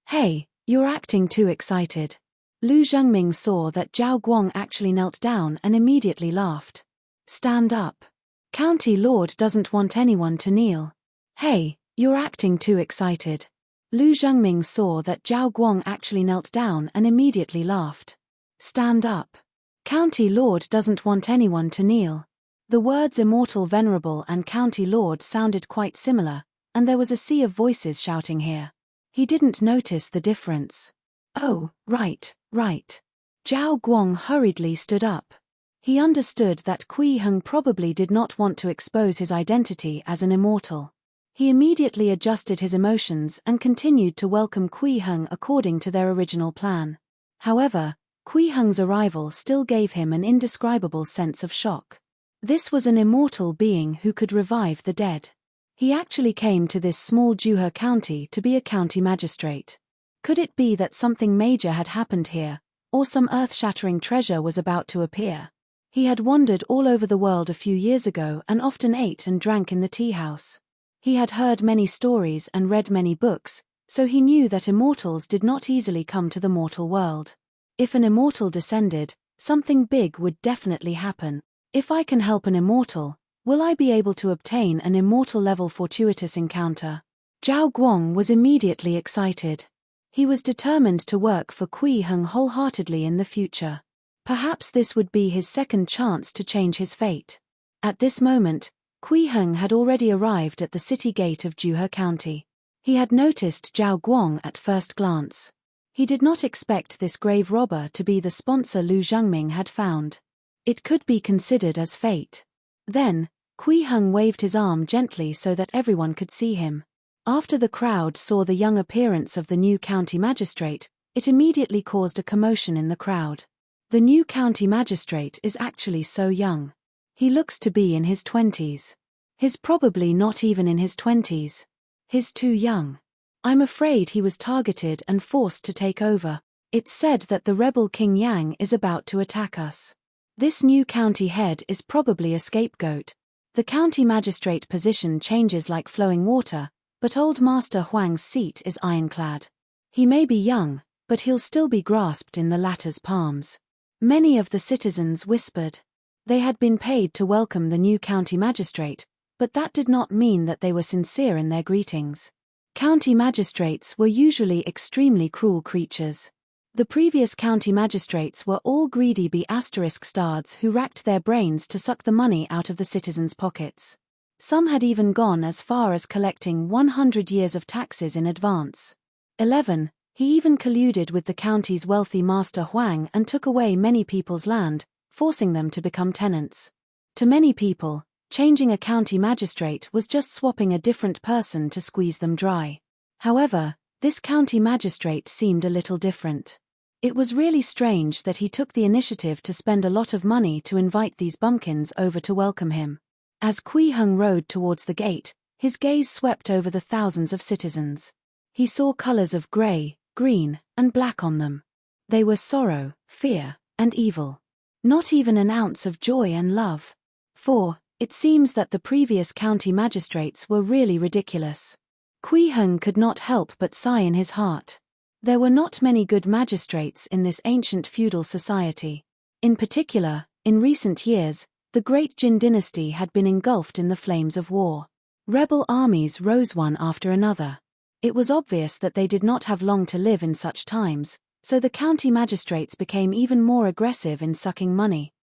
Hey, you're acting too excited. Lu Zhengming saw that Zhao Guang actually knelt down and immediately laughed. Stand up. County Lord doesn't want anyone to kneel. Hey, you're acting too excited. Lu Zhengming saw that Zhao Guang actually knelt down and immediately laughed. Stand up. County Lord doesn't want anyone to kneel. The words immortal venerable and county lord sounded quite similar, and there was a sea of voices shouting here. He didn't notice the difference. Oh, right. Zhao Guang hurriedly stood up. He understood that Kui Heng probably did not want to expose his identity as an immortal. He immediately adjusted his emotions and continued to welcome Kui Heng according to their original plan. However, Kui Heng's arrival still gave him an indescribable sense of shock. This was an immortal being who could revive the dead. He actually came to this small Juhe county to be a county magistrate. Could it be that something major had happened here, or some earth-shattering treasure was about to appear? He had wandered all over the world a few years ago and often ate and drank in the tea house. He had heard many stories and read many books, so he knew that immortals did not easily come to the mortal world. If an immortal descended, something big would definitely happen. If I can help an immortal, will I be able to obtain an immortal level fortuitous encounter? Zhao Guang was immediately excited. He was determined to work for Kui Heng wholeheartedly in the future. Perhaps this would be his second chance to change his fate. At this moment, Kui Heng had already arrived at the city gate of Juhe County. He had noticed Zhao Guang at first glance. He did not expect this grave robber to be the sponsor Lu Zhengming had found. It could be considered as fate. Then, Kui Heng waved his arm gently so that everyone could see him. After the crowd saw the young appearance of the new county magistrate, it immediately caused a commotion in the crowd. The new county magistrate is actually so young. He looks to be in his 20s. He's probably not even in his 20s. He's too young. I'm afraid he was targeted and forced to take over. It's said that the rebel King Yang is about to attack us. This new county head is probably a scapegoat. The county magistrate position changes like flowing water, but old Master Huang's seat is ironclad. He may be young, but he'll still be grasped in the latter's palms. Many of the citizens whispered. They had been paid to welcome the new county magistrate, but that did not mean that they were sincere in their greetings. County magistrates were usually extremely cruel creatures. The previous county magistrates were all greedy B***stards who racked their brains to suck the money out of the citizens' pockets. Some had even gone as far as collecting 100 years of taxes in advance. 11. He even colluded with the county's wealthy Master Huang and took away many people's land, forcing them to become tenants. To many people, changing a county magistrate was just swapping a different person to squeeze them dry. However, this county magistrate seemed a little different. It was really strange that he took the initiative to spend a lot of money to invite these bumpkins over to welcome him. As Kui Heng rode towards the gate, his gaze swept over the thousands of citizens. He saw colors of gray, green, and black on them. They were sorrow, fear, and evil. Not even an ounce of joy and love. For, it seems that the previous county magistrates were really ridiculous. Kui Heng could not help but sigh in his heart. There were not many good magistrates in this ancient feudal society. In particular, in recent years, the great Jin dynasty had been engulfed in the flames of war. Rebel armies rose one after another. It was obvious that they did not have long to live in such times, so the county magistrates became even more aggressive in sucking money.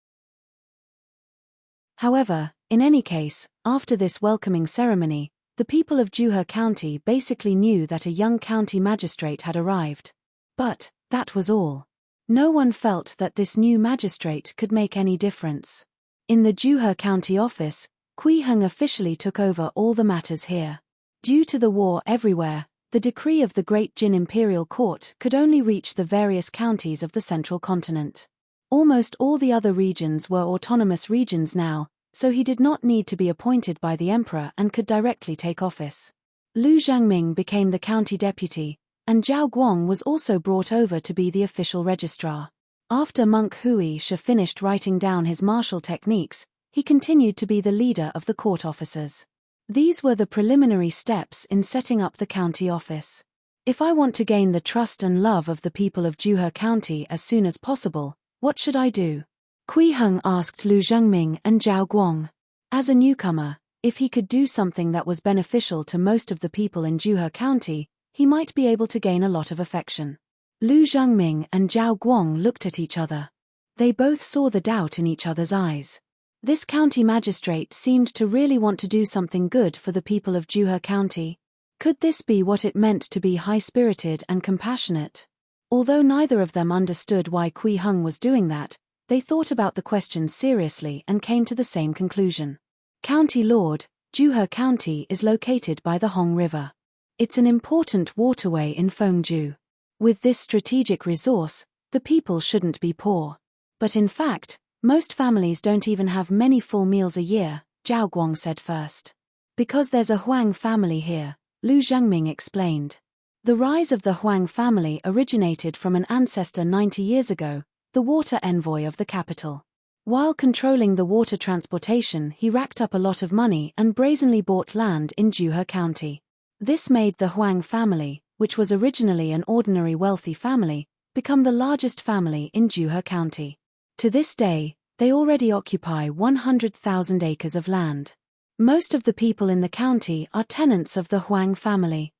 However, in any case, after this welcoming ceremony, the people of Juhe County basically knew that a young county magistrate had arrived. But, that was all. No one felt that this new magistrate could make any difference. In the Juhe County office, Kui Heng officially took over all the matters here. Due to the war everywhere, the decree of the Great Jin Imperial Court could only reach the various counties of the central continent. Almost all the other regions were autonomous regions now, so he did not need to be appointed by the emperor and could directly take office. Lu Zhangming became the county deputy, and Zhao Guang was also brought over to be the official registrar. After monk Hui Shi finished writing down his martial techniques, he continued to be the leader of the court officers. These were the preliminary steps in setting up the county office. If I want to gain the trust and love of the people of Juhe County as soon as possible, what should I do? Kui Heng asked Lu Zhangming and Zhao Guang. As a newcomer, if he could do something that was beneficial to most of the people in Juhe County, he might be able to gain a lot of affection. Lu Zhangming and Zhao Guang looked at each other. They both saw the doubt in each other's eyes. This county magistrate seemed to really want to do something good for the people of Juhe County. Could this be what it meant to be high-spirited and compassionate? Although neither of them understood why Kui Heng was doing that, they thought about the question seriously and came to the same conclusion. County Lord, Juhe County is located by the Hong River. It's an important waterway in Fengju. With this strategic resource, the people shouldn't be poor. But in fact, most families don't even have many full meals a year, Zhao Guang said first. Because there's a Huang family here, Lu Zhangming explained. The rise of the Huang family originated from an ancestor 90 years ago, the water envoy of the capital. While controlling the water transportation, he racked up a lot of money and brazenly bought land in Juhe County. This made the Huang family, which was originally an ordinary wealthy family, become the largest family in Juhe County. To this day, they already occupy 100,000 acres of land. Most of the people in the county are tenants of the Huang family.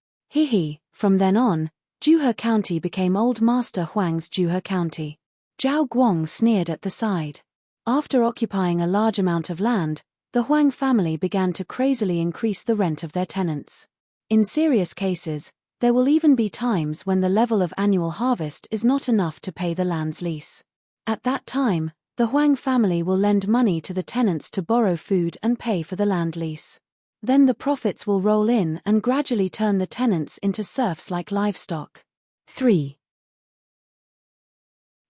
From then on, Juhe County became Old Master Huang's Juhe County. Zhao Guang sneered at the side. After occupying a large amount of land, the Huang family began to crazily increase the rent of their tenants. In serious cases, there will even be times when the level of annual harvest is not enough to pay the land's lease. At that time, the Huang family will lend money to the tenants to borrow food and pay for the land lease. Then the profits will roll in and gradually turn the tenants into serfs like livestock. 3.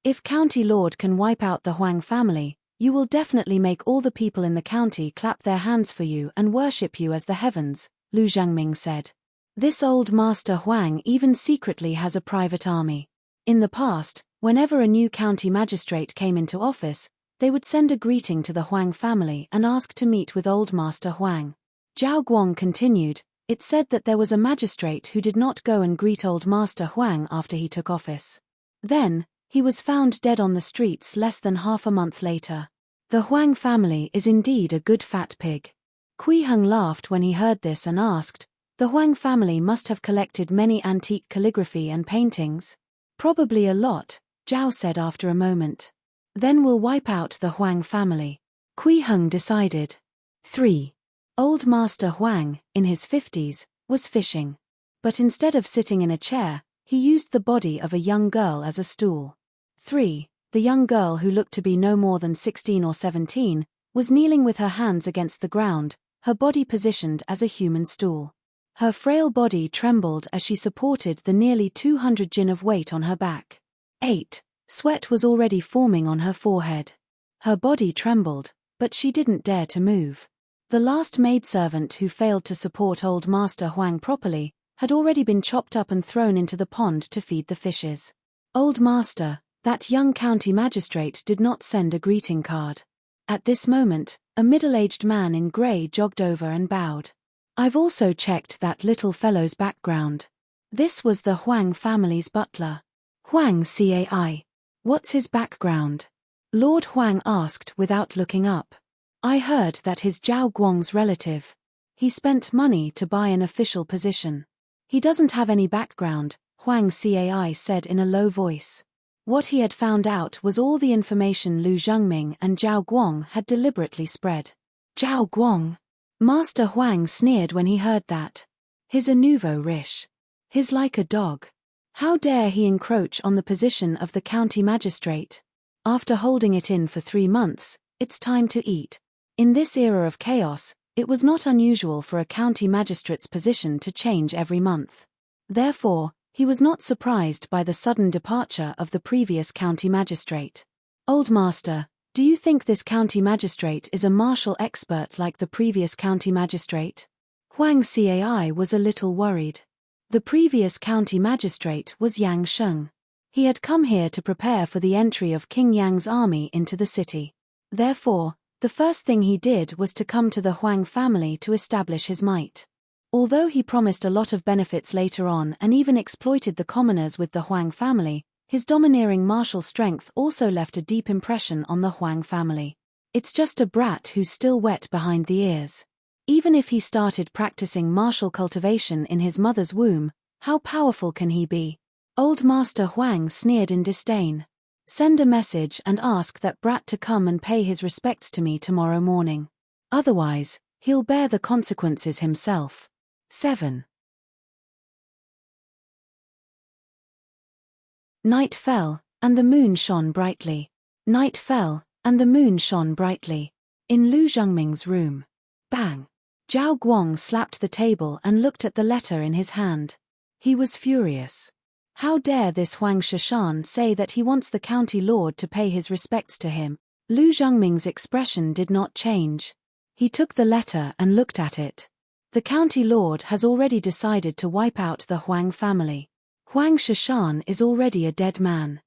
If County Lord can wipe out the Huang family, you will definitely make all the people in the county clap their hands for you and worship you as the heavens, Lu Zhangming said. This old Master Huang even secretly has a private army. In the past, whenever a new county magistrate came into office, they would send a greeting to the Huang family and ask to meet with Old Master Huang. Zhao Guang continued, it said that there was a magistrate who did not go and greet Old Master Huang after he took office. Then, he was found dead on the streets less than half a month later. The Huang family is indeed a good fat pig. Kui Heng laughed when he heard this and asked, the Huang family must have collected many antique calligraphy and paintings. Probably a lot, Zhao said after a moment. Then we'll wipe out the Huang family. Kui Heng decided. 3. Old Master Huang, in his 50s, was fishing. But instead of sitting in a chair, he used the body of a young girl as a stool. 3. The young girl, who looked to be no more than 16 or 17, was kneeling with her hands against the ground, her body positioned as a human stool. Her frail body trembled as she supported the nearly 200 jin of weight on her back. 8. Sweat was already forming on her forehead. Her body trembled, but she didn't dare to move. The last maidservant who failed to support Old Master Huang properly had already been chopped up and thrown into the pond to feed the fishes. Old Master, that young county magistrate, did not send a greeting card. At this moment, a middle-aged man in grey jogged over and bowed. I've also checked that little fellow's background. This was the Huang family's butler. Huang Cai. What's his background? Lord Huang asked without looking up. I heard that he's Zhao Guang's relative. He spent money to buy an official position. He doesn't have any background, Huang Cai said in a low voice. What he had found out was all the information Lu Zhangming and Zhao Guang had deliberately spread. Zhao Guang. Master Huang sneered when he heard that. He's a nouveau riche. He's like a dog. How dare he encroach on the position of the county magistrate? After holding it in for 3 months, it's time to eat. In this era of chaos, it was not unusual for a county magistrate's position to change every month. Therefore, he was not surprised by the sudden departure of the previous county magistrate. Old master, do you think this county magistrate is a martial expert like the previous county magistrate? Huang Cai was a little worried. The previous county magistrate was Yang Sheng. He had come here to prepare for the entry of King Yang's army into the city. Therefore, the first thing he did was to come to the Huang family to establish his might. Although he promised a lot of benefits later on and even exploited the commoners with the Huang family, his domineering martial strength also left a deep impression on the Huang family. It's just a brat who's still wet behind the ears. Even if he started practicing martial cultivation in his mother's womb, how powerful can he be? Old Master Huang sneered in disdain. Send a message and ask that brat to come and pay his respects to me tomorrow morning. Otherwise, he'll bear the consequences himself. 7. Night fell, and the moon shone brightly. Night fell, and the moon shone brightly. In Lu Zhengming's room. Bang! Zhao Guang slapped the table and looked at the letter in his hand. He was furious. How dare this Huang Shishan say that he wants the county lord to pay his respects to him? Lu Zhengming's expression did not change. He took the letter and looked at it. The county lord has already decided to wipe out the Huang family. Huang Shishan is already a dead man.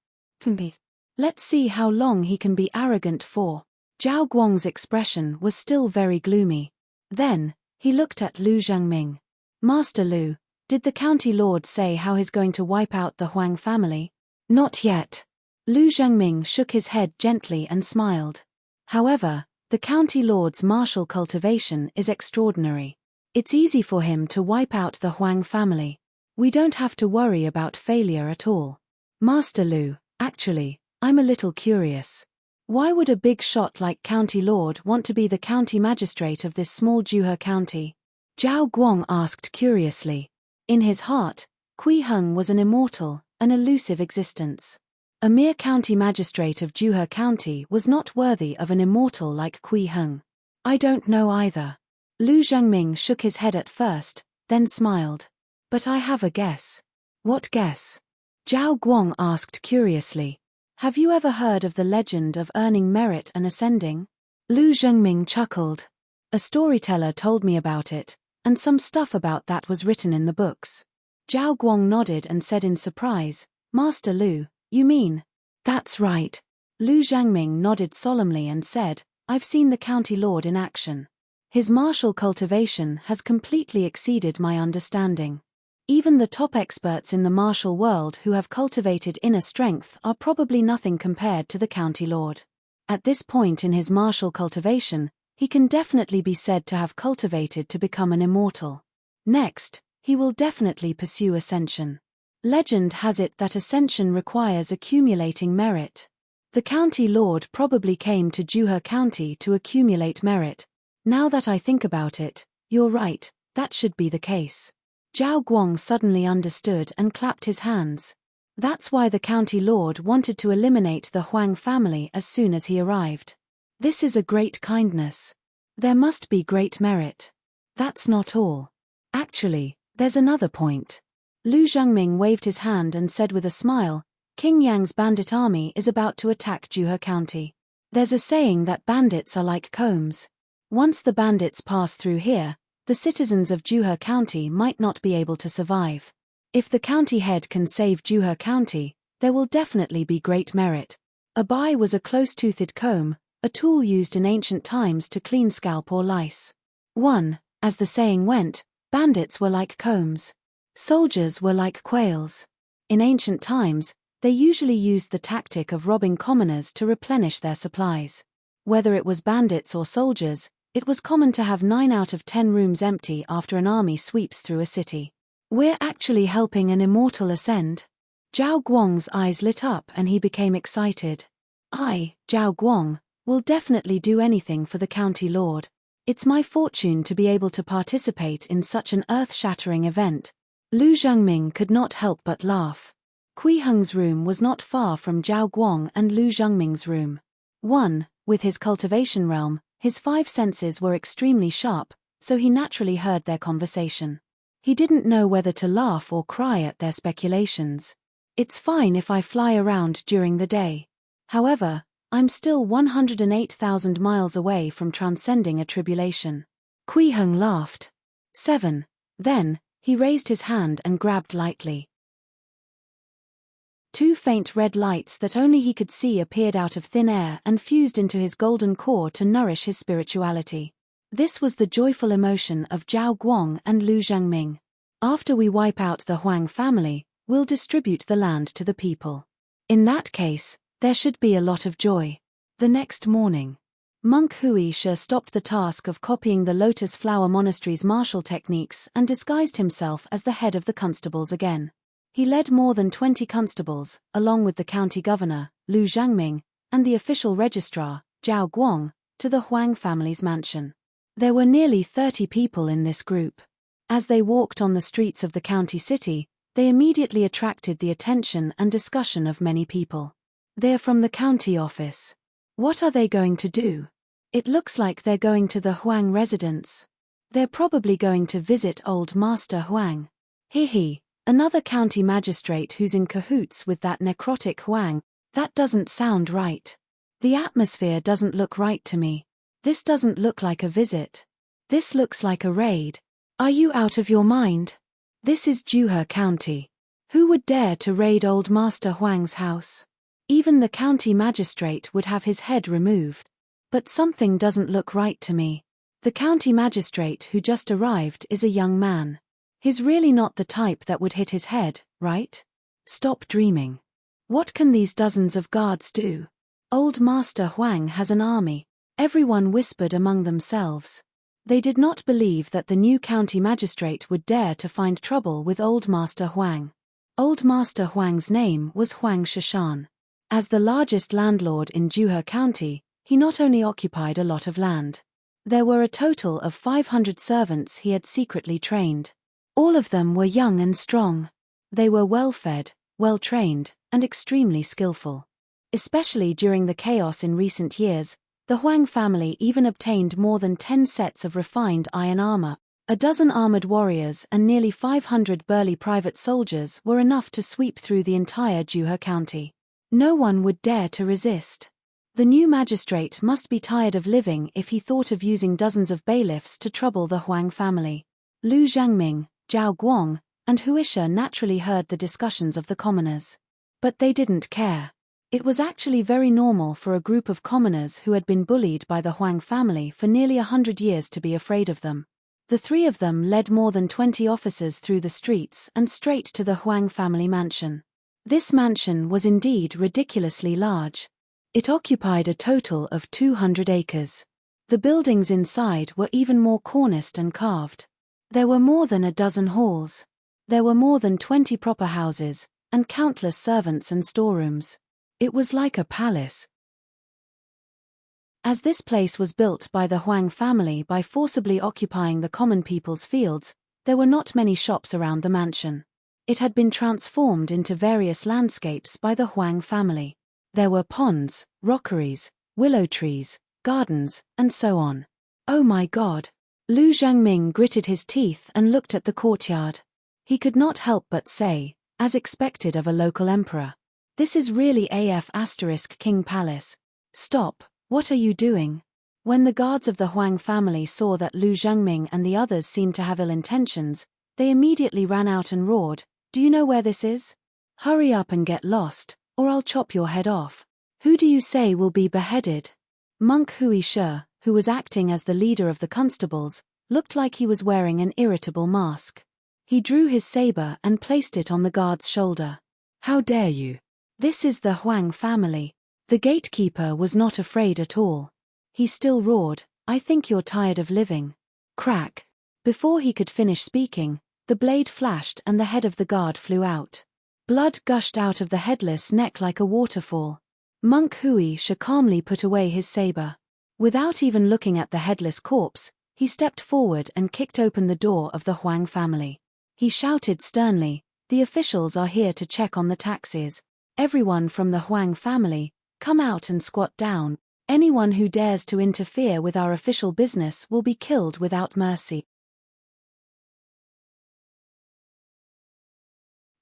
Let's see how long he can be arrogant for. Zhao Guang's expression was still very gloomy. Then, he looked at Lu Zhengming. Master Lu, did the county lord say how he's going to wipe out the Huang family? Not yet. Lu Zhengming shook his head gently and smiled. However, the county lord's martial cultivation is extraordinary. It's easy for him to wipe out the Huang family. We don't have to worry about failure at all. Master Lu, actually, I'm a little curious. Why would a big shot like county lord want to be the county magistrate of this small Zhuhe county? Zhao Guang asked curiously. In his heart, Kui Heng was an immortal, an elusive existence. A mere county magistrate of Zhuhe County was not worthy of an immortal like Kui Heng. I don't know either. Lu Zhengming shook his head at first, then smiled. But I have a guess. What guess? Zhao Guang asked curiously. Have you ever heard of the legend of earning merit and ascending? Lu Zhengming chuckled. A storyteller told me about it, and some stuff about that was written in the books. Zhao Guang nodded and said in surprise, Master Lu, you mean? That's right. Lu Zhengming nodded solemnly and said, I've seen the county lord in action. His martial cultivation has completely exceeded my understanding. Even the top experts in the martial world who have cultivated inner strength are probably nothing compared to the county lord. At this point in his martial cultivation, he can definitely be said to have cultivated to become an immortal. Next, he will definitely pursue ascension. Legend has it that ascension requires accumulating merit. The county lord probably came to Zhuhe County to accumulate merit. Now that I think about it, you're right, that should be the case. Zhao Guang suddenly understood and clapped his hands. That's why the county lord wanted to eliminate the Huang family as soon as he arrived. This is a great kindness. There must be great merit. That's not all. Actually, there's another point. Lu Zhengming waved his hand and said with a smile, King Yang's bandit army is about to attack Zhuhe County. There's a saying that bandits are like combs. Once the bandits pass through here, the citizens of Zhuhe County might not be able to survive. If the county head can save Zhuhe County, there will definitely be great merit. A bai was a close-toothed comb, a tool used in ancient times to clean scalp or lice. 1. As the saying went, bandits were like combs. Soldiers were like quails. In ancient times, they usually used the tactic of robbing commoners to replenish their supplies. Whether it was bandits or soldiers, it was common to have 9 out of 10 rooms empty after an army sweeps through a city. We're actually helping an immortal ascend? Zhao Guang's eyes lit up and he became excited. I, Zhao Guang, will definitely do anything for the county lord. It's my fortune to be able to participate in such an earth-shattering event. Lu Zhengming could not help but laugh. Kui Heng's room was not far from Zhao Guang and Lu Zhengming's room. 1. With his cultivation realm, his 5 senses were extremely sharp, so he naturally heard their conversation. He didn't know whether to laugh or cry at their speculations. It's fine if I fly around during the day. However, I'm still 108,000 miles away from transcending a tribulation. Kui Heng laughed. 7. Then, he raised his hand and grabbed lightly. 2 faint red lights that only he could see appeared out of thin air and fused into his golden core to nourish his spirituality. This was the joyful emotion of Zhao Guang and Lu Zhangming. After we wipe out the Huang family, we'll distribute the land to the people. In that case, there should be a lot of joy. The next morning, Monk Wuxia stopped the task of copying the Lotus Flower Monastery's martial techniques and disguised himself as the head of the constables again. He led more than 20 constables, along with the county governor, Lu Zhangming, and the official registrar, Zhao Guang, to the Huang family's mansion. There were nearly 30 people in this group. As they walked on the streets of the county city, they immediately attracted the attention and discussion of many people. They're from the county office. What are they going to do? It looks like they're going to the Huang residence. They're probably going to visit old Master Huang. He. Another county magistrate who's in cahoots with that necrotic Huang. That doesn't sound right. The atmosphere doesn't look right to me. This doesn't look like a visit. This looks like a raid. Are you out of your mind? This is Juhe County. Who would dare to raid old Master Huang's house? Even the county magistrate would have his head removed. But something doesn't look right to me. The county magistrate who just arrived is a young man. He's really not the type that would hit his head, right? Stop dreaming. What can these dozens of guards do? Old Master Huang has an army. Everyone whispered among themselves. They did not believe that the new county magistrate would dare to find trouble with old Master Huang. Old Master Huang's name was Huang Shishan. As the largest landlord in Juhe County, he not only occupied a lot of land. There were a total of 500 servants he had secretly trained. All of them were young and strong. They were well-fed, well-trained, and extremely skillful. Especially during the chaos in recent years, the Huang family even obtained more than 10 sets of refined iron armor. A dozen armored warriors and nearly 500 burly private soldiers were enough to sweep through the entire Juhe County. No one would dare to resist. The new magistrate must be tired of living if he thought of using dozens of bailiffs to trouble the Huang family. Lu Zhangming, Zhao Guang, and Wuxia naturally heard the discussions of the commoners. But they didn't care. It was actually very normal for a group of commoners who had been bullied by the Huang family for nearly 100 years to be afraid of them. The 3 of them led more than 20 officers through the streets and straight to the Huang family mansion. This mansion was indeed ridiculously large. It occupied a total of 200 acres. The buildings inside were even more corniced and carved. There were more than a dozen halls. There were more than 20 proper houses, and countless servants and storerooms. It was like a palace. As this place was built by the Huang family by forcibly occupying the common people's fields, there were not many shops around the mansion. It had been transformed into various landscapes by the Huang family. There were ponds, rockeries, willow trees, gardens, and so on. Oh my God! Lu Zhangming gritted his teeth and looked at the courtyard. He could not help but say, as expected of a local emperor, "This is really King Palace. Stop, what are you doing?" When the guards of the Huang family saw that Lu Zhangming and the others seemed to have ill intentions, they immediately ran out and roared, "Do you know where this is? Hurry up and get lost, or I'll chop your head off. Who do you say will be beheaded?" Monk Wuxia, who was acting as the leader of the constables, looked like he was wearing an irritable mask. He drew his saber and placed it on the guard's shoulder. "How dare you? This is the Huang family." The gatekeeper was not afraid at all. He still roared, "I think you're tired of living." Crack! Before he could finish speaking, the blade flashed and the head of the guard flew out. Blood gushed out of the headless neck like a waterfall. Monk Wuxia calmly put away his saber. Without even looking at the headless corpse, he stepped forward and kicked open the door of the Huang family. He shouted sternly, "The officials are here to check on the taxes. Everyone from the Huang family, come out and squat down." Anyone who dares to interfere with our official business will be killed without mercy.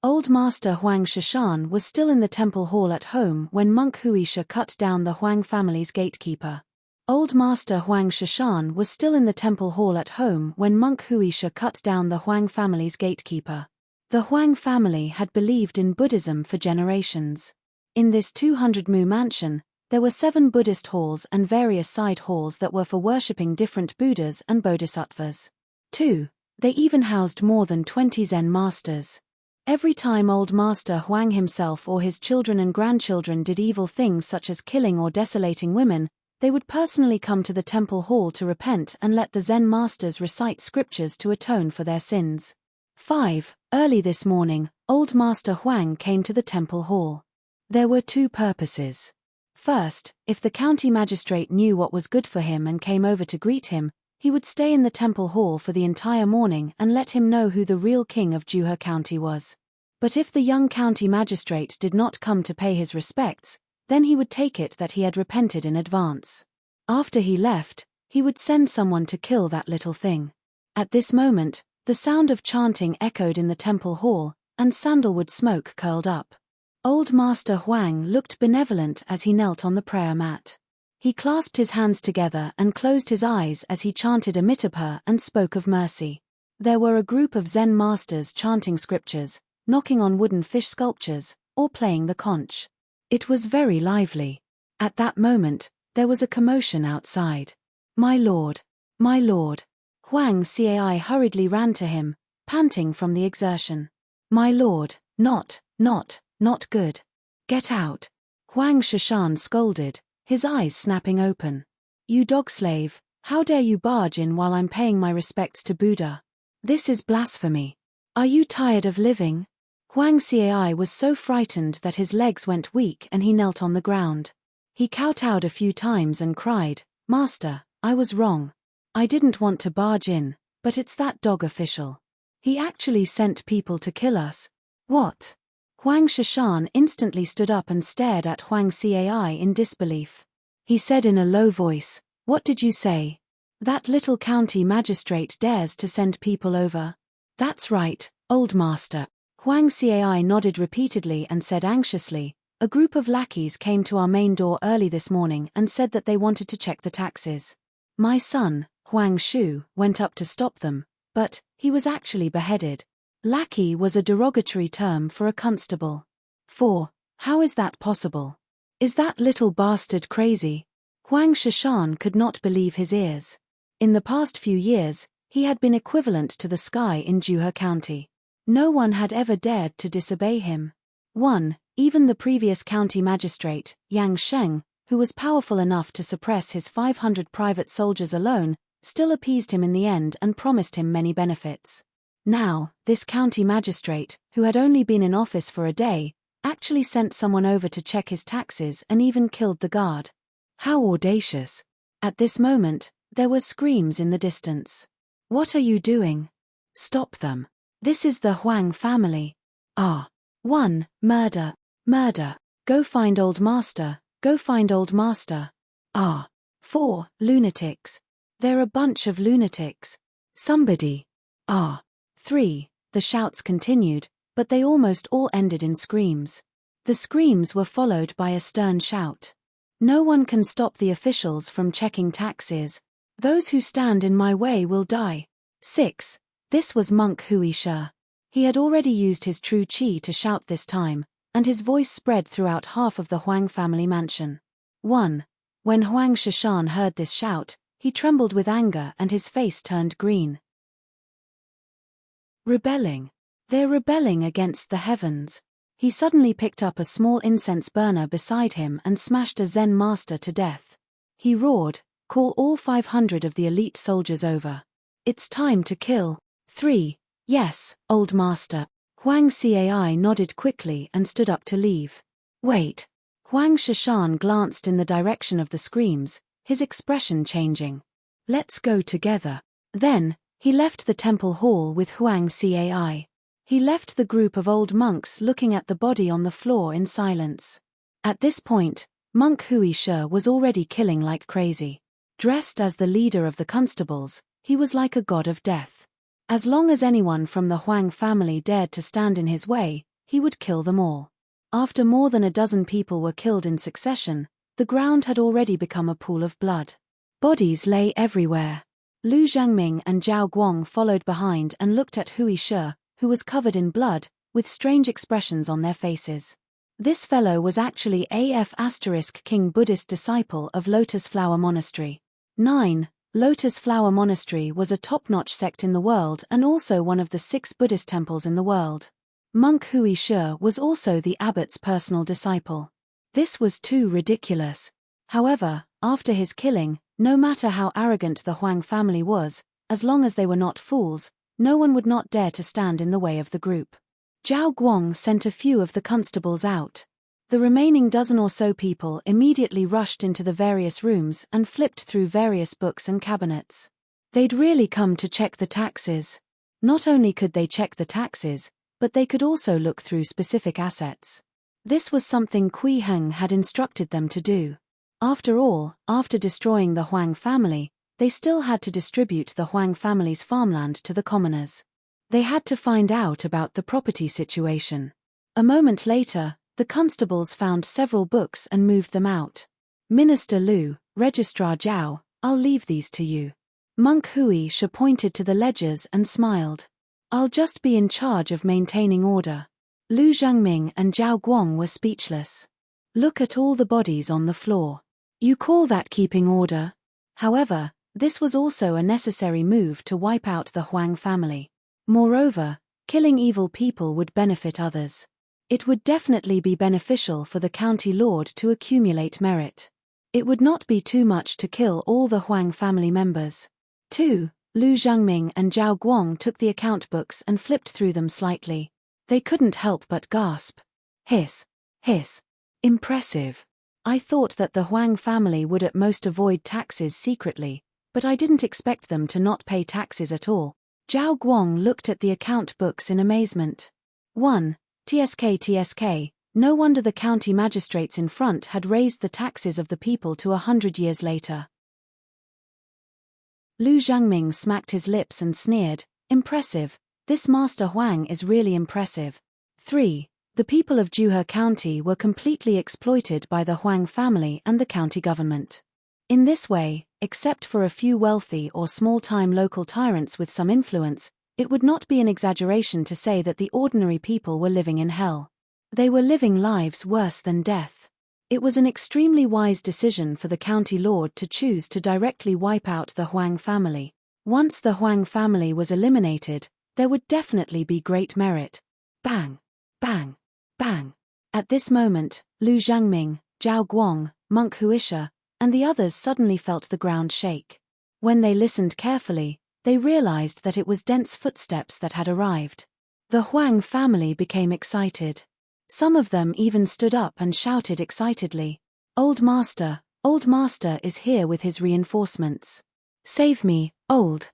Old Master Huang Shishan was still in the temple hall at home when monk Wuxia cut down the Huang family's gatekeeper. Old Master Huang Shishan was still in the temple hall at home when monk Wuxia cut down the Huang family's gatekeeper. The Huang family had believed in Buddhism for generations. In this 200-mu mansion, there were 7 Buddhist halls and various side halls that were for worshipping different Buddhas and Bodhisattvas. 2. They even housed more than 20 Zen masters. Every time Old Master Huang himself or his children and grandchildren did evil things such as killing or desolating women, they would personally come to the temple hall to repent and let the Zen masters recite scriptures to atone for their sins. 5. Early this morning, Old Master Huang came to the temple hall. There were 2 purposes. First, if the county magistrate knew what was good for him and came over to greet him, he would stay in the temple hall for the entire morning and let him know who the real king of Juhe County was. But if the young county magistrate did not come to pay his respects, then he would take it that he had repented in advance. After he left, he would send someone to kill that little thing. At this moment, the sound of chanting echoed in the temple hall, and sandalwood smoke curled up. Old Master Huang looked benevolent as he knelt on the prayer mat. He clasped his hands together and closed his eyes as he chanted Amitabha and spoke of mercy. There were a group of Zen masters chanting scriptures, knocking on wooden fish sculptures, or playing the conch. It was very lively. At that moment, there was a commotion outside. My lord! My lord! Huang Cai hurriedly ran to him, panting from the exertion. My lord, not good. Get out! Huang Shishan scolded, his eyes snapping open. You dog slave, how dare you barge in while I'm paying my respects to Buddha? This is blasphemy. Are you tired of living? Huang Cai was so frightened that his legs went weak and he knelt on the ground. He kowtowed a few times and cried, Master, I was wrong. I didn't want to barge in, but it's that dog official. He actually sent people to kill us. What? Huang Shishan instantly stood up and stared at Huang Cai in disbelief. He said in a low voice, What did you say? That little county magistrate dares to send people over? That's right, old master. Huang Cai nodded repeatedly and said anxiously, A group of lackeys came to our main door early this morning and said that they wanted to check the taxes. My son, Huang Shu, went up to stop them, but he was actually beheaded. Lackey was a derogatory term for a constable. 4. How is that possible? Is that little bastard crazy? Huang Shishan could not believe his ears. In the past few years, he had been equivalent to the sky in Juhe County. No one had ever dared to disobey him. 1. Even the previous county magistrate, Yang Sheng, who was powerful enough to suppress his 500 private soldiers alone, still appeased him in the end and promised him many benefits. Now, this county magistrate, who had only been in office for a day, actually sent someone over to check his taxes and even killed the guard. How audacious! At this moment, there were screams in the distance. What are you doing? Stop them. This is the Huang family. 1. Murder. Murder. Go find old master. Go find old master. 4. Lunatics. They're a bunch of lunatics. Somebody. 3. The shouts continued, but they almost all ended in screams. The screams were followed by a stern shout. No one can stop the officials from checking taxes. Those who stand in my way will die. 6. This was monk Wuxia. He had already used his true qi to shout this time, and his voice spread throughout half of the Huang family mansion. 1. When Huang Shishan heard this shout, he trembled with anger and his face turned green. Rebelling. They're rebelling against the heavens. He suddenly picked up a small incense burner beside him and smashed a Zen master to death. He roared, Call all 500 of the elite soldiers over. It's time to kill. 3. Yes, old master. Huang Cai nodded quickly and stood up to leave. Wait. Huang Shishan glanced in the direction of the screams, his expression changing. Let's go together. Then, he left the temple hall with Huang Cai. He left the group of old monks looking at the body on the floor in silence. At this point, Monk Wuxia was already killing like crazy. Dressed as the leader of the constables, he was like a god of death. As long as anyone from the Huang family dared to stand in his way, he would kill them all. After more than a dozen people were killed in succession, the ground had already become a pool of blood. Bodies lay everywhere. Lu Zhangming and Zhao Guang followed behind and looked at Wuxia, who was covered in blood, with strange expressions on their faces. This fellow was actually King Buddhist disciple of Lotus Flower Monastery. 9. Lotus Flower Monastery was a top-notch sect in the world and also one of the 6 Buddhist temples in the world. Monk Wuxia was also the abbot's personal disciple. This was too ridiculous. However, after his killing, no matter how arrogant the Huang family was, as long as they were not fools, no one would not dare to stand in the way of the group. Zhao Guang sent a few of the constables out. The remaining dozen or so people immediately rushed into the various rooms and flipped through various books and cabinets. They'd really come to check the taxes. Not only could they check the taxes, but they could also look through specific assets. This was something Kui Heng had instructed them to do. After all, after destroying the Huang family, they still had to distribute the Huang family's farmland to the commoners. They had to find out about the property situation. A moment later, the constables found several books and moved them out. Minister Lu, Registrar Zhao, I'll leave these to you. Monk Wuxia pointed to the ledgers and smiled. I'll just be in charge of maintaining order. Lu Zhangming and Zhao Guang were speechless. Look at all the bodies on the floor. You call that keeping order? However, this was also a necessary move to wipe out the Huang family. Moreover, killing evil people would benefit others. It would definitely be beneficial for the county lord to accumulate merit. It would not be too much to kill all the Huang family members. 2. Lu Zhangming and Zhao Guang took the account books and flipped through them slightly. They couldn't help but gasp. Hiss. Hiss. Impressive. I thought that the Huang family would at most avoid taxes secretly, but I didn't expect them to not pay taxes at all. Zhao Guang looked at the account books in amazement. 1. TSK. No wonder the county magistrates in front had raised the taxes of the people to 100 years later. Lu Zhangming smacked his lips and sneered, impressive, this Master Huang is really impressive. 3. The people of Zhuhe County were completely exploited by the Huang family and the county government. In this way, except for a few wealthy or small-time local tyrants with some influence, it would not be an exaggeration to say that the ordinary people were living in hell. They were living lives worse than death. It was an extremely wise decision for the county lord to choose to directly wipe out the Huang family. Once the Huang family was eliminated, there would definitely be great merit. Bang! Bang! Bang! At this moment, Lu Zhangming, Zhao Guang, Monk Wuxia, and the others suddenly felt the ground shake. When they listened carefully, they realized that it was dense footsteps that had arrived. The Huang family became excited. Some of them even stood up and shouted excitedly, Old Master is here with his reinforcements. Save me, old.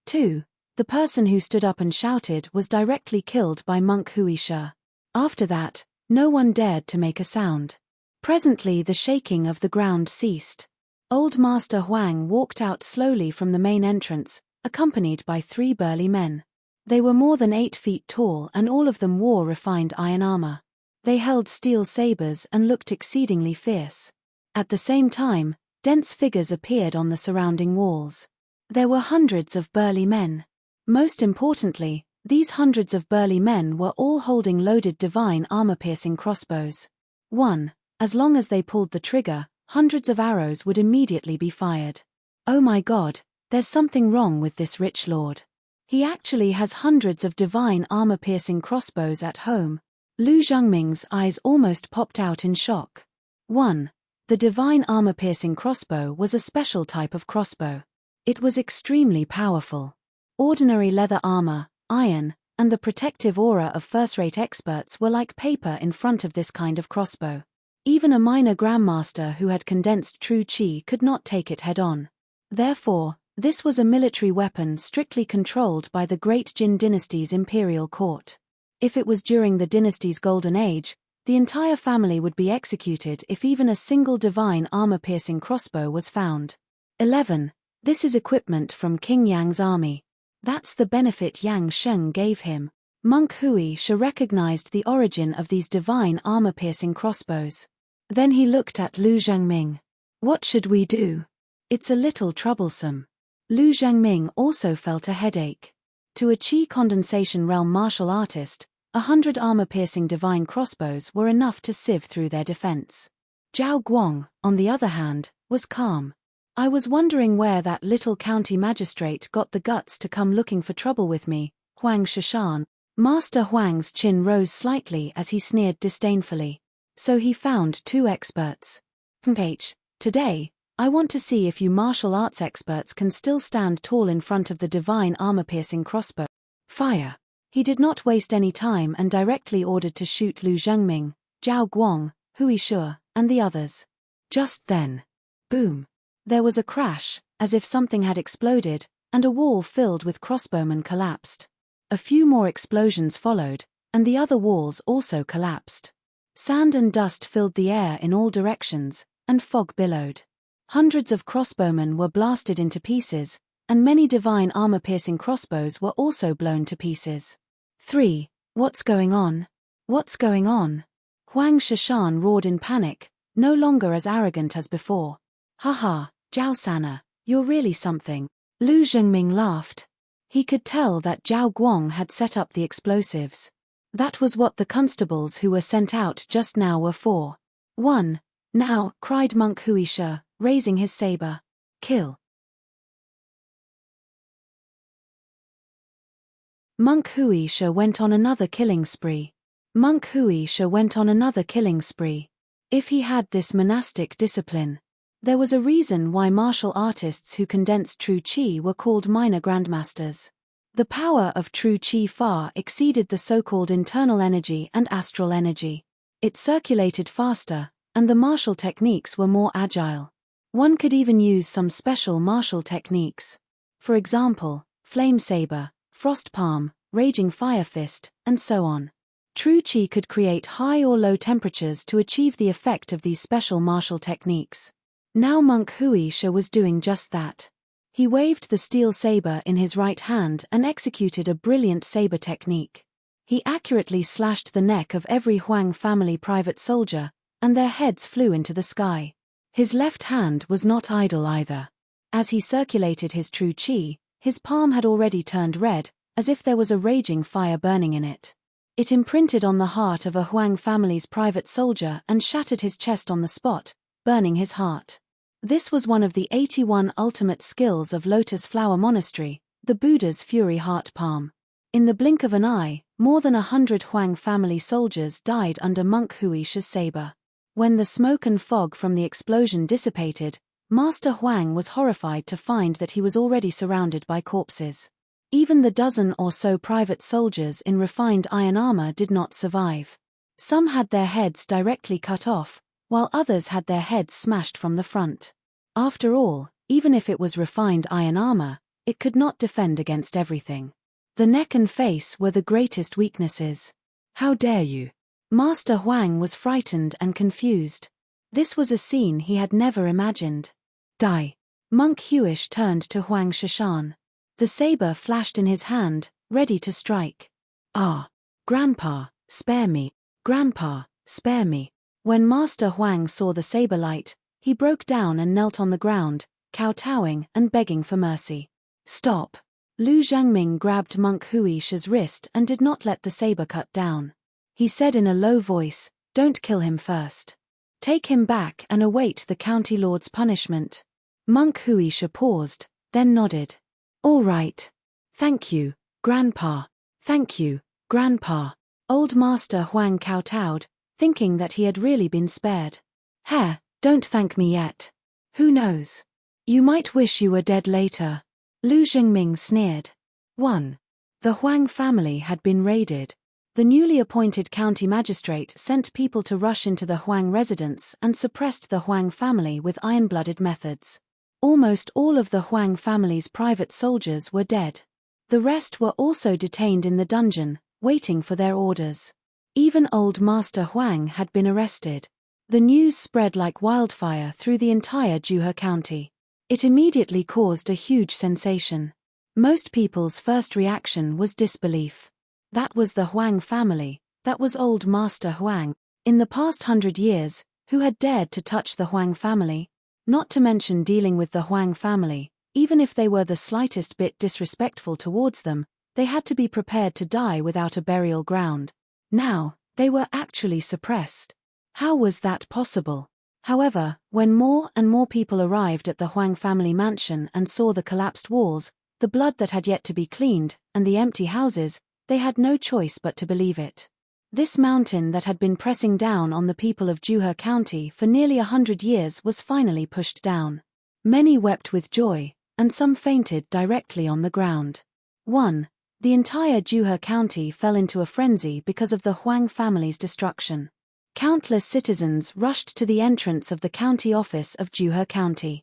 2. The person who stood up and shouted was directly killed by Monk Wuxia. After that, no one dared to make a sound. Presently the shaking of the ground ceased. Old Master Huang walked out slowly from the main entrance, accompanied by 3 burly men. They were more than 8 feet tall and all of them wore refined iron armor. They held steel sabers and looked exceedingly fierce. At the same time, dense figures appeared on the surrounding walls. There were hundreds of burly men. Most importantly, these hundreds of burly men were all holding loaded divine armor-piercing crossbows. 1. As long as they pulled the trigger, hundreds of arrows would immediately be fired. Oh my God, there's something wrong with this rich lord. He actually has hundreds of divine armor-piercing crossbows at home. Lu Zhangming's eyes almost popped out in shock. 1. The divine armor-piercing crossbow was a special type of crossbow. It was extremely powerful. Ordinary leather armor, iron, and the protective aura of first-rate experts were like paper in front of this kind of crossbow. Even a minor grandmaster who had condensed true qi could not take it head-on. Therefore, this was a military weapon strictly controlled by the great Jin dynasty's imperial court. If it was during the dynasty's golden age, The entire family would be executed if even a single divine armor-piercing crossbow was found. 11. This is equipment from King Yang's army. That's the benefit Yang Sheng gave him. Monk Hui Shi recognized the origin of these divine armor-piercing crossbows. Then he looked at Lu Zhengming. What should we do? It's a little troublesome. Lu Zhengming also felt a headache. To a Qi condensation realm martial artist, 100 armor-piercing divine crossbows were enough to sieve through their defense. Zhao Guang, on the other hand, was calm. I was wondering where that little county magistrate got the guts to come looking for trouble with me, Huang Shishan. Master Huang's chin rose slightly as he sneered disdainfully. So he found 2 experts. Today, I want to see if you martial arts experts can still stand tall in front of the divine armor-piercing crossbow. Fire! He did not waste any time and directly ordered to shoot Lu Zhengming, Zhao Guang, Hui Shi, and the others. Just then. Boom! There was a crash, as if something had exploded, and a wall filled with crossbowmen collapsed. A few more explosions followed, and the other walls also collapsed. Sand and dust filled the air in all directions, and fog billowed. Hundreds of crossbowmen were blasted into pieces, and many divine armor-piercing crossbows were also blown to pieces. 3. What's going on? What's going on? Huang Shishan roared in panic, no longer as arrogant as before. Haha, Zhao Sana, you're really something. Lu Zhengming laughed. He could tell that Zhao Guang had set up the explosives. That was what the constables who were sent out just now were for. 1. Now, cried Monk Hui Shi, raising his saber. Kill. Monk Hui Shi went on another killing spree. Monk Hui Shi went on another killing spree. If he had this monastic discipline, there was a reason why martial artists who condensed true qi were called minor grandmasters. The power of true qi far exceeded the so-called internal energy and astral energy. It circulated faster, and the martial techniques were more agile. One could even use some special martial techniques. For example, flame saber, frost palm, raging fire fist, and so on. True qi could create high or low temperatures to achieve the effect of these special martial techniques. Now Monk Hui Shi was doing just that. He waved the steel saber in his right hand and executed a brilliant saber technique. He accurately slashed the neck of every Huang family private soldier, and their heads flew into the sky. His left hand was not idle either. As he circulated his true qi, his palm had already turned red, as if there was a raging fire burning in it. It imprinted on the heart of a Huang family's private soldier and shattered his chest on the spot, burning his heart. This was one of the 81 ultimate skills of Lotus Flower Monastery, the Buddha's Fury Heart Palm. In the blink of an eye, more than 100 Huang family soldiers died under Monk Hui Shi's saber. When the smoke and fog from the explosion dissipated, Master Huang was horrified to find that he was already surrounded by corpses. Even the dozen or so private soldiers in refined iron armor did not survive. Some had their heads directly cut off, while others had their heads smashed from the front. After all, even if it was refined iron armor, it could not defend against everything. The neck and face were the greatest weaknesses. How dare you? Master Huang was frightened and confused. This was a scene he had never imagined. Die. Monk Hui Shi turned to Huang Shishan. The saber flashed in his hand, ready to strike. Ah! Grandpa, spare me. Grandpa, spare me. When Master Huang saw the saber light, he broke down and knelt on the ground, kowtowing and begging for mercy. Stop! Lu Zhengming grabbed Monk Hui Shi's wrist and did not let the saber cut down. He said in a low voice, "Don't kill him first. Take him back and await the county lord's punishment." Monk Hui Shi paused, then nodded. "All right. Thank you, Grandpa. Thank you, Grandpa." Old Master Huang kowtowed, thinking that he had really been spared. Don't thank me yet. Who knows? You might wish you were dead later. Lu Zhengming sneered. 1. The Huang family had been raided. The newly appointed county magistrate sent people to rush into the Huang residence and suppressed the Huang family with iron-blooded methods. Almost all of the Huang family's private soldiers were dead. The rest were also detained in the dungeon, waiting for their orders. Even old Master Huang had been arrested. The news spread like wildfire through the entire Zhuhe County. It immediately caused a huge sensation. Most people's first reaction was disbelief. That was the Huang family, that was old Master Huang. In the past 100 years, who had dared to touch the Huang family? Not to mention dealing with the Huang family, even if they were the slightest bit disrespectful towards them, they had to be prepared to die without a burial ground. Now, they were actually suppressed. How was that possible? However, when more and more people arrived at the Huang family mansion and saw the collapsed walls, the blood that had yet to be cleaned, and the empty houses, they had no choice but to believe it. This mountain that had been pressing down on the people of Zhuhe County for nearly 100 years was finally pushed down. Many wept with joy, and some fainted directly on the ground. 1. The entire Zhuhe County fell into a frenzy because of the Huang family's destruction. Countless citizens rushed to the entrance of the county office of Zhuhe County.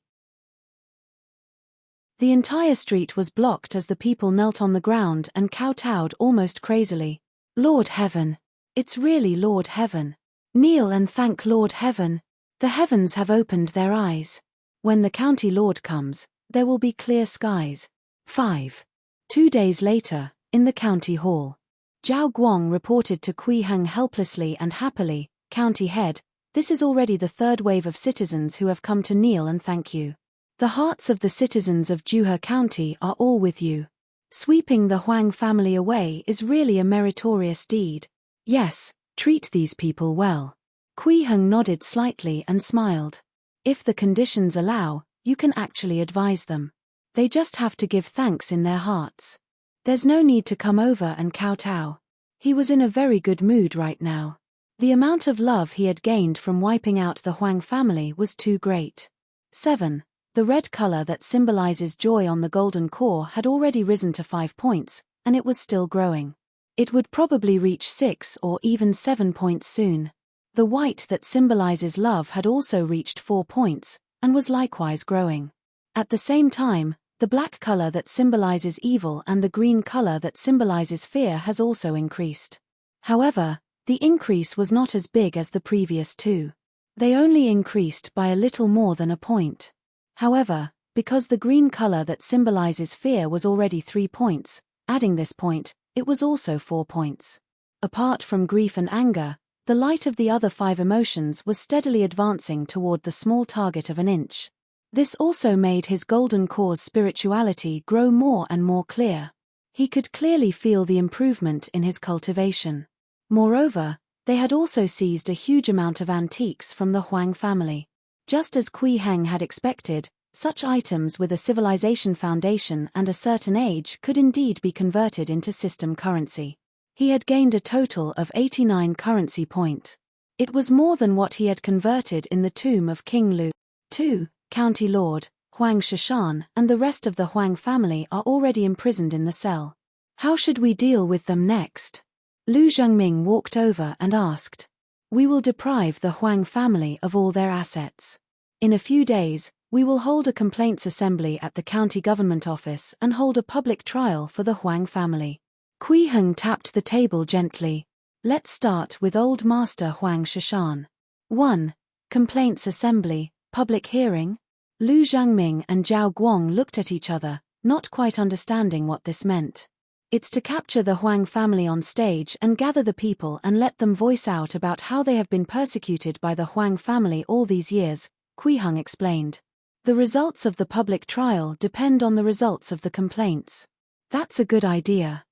The entire street was blocked as the people knelt on the ground and kowtowed almost crazily. Lord Heaven! It's really Lord Heaven. Kneel and thank Lord Heaven. The heavens have opened their eyes. When the county lord comes, there will be clear skies. 5. 2 days later, in the county hall, Zhao Guang reported to Kui Heng helplessly and happily, "County head, this is already the third wave of citizens who have come to kneel and thank you. The hearts of the citizens of Zhuhe County are all with you. Sweeping the Huang family away is really a meritorious deed. Yes, treat these people well." Kui Heng nodded slightly and smiled. "If the conditions allow, you can actually advise them. They just have to give thanks in their hearts. There's no need to come over and kowtow." He was in a very good mood right now. The amount of love he had gained from wiping out the Huang family was too great. 7. The red color that symbolizes joy on the golden core had already risen to 5 points, and it was still growing. It would probably reach 6 or even 7 points soon. The white that symbolizes love had also reached 4 points, and was likewise growing. At the same time, the black color that symbolizes evil and the green color that symbolizes fear has also increased. However, the increase was not as big as the previous two. They only increased by a little more than a point. However, because the green color that symbolizes fear was already 3 points, adding this point, it was also 4 points. Apart from grief and anger, the light of the other 5 emotions was steadily advancing toward the small target of an inch. This also made his golden core's spirituality grow more and more clear. He could clearly feel the improvement in his cultivation. Moreover, they had also seized a huge amount of antiques from the Huang family. Just as Kui Heng had expected, such items with a civilization foundation and a certain age could indeed be converted into system currency. He had gained a total of 89 currency points. It was more than what he had converted in the tomb of King Lu. 2. County Lord, Huang Shishan, and the rest of the Huang family are already imprisoned in the cell. How should we deal with them next? Lu Zhengming walked over and asked. We will deprive the Huang family of all their assets. In a few days, we will hold a complaints assembly at the county government office and hold a public trial for the Huang family. Kui Heng tapped the table gently. Let's start with Old Master Huang Shishan. 1. Complaints assembly, public hearing. Lu Zhengming and Zhao Guang looked at each other, not quite understanding what this meant. It's to capture the Huang family on stage and gather the people and let them voice out about how they have been persecuted by the Huang family all these years, Kui Heng explained. The results of the public trial depend on the results of the complaints. That's a good idea.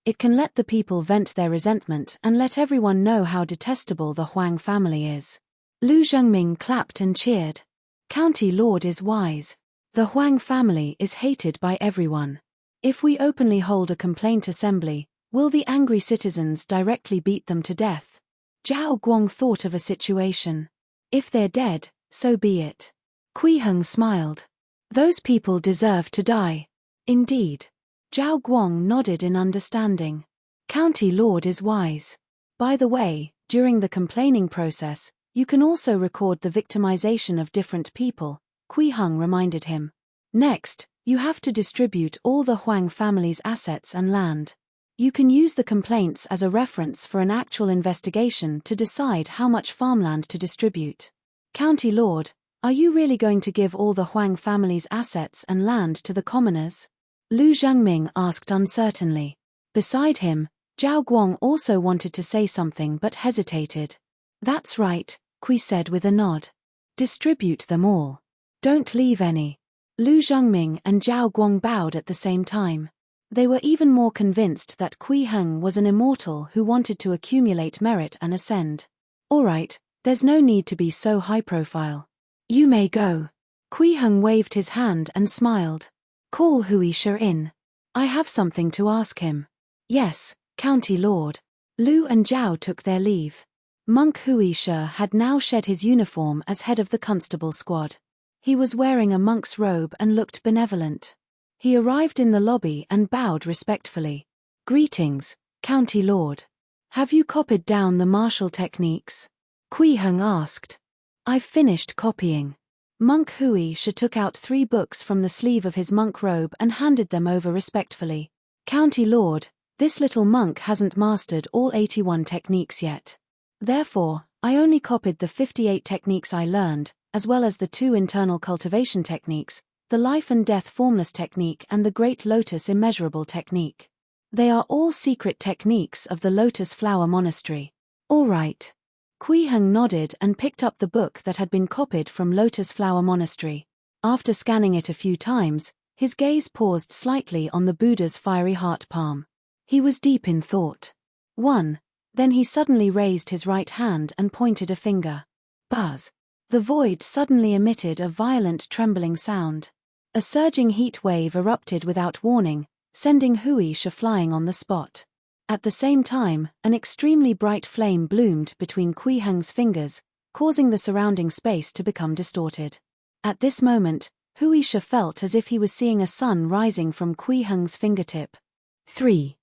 It can let the people vent their resentment and let everyone know how detestable the Huang family is. Lu Zhengming clapped and cheered. County Lord is wise. The Huang family is hated by everyone. If we openly hold a complaint assembly, will the angry citizens directly beat them to death? Zhao Guang thought of a situation. If they're dead, so be it. Kui Heng smiled. Those people deserve to die. Indeed. Zhao Guang nodded in understanding. County Lord is wise. By the way, during the complaining process, you can also record the victimization of different people, Kui Heng reminded him. Next, you have to distribute all the Huang family's assets and land. You can use the complaints as a reference for an actual investigation to decide how much farmland to distribute. County Lord, are you really going to give all the Huang family's assets and land to the commoners? Lu Zhengming asked uncertainly. Beside him, Zhao Guang also wanted to say something but hesitated. That's right, Kui said with a nod. Distribute them all. Don't leave any. Lu Zhengming and Zhao Guang bowed at the same time. They were even more convinced that Kui Heng was an immortal who wanted to accumulate merit and ascend. All right, there's no need to be so high profile. You may go. Kui Heng waved his hand and smiled. Call Wuxia in. I have something to ask him. Yes, County Lord. Lu and Zhao took their leave. Monk Wuxia had now shed his uniform as head of the constable squad. He was wearing a monk's robe and looked benevolent. He arrived in the lobby and bowed respectfully. Greetings, County Lord. Have you copied down the martial techniques? Kui Heng asked. I've finished copying. Monk Wuxia took out 3 books from the sleeve of his monk robe and handed them over respectfully. County Lord, this little monk hasn't mastered all 81 techniques yet. Therefore, I only copied the 58 techniques I learned, as well as the 2 internal cultivation techniques, the life and death formless technique and the great lotus immeasurable technique. They are all secret techniques of the Lotus Flower Monastery. All right. Kui Heng nodded and picked up the book that had been copied from Lotus Flower Monastery. After scanning it a few times, his gaze paused slightly on the Buddha's fiery heart palm. He was deep in thought. Then he suddenly raised his right hand and pointed a finger. Buzz. The void suddenly emitted a violent trembling sound. A surging heat wave erupted without warning, sending Wuxia flying on the spot. At the same time, an extremely bright flame bloomed between Kui Heng's fingers, causing the surrounding space to become distorted. At this moment, Wuxia felt as if he was seeing a sun rising from Kui Heng's fingertip. 3.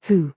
Hu.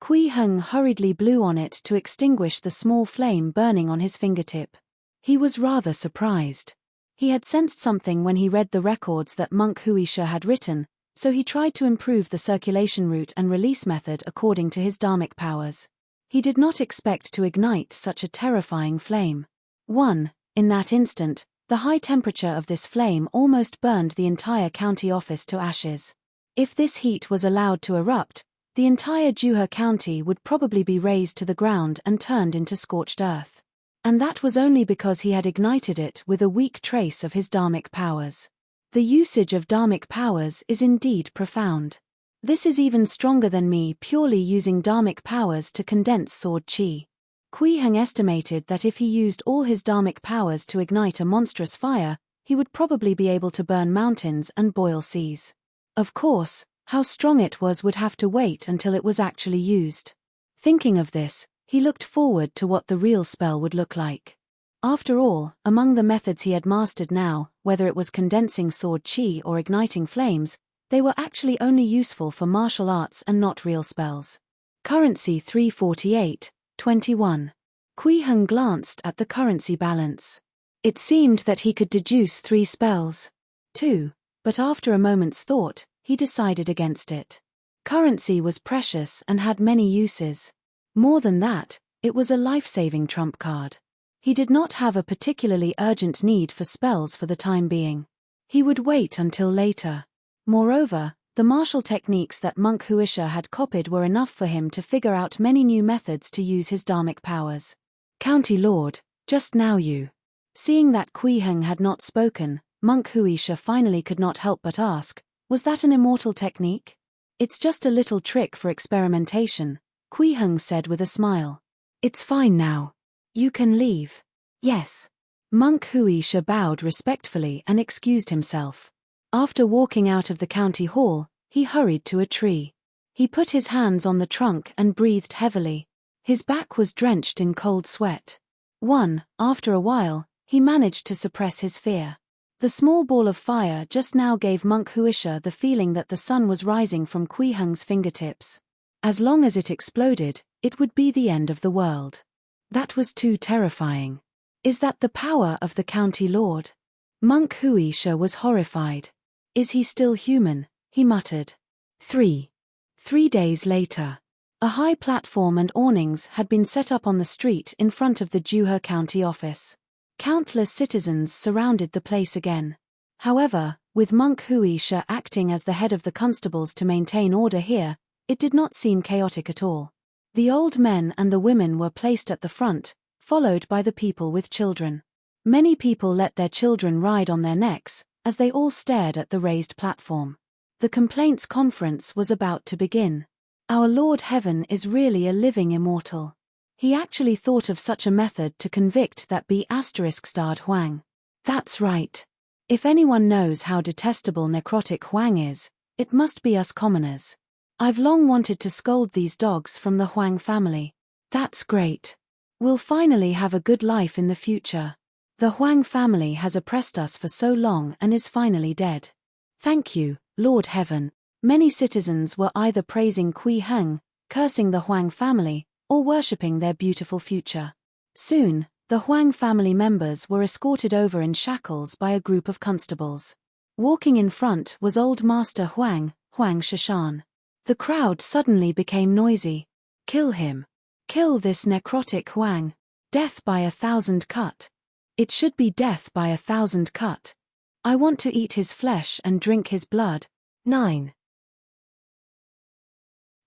Kui Heng hurriedly blew on it to extinguish the small flame burning on his fingertip. He was rather surprised. He had sensed something when he read the records that Monk Wuxia had written, so he tried to improve the circulation route and release method according to his dharmic powers. He did not expect to ignite such a terrifying flame. In that instant, the high temperature of this flame almost burned the entire county office to ashes. If this heat was allowed to erupt, the entire Juhe County would probably be razed to the ground and turned into scorched earth. And that was only because he had ignited it with a weak trace of his dharmic powers. The usage of dharmic powers is indeed profound. This is even stronger than me purely using dharmic powers to condense sword chi. Kui Heng estimated that if he used all his dharmic powers to ignite a monstrous fire, he would probably be able to burn mountains and boil seas. Of course, how strong it was would have to wait until it was actually used. Thinking of this, he looked forward to what the real spell would look like. After all, among the methods he had mastered now, whether it was condensing sword chi or igniting flames, they were actually only useful for martial arts and not real spells. Currency 348.21. Kui Heng glanced at the currency balance. It seemed that he could deduce 3 spells. 2. But after a moment's thought, he decided against it. Currency was precious and had many uses. More than that, it was a life-saving trump card. He did not have a particularly urgent need for spells for the time being. He would wait until later. Moreover, the martial techniques that Monk Wuxia had copied were enough for him to figure out many new methods to use his dharmic powers. County Lord, just now you. Seeing that Kui Heng had not spoken, Monk Wuxia finally could not help but ask, was that an immortal technique? It's just a little trick for experimentation, Kui Heng said with a smile. It's fine now. You can leave. Yes. Monk Wuxia bowed respectfully and excused himself. After walking out of the county hall, he hurried to a tree. He put his hands on the trunk and breathed heavily. His back was drenched in cold sweat. After a while, he managed to suppress his fear. The small ball of fire just now gave Monk Wuxia the feeling that the sun was rising from Kui Heng's fingertips. As long as it exploded, it would be the end of the world. That was too terrifying. Is that the power of the county lord? Monk Wuxia was horrified. Is he still human? He muttered. 3 days later. A high platform and awnings had been set up on the street in front of the Juhe County office. Countless citizens surrounded the place again. However, with Monk Wuxia acting as the head of the constables to maintain order here, it did not seem chaotic at all. The old men and the women were placed at the front, followed by the people with children. Many people let their children ride on their necks, as they all stared at the raised platform. The complaints conference was about to begin. Our Lord Heaven is really a living immortal. He actually thought of such a method to convict that B***starred Huang. That's right. If anyone knows how detestable necrotic Huang is, it must be us commoners. I've long wanted to scold these dogs from the Huang family. That's great. We'll finally have a good life in the future. The Huang family has oppressed us for so long and is finally dead. Thank you, Lord Heaven. Many citizens were either praising Kui Heng, cursing the Huang family, or worshipping their beautiful future. Soon, the Huang family members were escorted over in shackles by a group of constables. Walking in front was Old Master Huang, Huang Shishan. The crowd suddenly became noisy. Kill him. Kill this necrotic Huang. Death by 1,000 cut. It should be death by 1,000 cut. I want to eat his flesh and drink his blood. 9.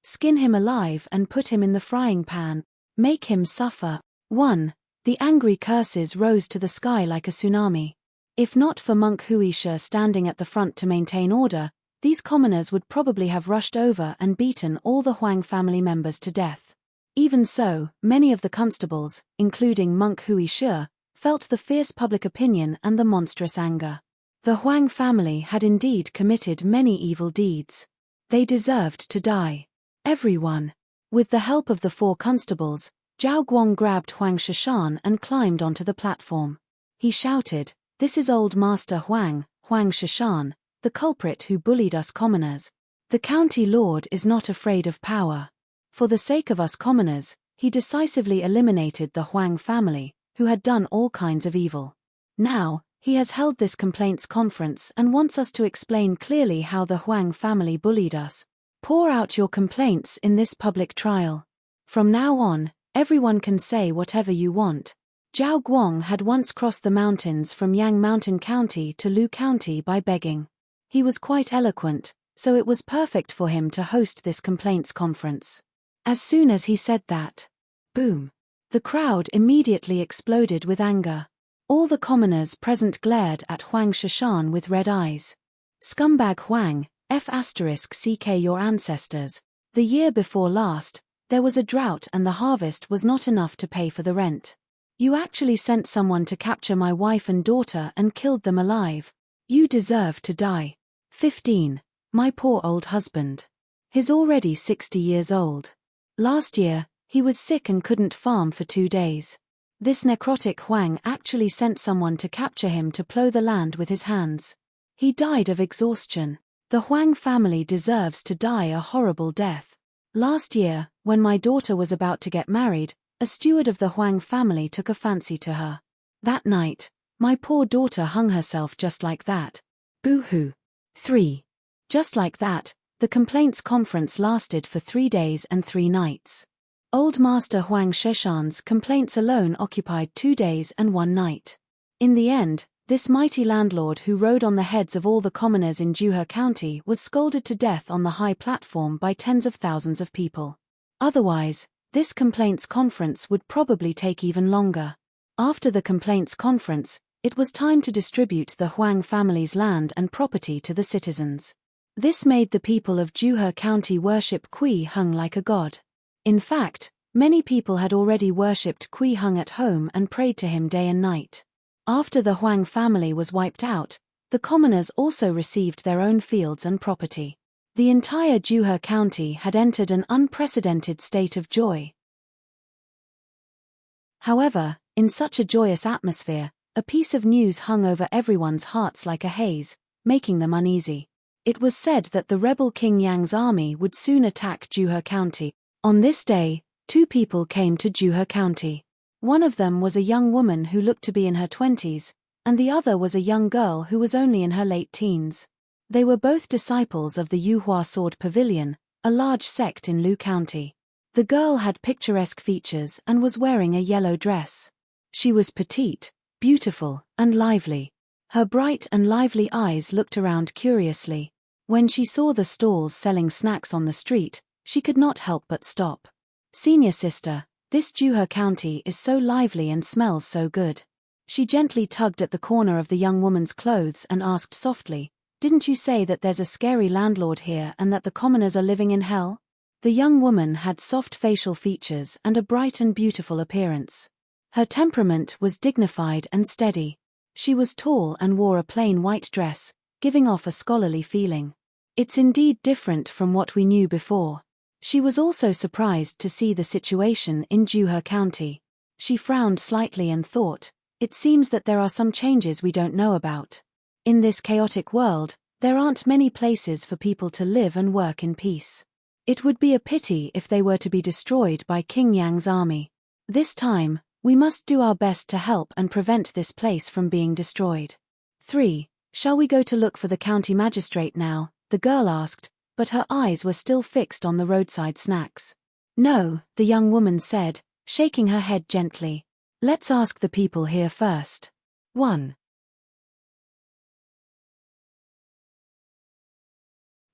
Skin him alive and put him in the frying pan. Make him suffer. 1. The angry curses rose to the sky like a tsunami. If not for Monk Wuxia standing at the front to maintain order, these commoners would probably have rushed over and beaten all the Huang family members to death. Even so, many of the constables, including Monk Wuxia, felt the fierce public opinion and the monstrous anger. The Huang family had indeed committed many evil deeds. They deserved to die. Everyone. With the help of the 4 constables, Zhao Guang grabbed Huang Shishan and climbed onto the platform. He shouted, "This is Old Master Huang, Huang Shishan, the culprit who bullied us commoners. The county lord is not afraid of power." For the sake of us commoners, he decisively eliminated the Huang family, who had done all kinds of evil. Now, he has held this complaints conference and wants us to explain clearly how the Huang family bullied us. Pour out your complaints in this public trial. From now on, everyone can say whatever you want. Zhao Guang had once crossed the mountains from Yang Mountain County to Lu County by begging. He was quite eloquent, so it was perfect for him to host this complaints conference. As soon as he said that, boom! The crowd immediately exploded with anger. All the commoners present glared at Huang Shishan with red eyes. Scumbag Huang, **ck your ancestors. The year before last, there was a drought and the harvest was not enough to pay for the rent. You actually sent someone to capture my wife and daughter and killed them alive. You deserve to die. 15. My poor old husband. He's already 60 years old. Last year, he was sick and couldn't farm for 2 days. This necrotic Huang actually sent someone to capture him to plow the land with his hands. He died of exhaustion. The Huang family deserves to die a horrible death. Last year, when my daughter was about to get married, a steward of the Huang family took a fancy to her. That night, my poor daughter hung herself just like that. Boo-hoo. 3. Just like that, the complaints conference lasted for 3 days and 3 nights. Old Master Huang Shishan's complaints alone occupied 2 days and 1 night. In the end, this mighty landlord who rode on the heads of all the commoners in Juhe County was scolded to death on the high platform by tens of thousands of people. Otherwise, this complaints conference would probably take even longer. After the complaints conference, it was time to distribute the Huang family's land and property to the citizens. This made the people of Juhe County worship Kui Heng like a god. In fact, many people had already worshipped Kui Heng at home and prayed to him day and night. After the Huang family was wiped out, the commoners also received their own fields and property. The entire Juhe County had entered an unprecedented state of joy. However, in such a joyous atmosphere, a piece of news hung over everyone's hearts like a haze, making them uneasy. It was said that the rebel King Yang's army would soon attack Juhe County. On this day, 2 people came to Juhe County. One of them was a young woman who looked to be in her 20s, and the other was a young girl who was only in her late teens. They were both disciples of the Yuhua Sword Pavilion, a large sect in Lu County. The girl had picturesque features and was wearing a yellow dress. She was petite, beautiful, and lively. Her bright and lively eyes looked around curiously. When she saw the stalls selling snacks on the street, she could not help but stop. "Senior sister, this Juhe County is so lively and smells so good." She gently tugged at the corner of the young woman's clothes and asked softly, "Didn't you say that there's a scary landlord here and that the commoners are living in hell?" The young woman had soft facial features and a bright and beautiful appearance. Her temperament was dignified and steady. She was tall and wore a plain white dress, giving off a scholarly feeling. "It's indeed different from what we knew before." She was also surprised to see the situation in Juhe County. She frowned slightly and thought, "It seems that there are some changes we don't know about. In this chaotic world, there aren't many places for people to live and work in peace. It would be a pity if they were to be destroyed by King Yang's army. This time, we must do our best to help and prevent this place from being destroyed." 3. "Shall we go to look for the county magistrate now?" the girl asked, but her eyes were still fixed on the roadside snacks. "No," the young woman said, shaking her head gently. "Let's ask the people here first." 1.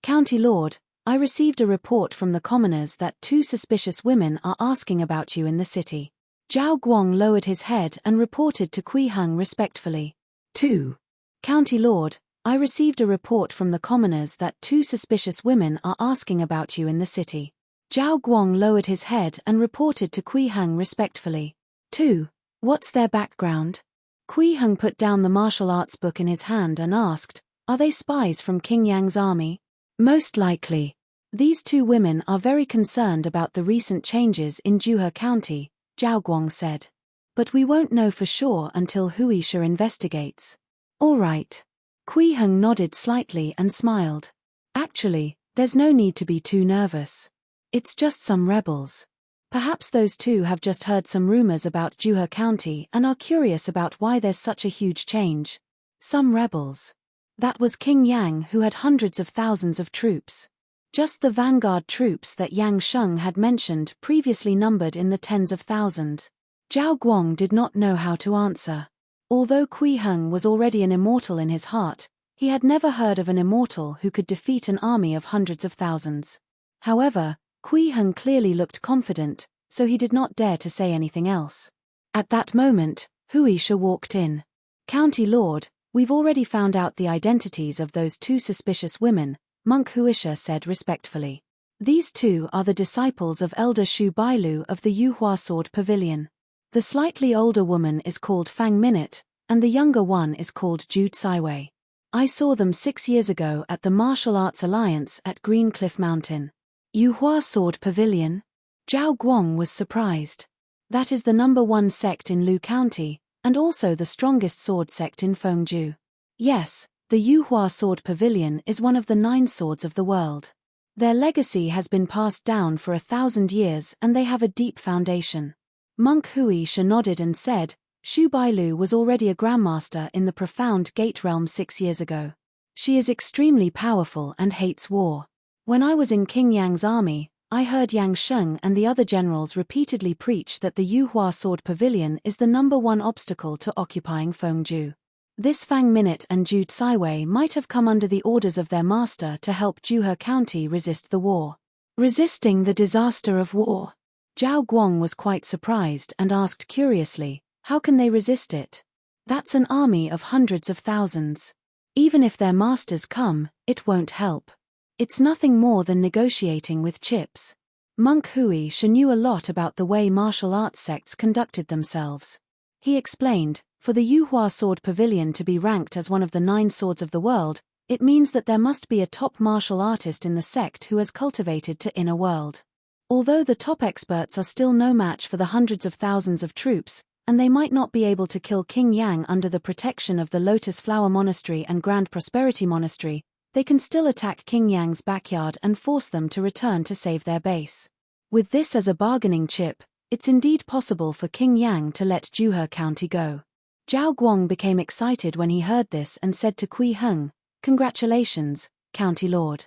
County Lord, I received a report from the commoners that 2 suspicious women are asking about you in the city. Zhao Guang lowered his head and reported to Kui Heng respectfully. 2. County Lord, I received a report from the commoners that 2 suspicious women are asking about you in the city. Zhao Guang lowered his head and reported to Kui Heng respectfully. 2. What's their background? Kui Heng put down the martial arts book in his hand and asked, "Are they spies from King Yang's army?" "Most likely. These 2 women are very concerned about the recent changes in Juhe County," Zhao Guang said. "But we won't know for sure until Wuxia investigates." "All right." Kui Heng nodded slightly and smiled. "Actually, there's no need to be too nervous. It's just some rebels. Perhaps those 2 have just heard some rumors about Juhe County and are curious about why there's such a huge change." Some rebels. That was King Yang, who had hundreds of thousands of troops. Just the vanguard troops that Yang Sheng had mentioned previously numbered in the tens of thousands. Zhao Guang did not know how to answer. Although Kui Heng was already an immortal in his heart, he had never heard of an immortal who could defeat an army of hundreds of thousands. However, Kui Heng clearly looked confident, so he did not dare to say anything else. At that moment, Wuxia walked in. "County Lord, we've already found out the identities of those 2 suspicious women," Monk Wuxia said respectfully. "These 2 are the disciples of Elder Shu Bailu of the Yuhua Sword Pavilion. The slightly older woman is called Fang Minute, and the younger one is called Jude Saiwei. I saw them 6 years ago at the Martial Arts Alliance at Green Cliff Mountain." Yuhua Sword Pavilion? Zhao Guang was surprised. That is the #1 sect in Lu County, and also the strongest sword sect in Fengju. Yes, the Yuhua Sword Pavilion is one of the 9 swords of the world. Their legacy has been passed down for 1,000 years and they have a deep foundation. Monk Wuxia nodded and said, "Shu Bailu was already a grandmaster in the profound Gate Realm 6 years ago. She is extremely powerful and hates war. When I was in King Yang's army, I heard Yang Sheng and the other generals repeatedly preach that the Yuhua Sword Pavilion is the #1 obstacle to occupying Fengju. This Fang Minute and Jude Saiwei might have come under the orders of their master to help Juhe County resist the war." Resisting the disaster of war. Zhao Guang was quite surprised and asked curiously, "How can they resist it? That's an army of hundreds of thousands. Even if their masters come, it won't help. It's nothing more than negotiating with chips." Monk Wuxia knew a lot about the way martial arts sects conducted themselves. He explained, "For the Yuhua Sword Pavilion to be ranked as one of the 9 swords of the world, it means that there must be a top martial artist in the sect who has cultivated to inner world. Although the top experts are still no match for the hundreds of thousands of troops, and they might not be able to kill King Yang under the protection of the Lotus Flower Monastery and Grand Prosperity Monastery, they can still attack King Yang's backyard and force them to return to save their base. With this as a bargaining chip, it's indeed possible for King Yang to let Juhe County go." Zhao Guang became excited when he heard this and said to Kui Heng, Congratulations, County Lord.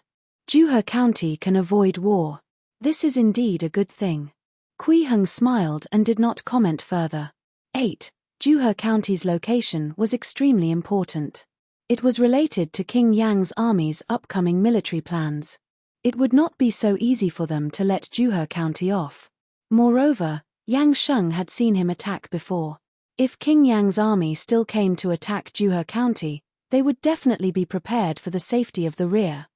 Juhe County can avoid war. This is indeed a good thing. Kui Heng smiled and did not comment further. 8. Juhe County's location was extremely important. It was related to King Yang's army's upcoming military plans. It would not be so easy for them to let Juhe County off. Moreover, Yang Sheng had seen him attack before. If King Yang's army still came to attack Juhe County, they would definitely be prepared for the safety of the rear.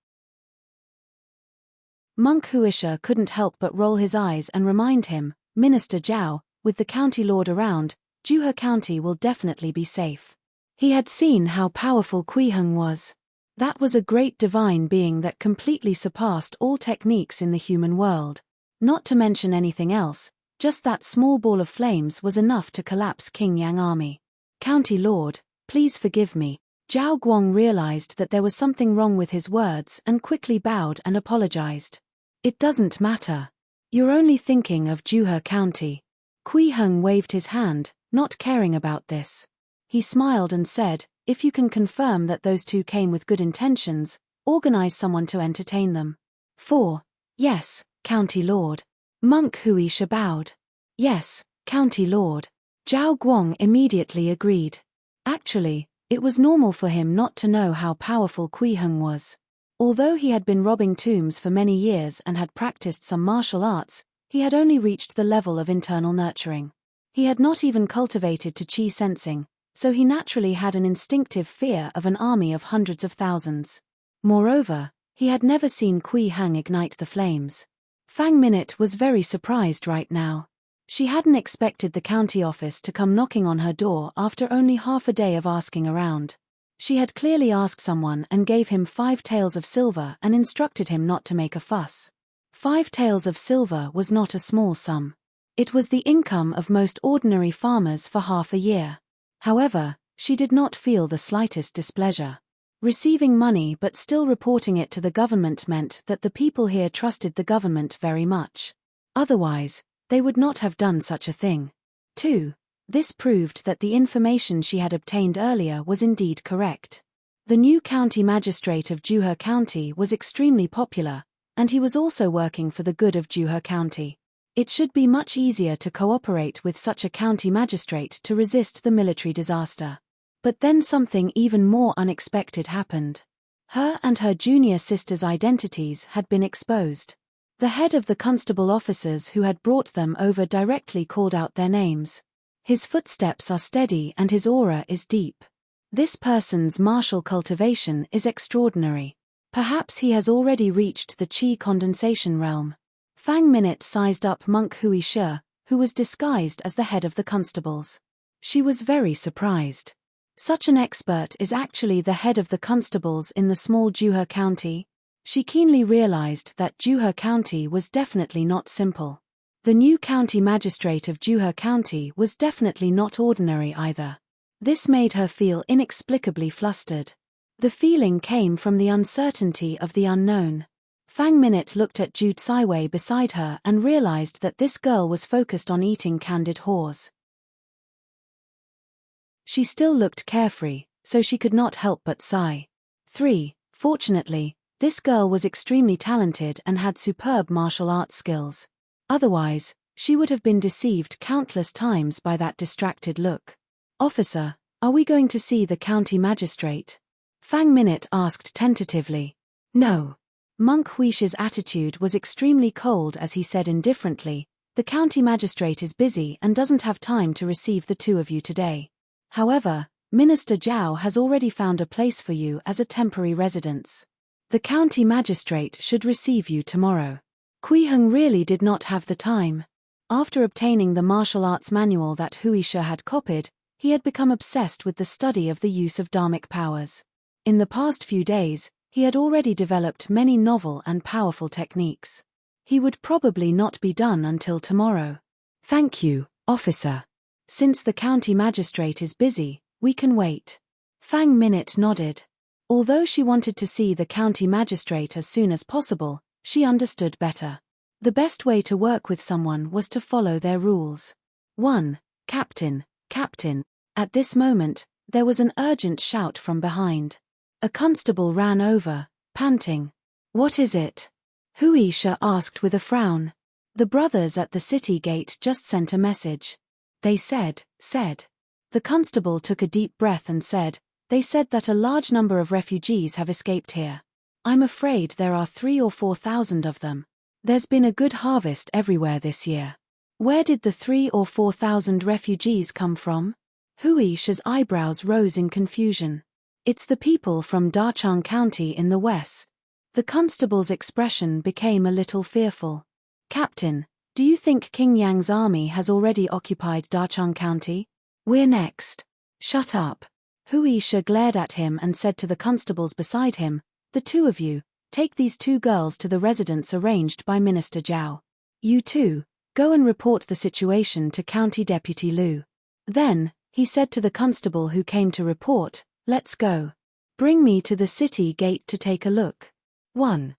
Monk Wuxia couldn't help but roll his eyes and remind him, Minister Zhao, with the county lord around, Juhe County will definitely be safe. He had seen how powerful Kui Heng was. That was a great divine being that completely surpassed all techniques in the human world. Not to mention anything else, just that small ball of flames was enough to collapse King Yang army. County Lord, please forgive me. Zhao Guang realized that there was something wrong with his words and quickly bowed and apologized. It doesn't matter. You're only thinking of Juhe County. Kui Heng waved his hand, not caring about this. He smiled and said, if you can confirm that those two came with good intentions, organize someone to entertain them. 4. Yes, County Lord. Monk Wuxia bowed. Yes, County Lord. Zhao Guang immediately agreed. Actually, it was normal for him not to know how powerful Kui Heng was. Although he had been robbing tombs for many years and had practiced some martial arts, he had only reached the level of internal nurturing. He had not even cultivated to qi sensing, so he naturally had an instinctive fear of an army of hundreds of thousands. Moreover, he had never seen Kui Heng ignite the flames. Fang Minute was very surprised right now. She hadn't expected the county office to come knocking on her door after only half a day of asking around. She had clearly asked someone and gave him 5 taels of silver and instructed him not to make a fuss. 5 taels of silver was not a small sum. It was the income of most ordinary farmers for half a year. However, she did not feel the slightest displeasure. Receiving money but still reporting it to the government meant that the people here trusted the government very much. Otherwise, they would not have done such a thing. 2. This proved that the information she had obtained earlier was indeed correct. The new county magistrate of Juhe County was extremely popular, and he was also working for the good of Juhe County. It should be much easier to cooperate with such a county magistrate to resist the military disaster. But then something even more unexpected happened. Her and her junior sister's identities had been exposed. The head of the constable officers who had brought them over directly called out their names. His footsteps are steady and his aura is deep. This person's martial cultivation is extraordinary. Perhaps he has already reached the qi condensation realm. Fang Minute sized up Monk Wuxia, who was disguised as the head of the constables. She was very surprised. Such an expert is actually the head of the constables in the small Juhe County. She keenly realized that Juhe County was definitely not simple. The new county magistrate of Juhe County was definitely not ordinary either. This made her feel inexplicably flustered. The feeling came from the uncertainty of the unknown. Fang Minute looked at Ju Tsaiwei beside her and realized that this girl was focused on eating candied haws. She still looked carefree, so she could not help but sigh. 3. Fortunately, this girl was extremely talented and had superb martial arts skills. Otherwise, she would have been deceived countless times by that distracted look. Officer, are we going to see the county magistrate? Fang Minute asked tentatively. No. Monk Wuxia's attitude was extremely cold as he said indifferently, the county magistrate is busy and doesn't have time to receive the two of you today. However, Minister Zhao has already found a place for you as a temporary residence. The county magistrate should receive you tomorrow. Kui Heng really did not have the time. After obtaining the martial arts manual that Wuxia had copied, he had become obsessed with the study of the use of dharmic powers. In the past few days, he had already developed many novel and powerful techniques. He would probably not be done until tomorrow. Thank you, officer. Since the county magistrate is busy, we can wait. Fang Minute nodded. Although she wanted to see the county magistrate as soon as possible, she understood better. The best way to work with someone was to follow their rules. 1. Captain, Captain. At this moment, there was an urgent shout from behind. A constable ran over, panting. What is it? Wuxia asked with a frown. The brothers at the city gate just sent a message. They said. The constable took a deep breath and said, they said that a large number of refugees have escaped here. I'm afraid there are 3,000 or 4,000 of them. There's been a good harvest everywhere this year. Where did the 3,000 or 4,000 refugees come from? Wuxia's eyebrows rose in confusion. It's the people from Dachang County in the west. The constable's expression became a little fearful. Captain, do you think King Yang's army has already occupied Dachang County? We're next. Shut up. Wuxia glared at him and said to the constables beside him, the two of you, take these 2 girls to the residence arranged by Minister Zhao. You two, go and report the situation to County Deputy Liu. Then, he said to the constable who came to report, let's go. Bring me to the city gate to take a look. 1.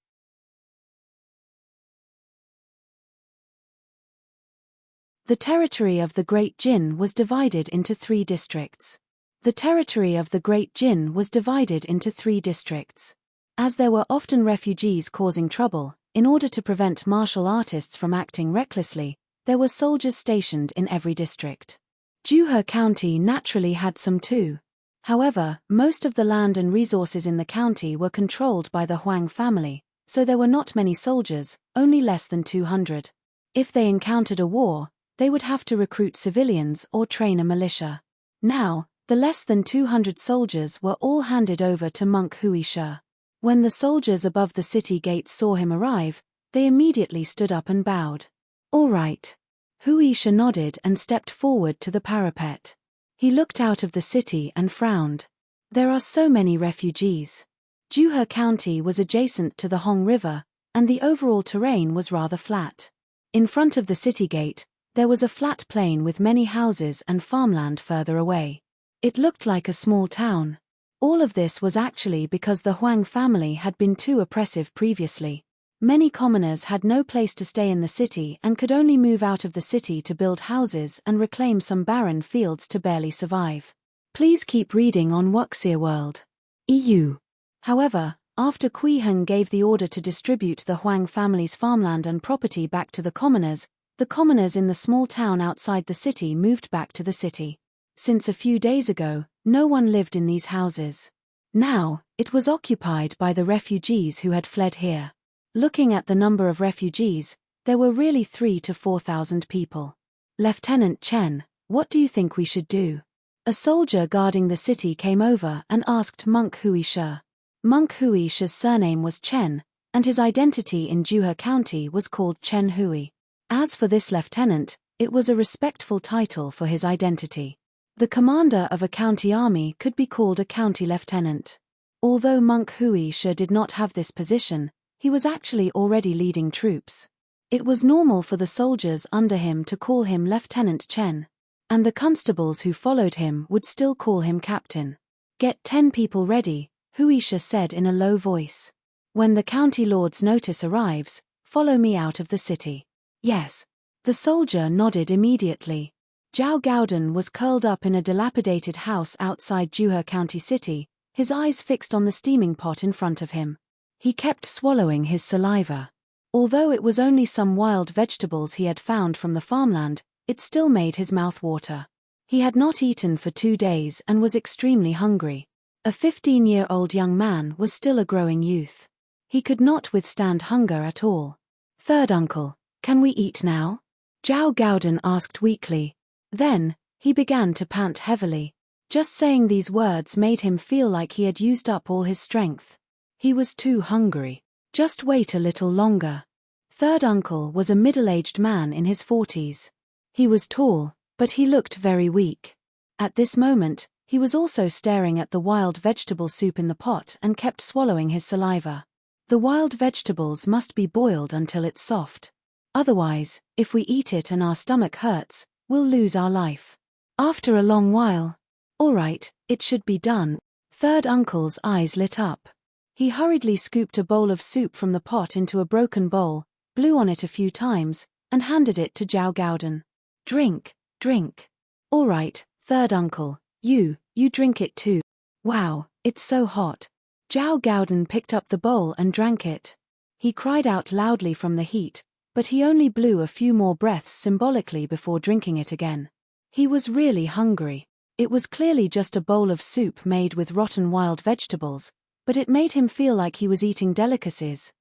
The territory of the Great Jin was divided into 3 districts. The territory of the Great Jin was divided into 3 districts. As there were often refugees causing trouble, in order to prevent martial artists from acting recklessly, there were soldiers stationed in every district. Zhuhe County naturally had some too. However, most of the land and resources in the county were controlled by the Huang family, so there were not many soldiers, only less than 200. If they encountered a war, they would have to recruit civilians or train a militia. Now, the less than 200 soldiers were all handed over to monk Wuxia. When the soldiers above the city gates saw him arrive, they immediately stood up and bowed. All right. Wuxia nodded and stepped forward to the parapet. He looked out of the city and frowned. There are so many refugees. Zhuhe County was adjacent to the Hong River, and the overall terrain was rather flat. In front of the city gate, there was a flat plain with many houses and farmland further away. It looked like a small town. All of this was actually because the Huang family had been too oppressive previously. Many commoners had no place to stay in the city and could only move out of the city to build houses and reclaim some barren fields to barely survive. Please keep reading on Wuxia World. EU. However, after Kui Heng gave the order to distribute the Huang family's farmland and property back to the commoners in the small town outside the city moved back to the city. Since a few days ago, no one lived in these houses. Now, it was occupied by the refugees who had fled here. Looking at the number of refugees, there were really 3,000 to 4,000 people. Lieutenant Chen, what do you think we should do? A soldier guarding the city came over and asked Monk Wuxia. Monk Wuxia's surname was Chen, and his identity in Zhuhe County was called Chen Hui. As for this lieutenant, it was a respectful title for his identity. The commander of a county army could be called a county lieutenant. Although Monk Wuxia did not have this position, he was actually already leading troops. It was normal for the soldiers under him to call him Lieutenant Chen. And the constables who followed him would still call him captain. Get 10 people ready, Wuxia said in a low voice. When the county lord's notice arrives, follow me out of the city. Yes. The soldier nodded immediately. Zhao Gaodan was curled up in a dilapidated house outside Zhuhe County City, his eyes fixed on the steaming pot in front of him. He kept swallowing his saliva. Although it was only some wild vegetables he had found from the farmland, it still made his mouth water. He had not eaten for 2 days and was extremely hungry. A 15-year-old young man was still a growing youth. He could not withstand hunger at all. Third uncle, can we eat now? Zhao Gaodan asked weakly. Then, he began to pant heavily. Just saying these words made him feel like he had used up all his strength. He was too hungry. Just wait a little longer. Third uncle was a middle-aged man in his 40s. He was tall, but he looked very weak. At this moment, he was also staring at the wild vegetable soup in the pot and kept swallowing his saliva. The wild vegetables must be boiled until it's soft. Otherwise, if we eat it and our stomach hurts, we'll lose our life. After a long while. All right, it should be done. Third uncle's eyes lit up. He hurriedly scooped a bowl of soup from the pot into a broken bowl, blew on it a few times, and handed it to Zhao Gaodan. Drink, drink. All right, third uncle, you drink it too. Wow, it's so hot. Zhao Gaodan picked up the bowl and drank it. He cried out loudly from the heat, but he only blew a few more breaths symbolically before drinking it again. He was really hungry. It was clearly just a bowl of soup made with rotten wild vegetables, but it made him feel like he was eating delicacies.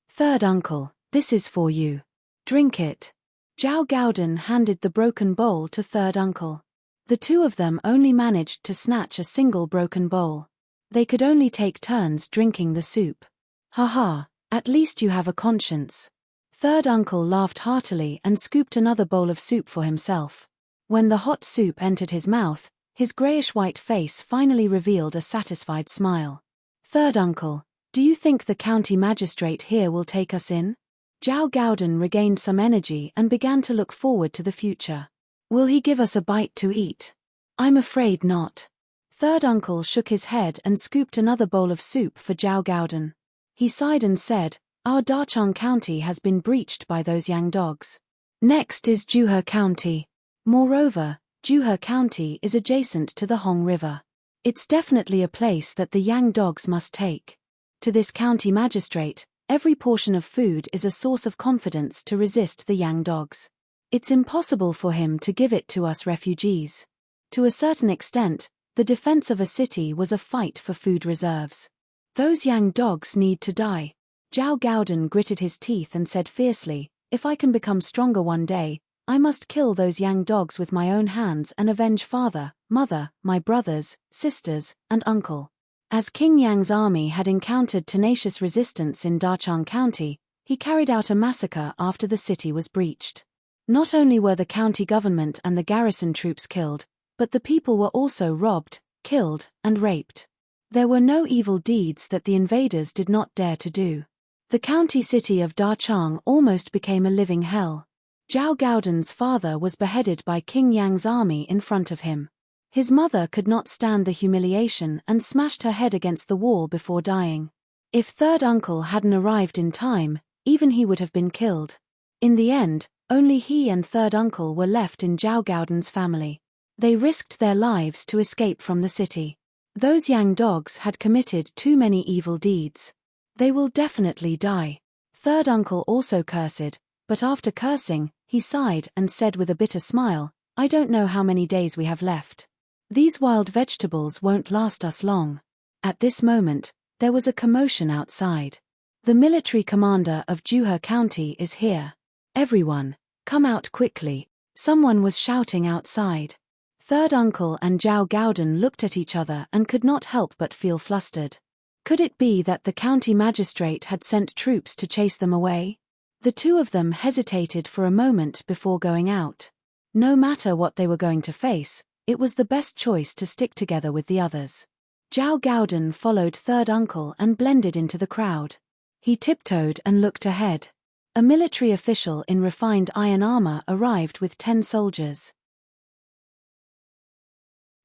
Third uncle, this is for you. Drink it. Zhao Gaodan handed the broken bowl to third uncle. The two of them only managed to snatch a single broken bowl. They could only take turns drinking the soup. Haha, at least you have a conscience. Third uncle laughed heartily and scooped another bowl of soup for himself. When the hot soup entered his mouth, his grayish-white face finally revealed a satisfied smile. Third uncle, do you think the county magistrate here will take us in? Zhao Gaodan regained some energy and began to look forward to the future. Will he give us a bite to eat? I'm afraid not. Third uncle shook his head and scooped another bowl of soup for Zhao Gaodan. He sighed and said, our Dachang County has been breached by those Yang dogs. Next is Juhe County. Moreover, Juhe County is adjacent to the Hong River. It's definitely a place that the Yang dogs must take. To this county magistrate, every portion of food is a source of confidence to resist the Yang dogs. It's impossible for him to give it to us refugees. To a certain extent, the defense of a city was a fight for food reserves. Those Yang dogs need to die. Zhao Gaodan gritted his teeth and said fiercely, if I can become stronger one day, I must kill those Yang dogs with my own hands and avenge father, mother, my brothers, sisters, and uncle. As King Yang's army had encountered tenacious resistance in Dachang County, he carried out a massacre after the city was breached. Not only were the county government and the garrison troops killed, but the people were also robbed, killed, and raped. There were no evil deeds that the invaders did not dare to do. The county city of Dachang almost became a living hell. Zhao Gaodan's father was beheaded by King Yang's army in front of him. His mother could not stand the humiliation and smashed her head against the wall before dying. If third uncle hadn't arrived in time, even he would have been killed. In the end, only he and third uncle were left in Zhao Gaodan's family. They risked their lives to escape from the city. Those Yang dogs had committed too many evil deeds. They will definitely die. Third uncle also cursed, but after cursing, he sighed and said with a bitter smile, I don't know how many days we have left. These wild vegetables won't last us long. At this moment, there was a commotion outside. The military commander of Juhe County is here. Everyone, come out quickly. Someone was shouting outside. Third uncle and Zhao Gaodan looked at each other and could not help but feel flustered. Could it be that the county magistrate had sent troops to chase them away? The two of them hesitated for a moment before going out. No matter what they were going to face, it was the best choice to stick together with the others. Zhao Gaodan followed third uncle and blended into the crowd. He tiptoed and looked ahead. A military official in refined iron armor arrived with 10 soldiers.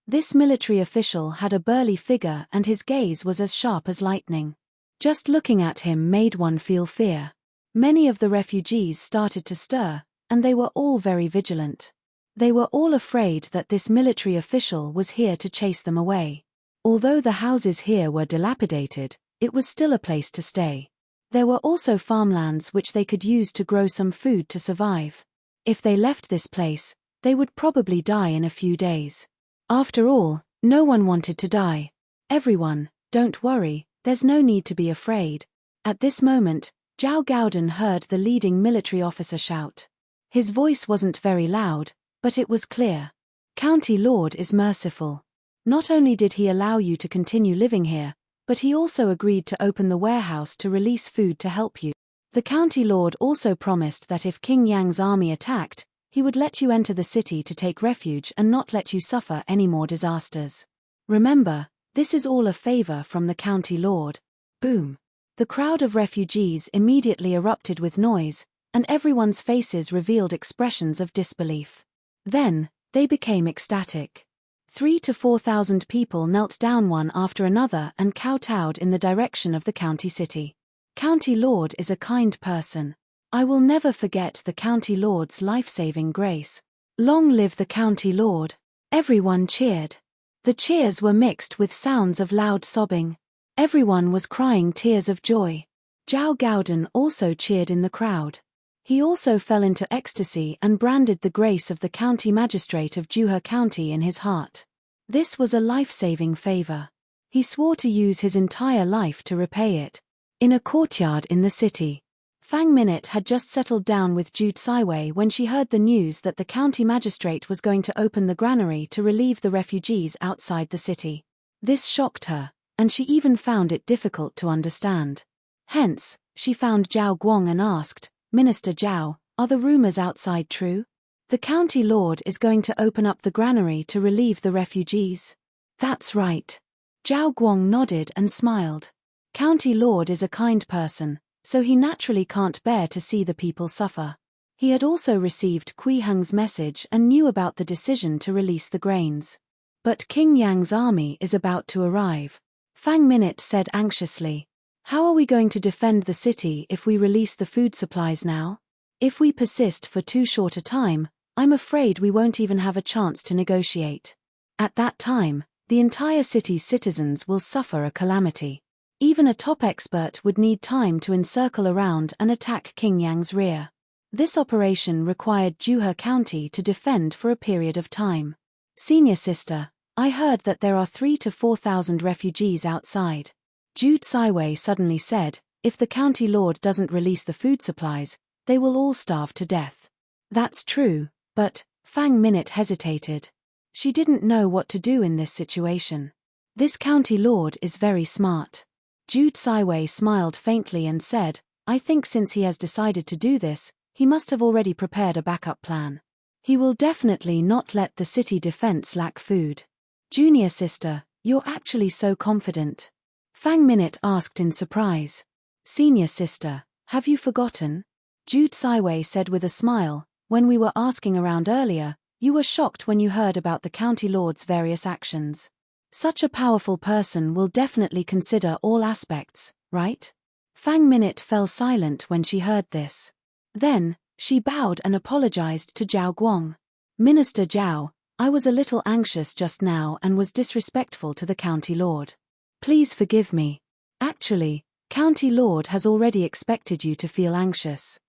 This military official had a burly figure and his gaze was as sharp as lightning. Just looking at him made one feel fear. Many of the refugees started to stir, and they were all very vigilant. They were all afraid that this military official was here to chase them away. Although the houses here were dilapidated, it was still a place to stay. There were also farmlands which they could use to grow some food to survive. If they left this place, they would probably die in a few days. After all, no one wanted to die. Everyone, don't worry, there's no need to be afraid. At this moment, Zhao Gaodan heard the leading military officer shout. His voice wasn't very loud, but it was clear. County Lord is merciful. Not only did he allow you to continue living here, but he also agreed to open the warehouse to release food to help you. The County Lord also promised that if King Yang's army attacked, he would let you enter the city to take refuge and not let you suffer any more disasters. Remember, this is all a favor from the County Lord. Boom. The crowd of refugees immediately erupted with noise, and everyone's faces revealed expressions of disbelief. Then, they became ecstatic. 3,000 to 4,000 people knelt down one after another and kowtowed in the direction of the county city. County Lord is a kind person. I will never forget the County Lord's life-saving grace. Long live the County Lord! Everyone cheered. The cheers were mixed with sounds of loud sobbing. Everyone was crying tears of joy. Zhao Gaodan also cheered in the crowd. He also fell into ecstasy and branded the grace of the county magistrate of Juhe County in his heart. This was a life-saving favor. He swore to use his entire life to repay it. In a courtyard in the city, Fang Minute had just settled down with Ju Saiwei when she heard the news that the county magistrate was going to open the granary to relieve the refugees outside the city. This shocked her, and she even found it difficult to understand. Hence, she found Zhao Guang and asked, "Minister Zhao, are the rumors outside true? The county lord is going to open up the granary to relieve the refugees?" "That's right." Zhao Guang nodded and smiled. County lord is a kind person, so he naturally can't bear to see the people suffer. He had also received Kui Heng's message and knew about the decision to release the grains. But King Yang's army is about to arrive. Fang Minute said anxiously. "How are we going to defend the city if we release the food supplies now? If we persist for too short a time, I'm afraid we won't even have a chance to negotiate. At that time, the entire city's citizens will suffer a calamity. Even a top expert would need time to encircle around and attack King Yang's rear. This operation required Juhe County to defend for a period of time. Senior sister, I heard that there are 3,000 to 4,000 refugees outside." Ju Saiwei suddenly said, "If the county lord doesn't release the food supplies, they will all starve to death." "That's true, but," Fang Minute hesitated. She didn't know what to do in this situation. "This county lord is very smart." Ju Saiwei smiled faintly and said, "I think since he has decided to do this, he must have already prepared a backup plan. He will definitely not let the city defense lack food." "Junior sister, you're actually so confident?" Fang Minute asked in surprise. "Senior sister, have you forgotten?" Ju Saiwei said with a smile, "When we were asking around earlier, you were shocked when you heard about the county lord's various actions. Such a powerful person will definitely consider all aspects, right?" Fang Minute fell silent when she heard this. Then, she bowed and apologized to Zhao Guang. "Minister Zhao, I was a little anxious just now and was disrespectful to the county lord. Please forgive me. Actually, county lord has already expected you to feel anxious."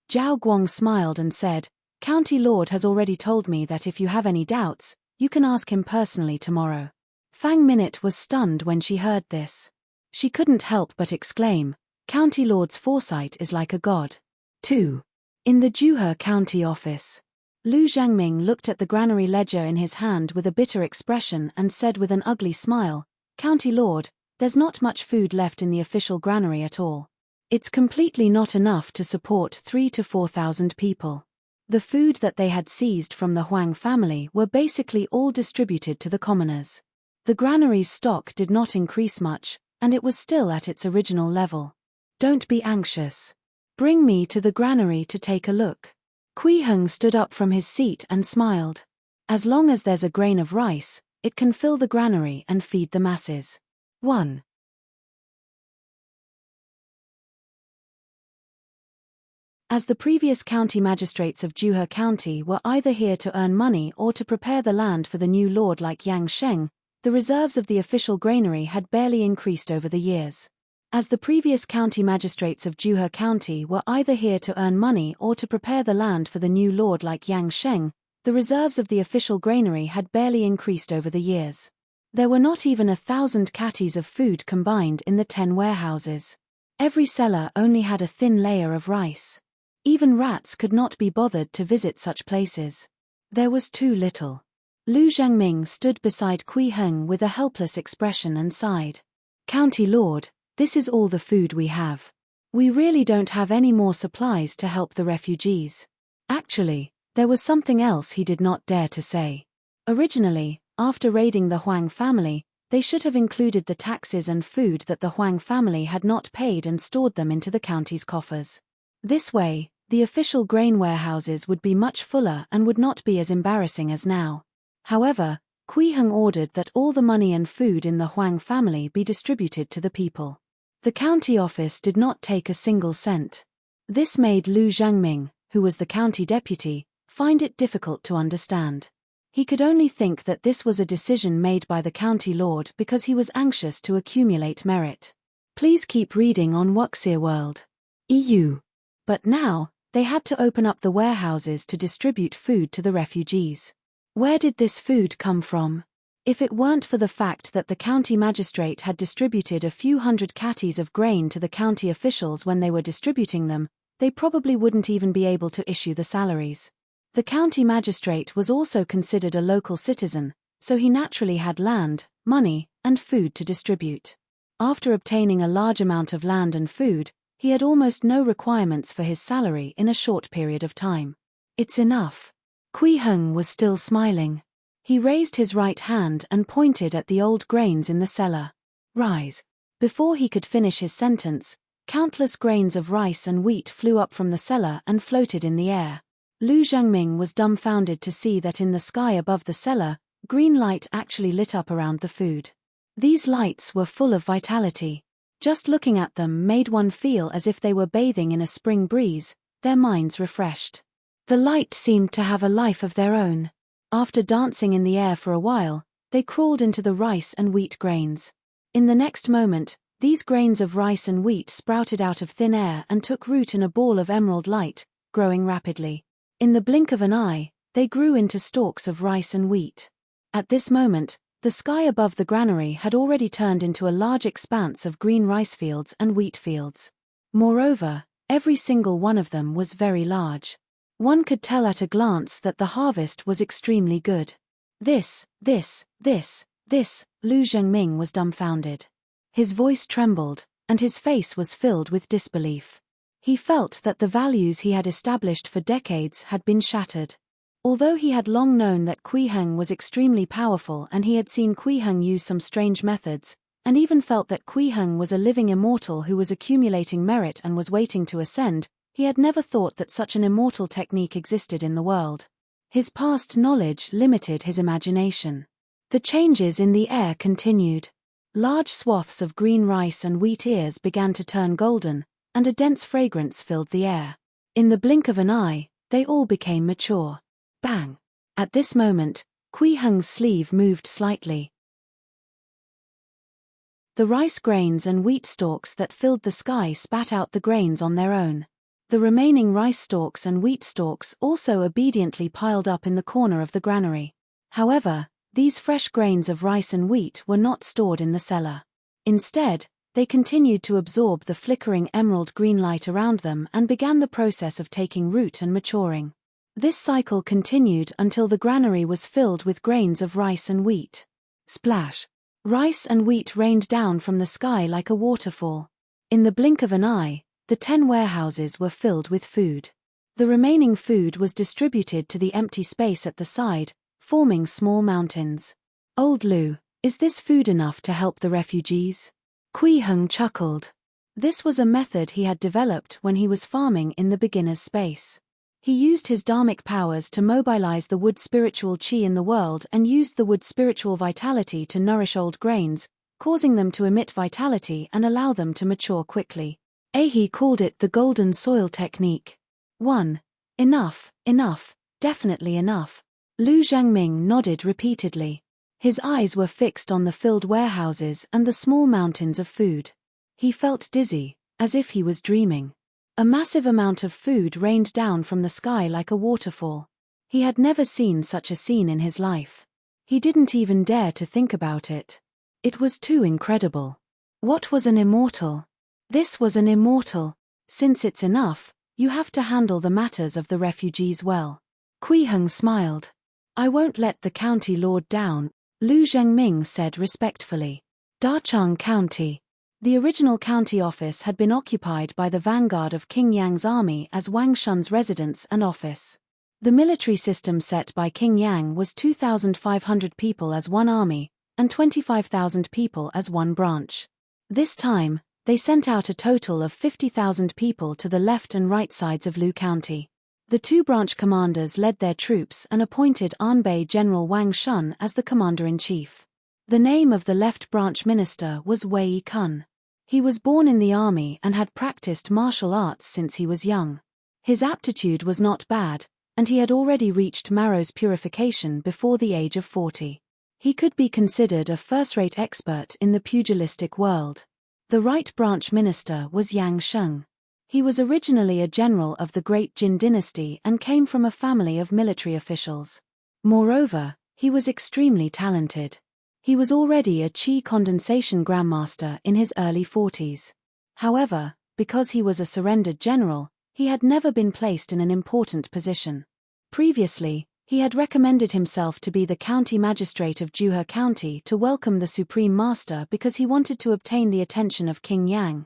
Zhao Guang smiled and said, "County lord has already told me that if you have any doubts, you can ask him personally tomorrow." Fang Minute was stunned when she heard this. She couldn't help but exclaim, "County lord's foresight is like a god." 2. In the Juhe County office, Lu Zhangming looked at the granary ledger in his hand with a bitter expression and said with an ugly smile, "County lord, there's not much food left in the official granary at all. It's completely not enough to support 3,000 to 4,000 people. The food that they had seized from the Huang family were basically all distributed to the commoners. The granary's stock did not increase much, and it was still at its original level. Don't be anxious. Bring me to the granary to take a look." Kui Heng stood up from his seat and smiled. "As long as there's a grain of rice, it can fill the granary and feed the masses." 1. As the previous county magistrates of Juhe County were either here to earn money or to prepare the land for the new lord like Yang Sheng, the reserves of the official granary had barely increased over the years. As the previous county magistrates of Juhe County were either here to earn money or to prepare the land for the new lord like Yang Sheng, the reserves of the official granary had barely increased over the years. There were not even 1,000 catties of food combined in the 10 warehouses. Every cellar only had a thin layer of rice. Even rats could not be bothered to visit such places. There was too little. Lu Zhangming stood beside Kui Heng with a helpless expression and sighed. "County lord, this is all the food we have. We really don't have any more supplies to help the refugees." Actually, there was something else he did not dare to say. Originally, after raiding the Huang family, they should have included the taxes and food that the Huang family had not paid and stored them into the county's coffers. This way, the official grain warehouses would be much fuller and would not be as embarrassing as now. However, Kui Heng ordered that all the money and food in the Huang family be distributed to the people. The county office did not take a single cent. This made Lu Zhangming, who was the county deputy, find it difficult to understand. He could only think that this was a decision made by the county lord because he was anxious to accumulate merit. Please keep reading on Wuxia World. EU. But now, they had to open up the warehouses to distribute food to the refugees. Where did this food come from? If it weren't for the fact that the county magistrate had distributed a few hundred catties of grain to the county officials when they were distributing them, they probably wouldn't even be able to issue the salaries. The county magistrate was also considered a local citizen, so he naturally had land, money, and food to distribute. After obtaining a large amount of land and food, he had almost no requirements for his salary in a short period of time. It's enough. Kui Heng was still smiling. He raised his right hand and pointed at the old grains in the cellar. Rise. Before he could finish his sentence, countless grains of rice and wheat flew up from the cellar and floated in the air. Lu Zhengming was dumbfounded to see that in the sky above the cellar, green light actually lit up around the food. These lights were full of vitality. Just looking at them made one feel as if they were bathing in a spring breeze, their minds refreshed. The light seemed to have a life of their own. After dancing in the air for a while, they crawled into the rice and wheat grains. In the next moment, these grains of rice and wheat sprouted out of thin air and took root in a ball of emerald light, growing rapidly. In the blink of an eye, they grew into stalks of rice and wheat. At this moment, the sky above the granary had already turned into a large expanse of green rice fields and wheat fields. Moreover, every single one of them was very large. One could tell at a glance that the harvest was extremely good. This, Lu Zhengming was dumbfounded. His voice trembled, and his face was filled with disbelief. He felt that the values he had established for decades had been shattered. Although he had long known that Kui Heng was extremely powerful and he had seen Kui Heng use some strange methods, and even felt that Kui Heng was a living immortal who was accumulating merit and was waiting to ascend, he had never thought that such an immortal technique existed in the world. His past knowledge limited his imagination. The changes in the air continued. Large swaths of green rice and wheat ears began to turn golden, and a dense fragrance filled the air. In the blink of an eye, they all became mature. Bang! At this moment, Kui Heng's sleeve moved slightly. The rice grains and wheat stalks that filled the sky spat out the grains on their own. The remaining rice stalks and wheat stalks also obediently piled up in the corner of the granary. However, these fresh grains of rice and wheat were not stored in the cellar. Instead, they continued to absorb the flickering emerald green light around them and began the process of taking root and maturing. This cycle continued until the granary was filled with grains of rice and wheat. Splash! Rice and wheat rained down from the sky like a waterfall. In the blink of an eye, the 10 warehouses were filled with food. The remaining food was distributed to the empty space at the side, forming small mountains. Old Lu, is this food enough to help the refugees? Kui Heng chuckled. This was a method he had developed when he was farming in the beginner's space. He used his dharmic powers to mobilize the wood spiritual qi in the world and used the wood spiritual vitality to nourish old grains, causing them to emit vitality and allow them to mature quickly. He called it the golden soil technique. 1. Enough, definitely enough. Lu Zhengming nodded repeatedly. His eyes were fixed on the filled warehouses and the small mountains of food. He felt dizzy, as if he was dreaming. A massive amount of food rained down from the sky like a waterfall. He had never seen such a scene in his life. He didn't even dare to think about it. It was too incredible. What was an immortal? This was an immortal. Since it's enough, you have to handle the matters of the refugees well. Kui Heng smiled. I won't let the county lord down, Lu Zhengming said respectfully. Dachang County. The original county office had been occupied by the vanguard of King Yang's army as Wang Shun's residence and office. The military system set by King Yang was 2,500 people as one army, and 25,000 people as one branch. This time, they sent out a total of 50,000 people to the left and right sides of Lu County. The 2 branch commanders led their troops and appointed Anbei General Wang Shun as the commander-in-chief. The name of the left branch minister was Wei Kun. He was born in the army and had practiced martial arts since he was young. His aptitude was not bad, and he had already reached Marrow's purification before the age of 40. He could be considered a first-rate expert in the pugilistic world. The right branch minister was Yang Sheng. He was originally a general of the Great Jin dynasty and came from a family of military officials. Moreover, he was extremely talented. He was already a qi condensation grandmaster in his early 40s. However, because he was a surrendered general, he had never been placed in an important position. Previously, he had recommended himself to be the county magistrate of Juhe County to welcome the Supreme Master because he wanted to obtain the attention of King Yang.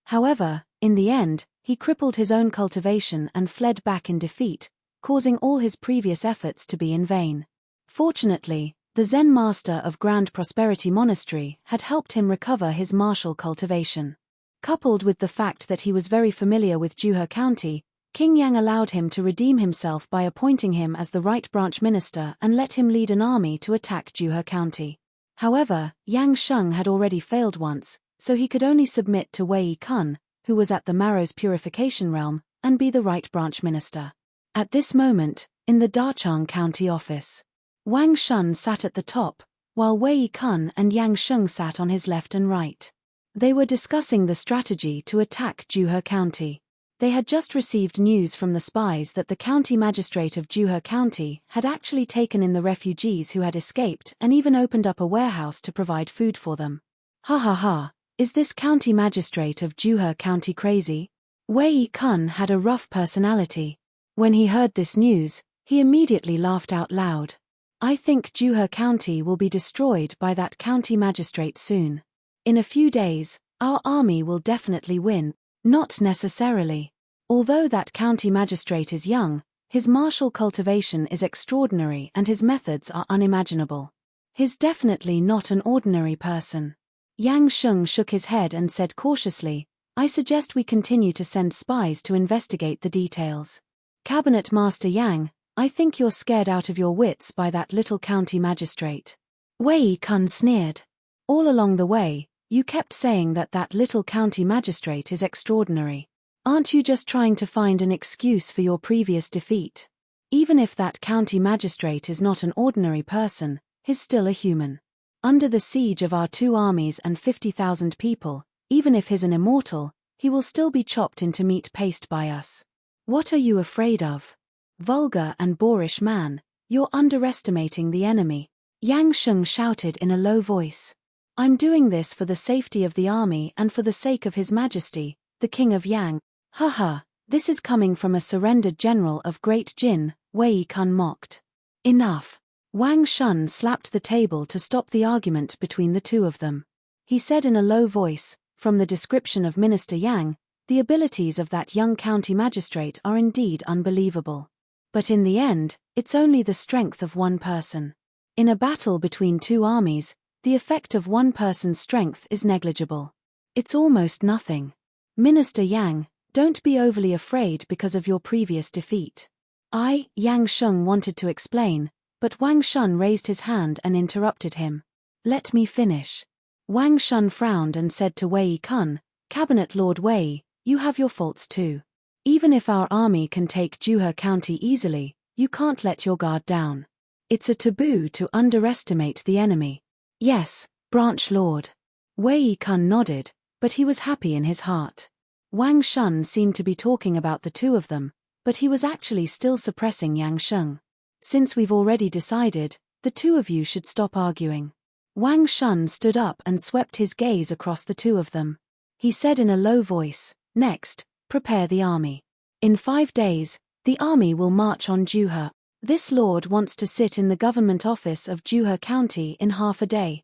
However, in the end, he crippled his own cultivation and fled back in defeat, causing all his previous efforts to be in vain. Fortunately, the Zen master of Grand Prosperity Monastery had helped him recover his martial cultivation. Coupled with the fact that he was very familiar with Juhe County, King Yang allowed him to redeem himself by appointing him as the right branch minister and let him lead an army to attack Juhe County. However, Yang Sheng had already failed once, so he could only submit to Wei Kun, who was at the Marrow's purification realm, and be the right branch minister. At this moment, in the Dachang County office, Wang Shun sat at the top, while Wei Kun and Yang Sheng sat on his left and right. They were discussing the strategy to attack Juhe County. They had just received news from the spies that the county magistrate of Juhe County had actually taken in the refugees who had escaped and even opened up a warehouse to provide food for them. Ha ha ha, is this county magistrate of Juhe County crazy? Wei Kun had a rough personality. When he heard this news, he immediately laughed out loud. I think Juhe County will be destroyed by that county magistrate soon. In a few days, our army will definitely win. Not necessarily. Although that county magistrate is young, his martial cultivation is extraordinary and his methods are unimaginable. He's definitely not an ordinary person. Yang Sheng shook his head and said cautiously, I suggest we continue to send spies to investigate the details. Cabinet Master Yang, I think you're scared out of your wits by that little county magistrate. Wei Kun sneered. All along the way, you kept saying that that little county magistrate is extraordinary. Aren't you just trying to find an excuse for your previous defeat? Even if that county magistrate is not an ordinary person, he's still a human. Under the siege of our 2 armies and 50,000 people, even if he's an immortal, he will still be chopped into meat paste by us. What are you afraid of? Vulgar and boorish man, you're underestimating the enemy. Yang Sheng shouted in a low voice. I'm doing this for the safety of the army and for the sake of His Majesty, the King of Yang. Haha, this is coming from a surrendered general of Great Jin, Wei Kun mocked. Enough. Wang Shun slapped the table to stop the argument between the two of them. He said in a low voice, from the description of Minister Yang, the abilities of that young county magistrate are indeed unbelievable. But in the end, it's only the strength of one person. In a battle between 2 armies, the effect of one person's strength is negligible. It's almost nothing. Minister Yang, don't be overly afraid because of your previous defeat. Yang Sheng wanted to explain, but Wang Shun raised his hand and interrupted him. Let me finish. Wang Shun frowned and said to Wei Kun, Cabinet Lord Wei, you have your faults too. Even if our army can take Juhe County easily, you can't let your guard down. It's a taboo to underestimate the enemy. Yes, Branch Lord. Wei Kun nodded, but he was happy in his heart. Wang Shun seemed to be talking about the two of them, but he was actually still suppressing Yang Sheng. Since we've already decided, the two of you should stop arguing. Wang Shun stood up and swept his gaze across the two of them. He said in a low voice, Next, prepare the army. In 5 days, the army will march on Juhe. This lord wants to sit in the government office of Juhe County in half a day.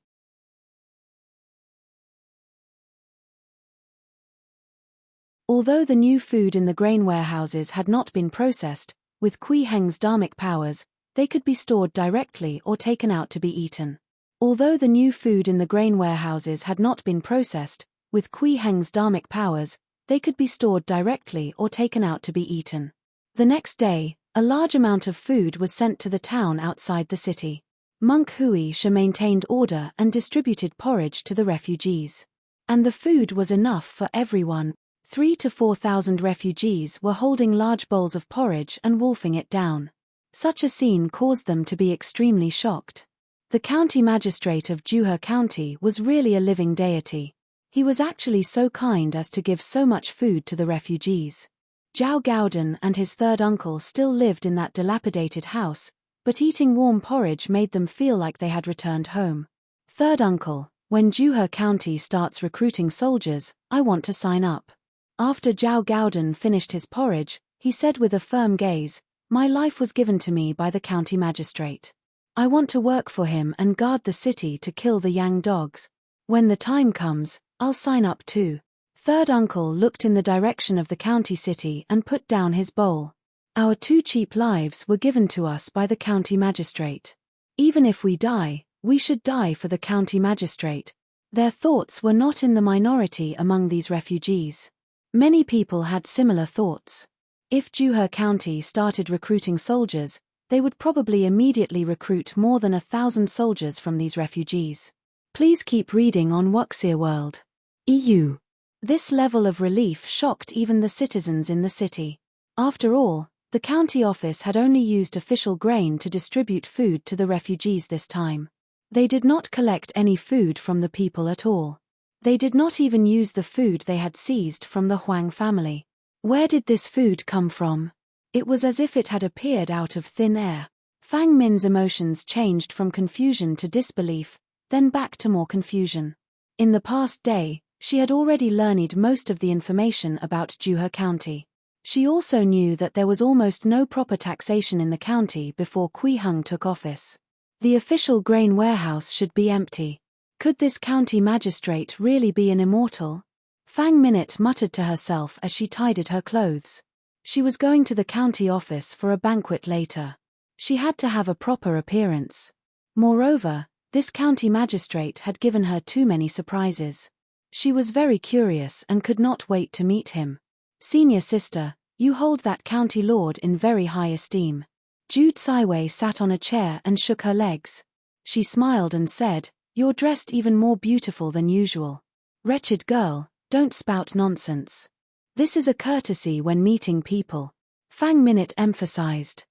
Although the new food in the grain warehouses had not been processed, with Kui Heng's dharmic powers, they could be stored directly or taken out to be eaten. Although the new food in the grain warehouses had not been processed, with Kui Heng's dharmic powers, they could be stored directly or taken out to be eaten. The next day, a large amount of food was sent to the town outside the city. Monk Hui Shi maintained order and distributed porridge to the refugees. And the food was enough for everyone. 3 to 4,000 refugees were holding large bowls of porridge and wolfing it down. Such a scene caused them to be extremely shocked. The county magistrate of Juhe County was really a living deity. He was actually so kind as to give so much food to the refugees. Zhao Gaodan and his third uncle still lived in that dilapidated house, but eating warm porridge made them feel like they had returned home. Third uncle, when Juhe County starts recruiting soldiers, I want to sign up. After Zhao Gaodan finished his porridge, he said with a firm gaze, "My life was given to me by the county magistrate. I want to work for him and guard the city to kill the Yang dogs. When the time comes, I'll sign up too." Third uncle looked in the direction of the county city and put down his bowl. "Our 2 cheap lives were given to us by the county magistrate. Even if we die, we should die for the county magistrate." Their thoughts were not in the minority among these refugees. Many people had similar thoughts. If Juhe County started recruiting soldiers, they would probably immediately recruit more than 1,000 soldiers from these refugees. Please keep reading on Wuxia World. EU. This level of relief shocked even the citizens in the city. After all, the county office had only used official grain to distribute food to the refugees this time. They did not collect any food from the people at all. They did not even use the food they had seized from the Huang family. Where did this food come from? It was as if it had appeared out of thin air. Fang Min's emotions changed from confusion to disbelief, then back to more confusion. In the past day, she had already learned most of the information about Juhe County. She also knew that there was almost no proper taxation in the county before Kui Heng took office. The official grain warehouse should be empty. Could this county magistrate really be an immortal? Fang Minute muttered to herself as she tidied her clothes. She was going to the county office for a banquet later. She had to have a proper appearance. Moreover, this county magistrate had given her too many surprises. She was very curious and could not wait to meet him. "Senior sister, you hold that county lord in very high esteem." Jude Saiwei sat on a chair and shook her legs. She smiled and said, "You're dressed even more beautiful than usual. Wretched girl, don't spout nonsense. This is a courtesy when meeting people." Fang Minute emphasized.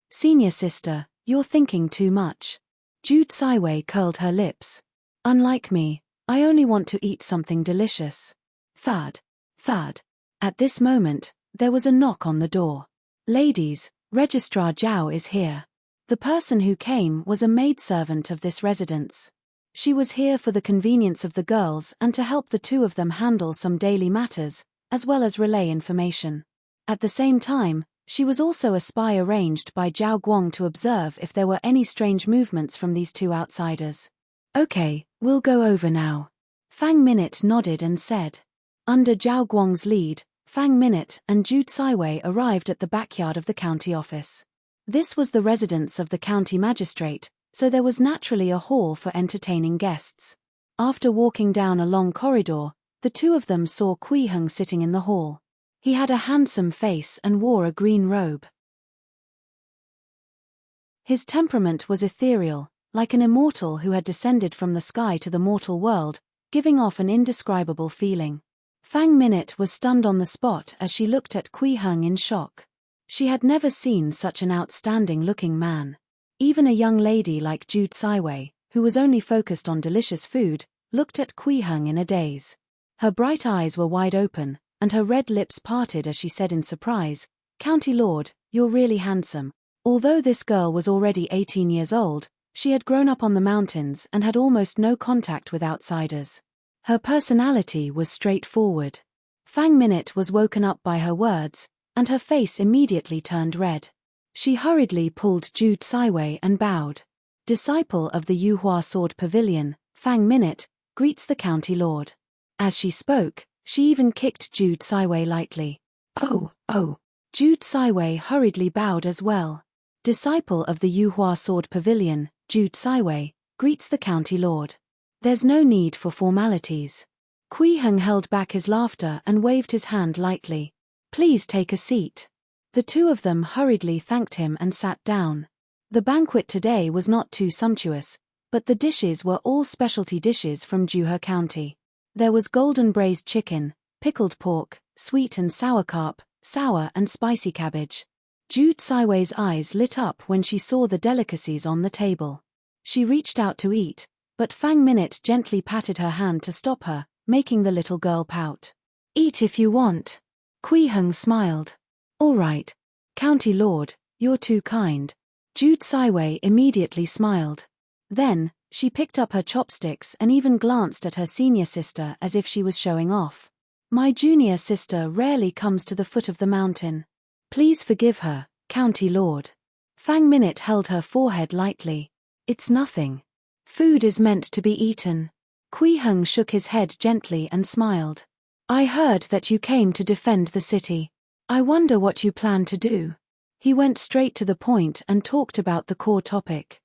"Senior sister, you're thinking too much." Jude Saiwei curled her lips. "Unlike me, I only want to eat something delicious." Thud. At this moment, there was a knock on the door. "Ladies, Registrar Zhao is here." The person who came was a maidservant of this residence. She was here for the convenience of the girls and to help the 2 of them handle some daily matters, as well as relay information. At the same time, she was also a spy arranged by Zhao Guang to observe if there were any strange movements from these 2 outsiders. "Okay, we'll go over now." Fang Minute nodded and said. Under Zhao Guang's lead, Fang Minute and Jude Saiwei arrived at the backyard of the county office. This was the residence of the county magistrate, so there was naturally a hall for entertaining guests. After walking down a long corridor, the 2 of them saw Kui Heng sitting in the hall. He had a handsome face and wore a green robe. His temperament was ethereal, like an immortal who had descended from the sky to the mortal world, giving off an indescribable feeling. Fang Minute was stunned on the spot as she looked at Kui Heng in shock. She had never seen such an outstanding-looking man. Even a young lady like Jude Saiwei, who was only focused on delicious food, looked at Kui Heng in a daze. Her bright eyes were wide open, and her red lips parted as she said in surprise, "County Lord, you're really handsome." Although this girl was already 18 years old, she had grown up on the mountains and had almost no contact with outsiders. Her personality was straightforward. Fang Minute was woken up by her words, and her face immediately turned red. She hurriedly pulled Jude Saiwei and bowed. "Disciple of the Yuhua Sword Pavilion, Fang Minute, greets the county lord." As she spoke, she even kicked Jude Saiwei lightly. Oh. Jude Saiwei hurriedly bowed as well. "Disciple of the Yuhua Sword Pavilion, Jude Saiwei, greets the county lord." There's no need for formalities. Kui Heng held back his laughter and waved his hand lightly. "Please take a seat." The 2 of them hurriedly thanked him and sat down. The banquet today was not too sumptuous, but the dishes were all specialty dishes from Juhe County. There was golden braised chicken, pickled pork, sweet and sour carp, sour and spicy cabbage. Jude Saiwei's eyes lit up when she saw the delicacies on the table. She reached out to eat, but Fang Minute gently patted her hand to stop her, making the little girl pout. "Eat if you want." Kui Heng smiled. "All right. County Lord, you're too kind." Jude Saiwei immediately smiled. Then, she picked up her chopsticks and even glanced at her senior sister as if she was showing off. "My junior sister rarely comes to the foot of the mountain. Please forgive her, County Lord." Fang Minute held her forehead lightly. "It's nothing. Food is meant to be eaten." Kui Heng shook his head gently and smiled. "I heard that you came to defend the city. I wonder what you plan to do." He went straight to the point and talked about the core topic.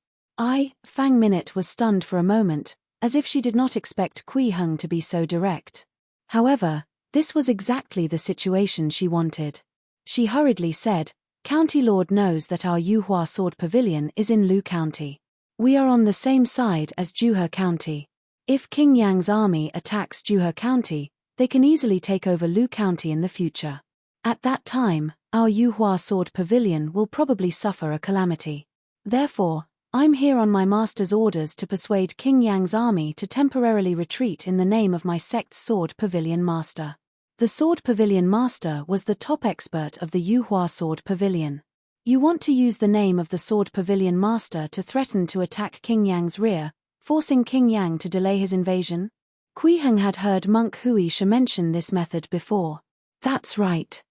Fang Minute was stunned for a moment, as if she did not expect Kui Heng to be so direct. However, this was exactly the situation she wanted. She hurriedly said, "County Lord knows that our Yuhua Sword Pavilion is in Lu County. We are on the same side as Juhe County. If King Yang's army attacks Juhe County, they can easily take over Lu County in the future. At that time, our Yuhua Sword Pavilion will probably suffer a calamity. Therefore, I'm here on my master's orders to persuade King Yang's army to temporarily retreat in the name of my sect's Sword Pavilion Master." The Sword Pavilion Master was the top expert of the Yuhua Sword Pavilion. "You want to use the name of the Sword Pavilion Master to threaten to attack King Yang's rear, forcing King Yang to delay his invasion?" Kui Heng had heard Monk Hui Shi mention this method before. "That's right."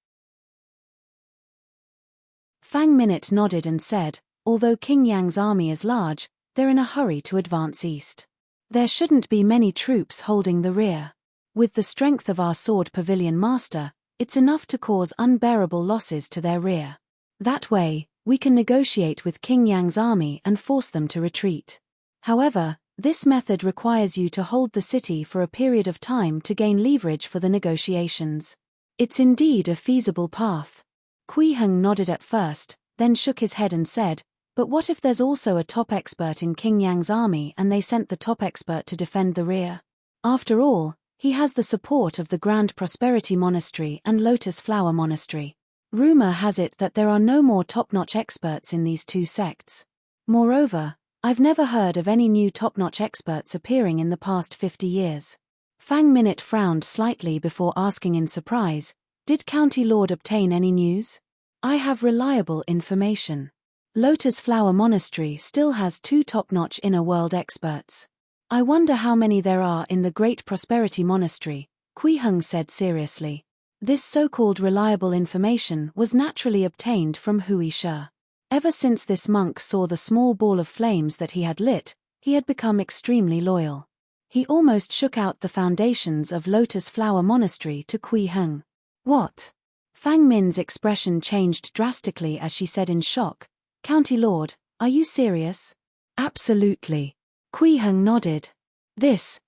Fang Minute nodded and said, "Although King Yang's army is large, they're in a hurry to advance east. There shouldn't be many troops holding the rear. With the strength of our Sword Pavilion Master, it's enough to cause unbearable losses to their rear. That way, we can negotiate with King Yang's army and force them to retreat. However, this method requires you to hold the city for a period of time to gain leverage for the negotiations. It's indeed a feasible path." Kui Heng nodded at first, then shook his head and said, "But what if there's also a top expert in King Yang's army and they sent the top expert to defend the rear? After all, he has the support of the Grand Prosperity Monastery and Lotus Flower Monastery. Rumor has it that there are no more top-notch experts in these two sects. Moreover, I've never heard of any new top-notch experts appearing in the past 50 years. Fang Minute frowned slightly before asking in surprise, "Did County Lord obtain any news?" "I have reliable information. Lotus Flower Monastery still has 2 top-notch inner world experts. I wonder how many there are in the Great Prosperity Monastery," Kui Heng said seriously. This so-called reliable information was naturally obtained from Hui Shi. Ever since this monk saw the small ball of flames that he had lit, he had become extremely loyal. He almost shook out the foundations of Lotus Flower Monastery to Kui Heng. "What?" Fang Min's expression changed drastically as she said in shock, "County Lord, are you serious?" "Absolutely." Kui Heng nodded. This,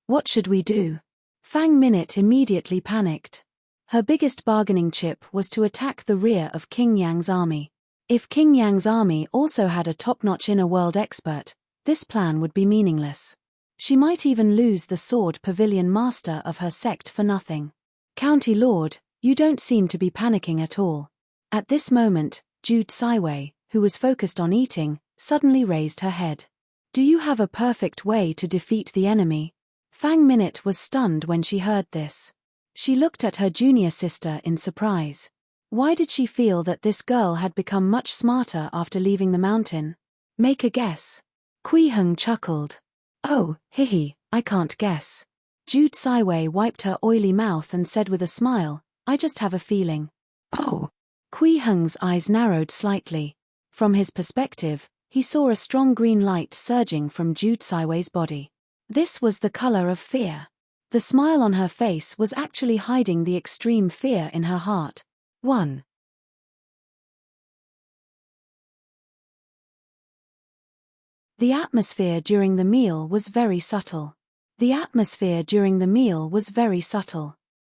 what should we do?" Fang Minute immediately panicked. Her biggest bargaining chip was to attack the rear of King Yang's army. If King Yang's army also had a top-notch inner world expert, this plan would be meaningless. She might even lose the Sword Pavilion Master of her sect for nothing. "County Lord, you don't seem to be panicking at all." At this moment, Jude Saiwei, who was focused on eating, suddenly raised her head. "Do you have a perfect way to defeat the enemy?" Fang Minute was stunned when she heard this. She looked at her junior sister in surprise. Why did she feel that this girl had become much smarter after leaving the mountain? "Make a guess." Kui Heng chuckled. "Oh, I can't guess." Jude Saiwei wiped her oily mouth and said with a smile, "I just have a feeling." "Oh." Kui Heng's eyes narrowed slightly. From his perspective, he saw a strong green light surging from Jude Saiwei's body. This was the color of fear. The smile on her face was actually hiding the extreme fear in her heart. 1. The atmosphere during the meal was very subtle.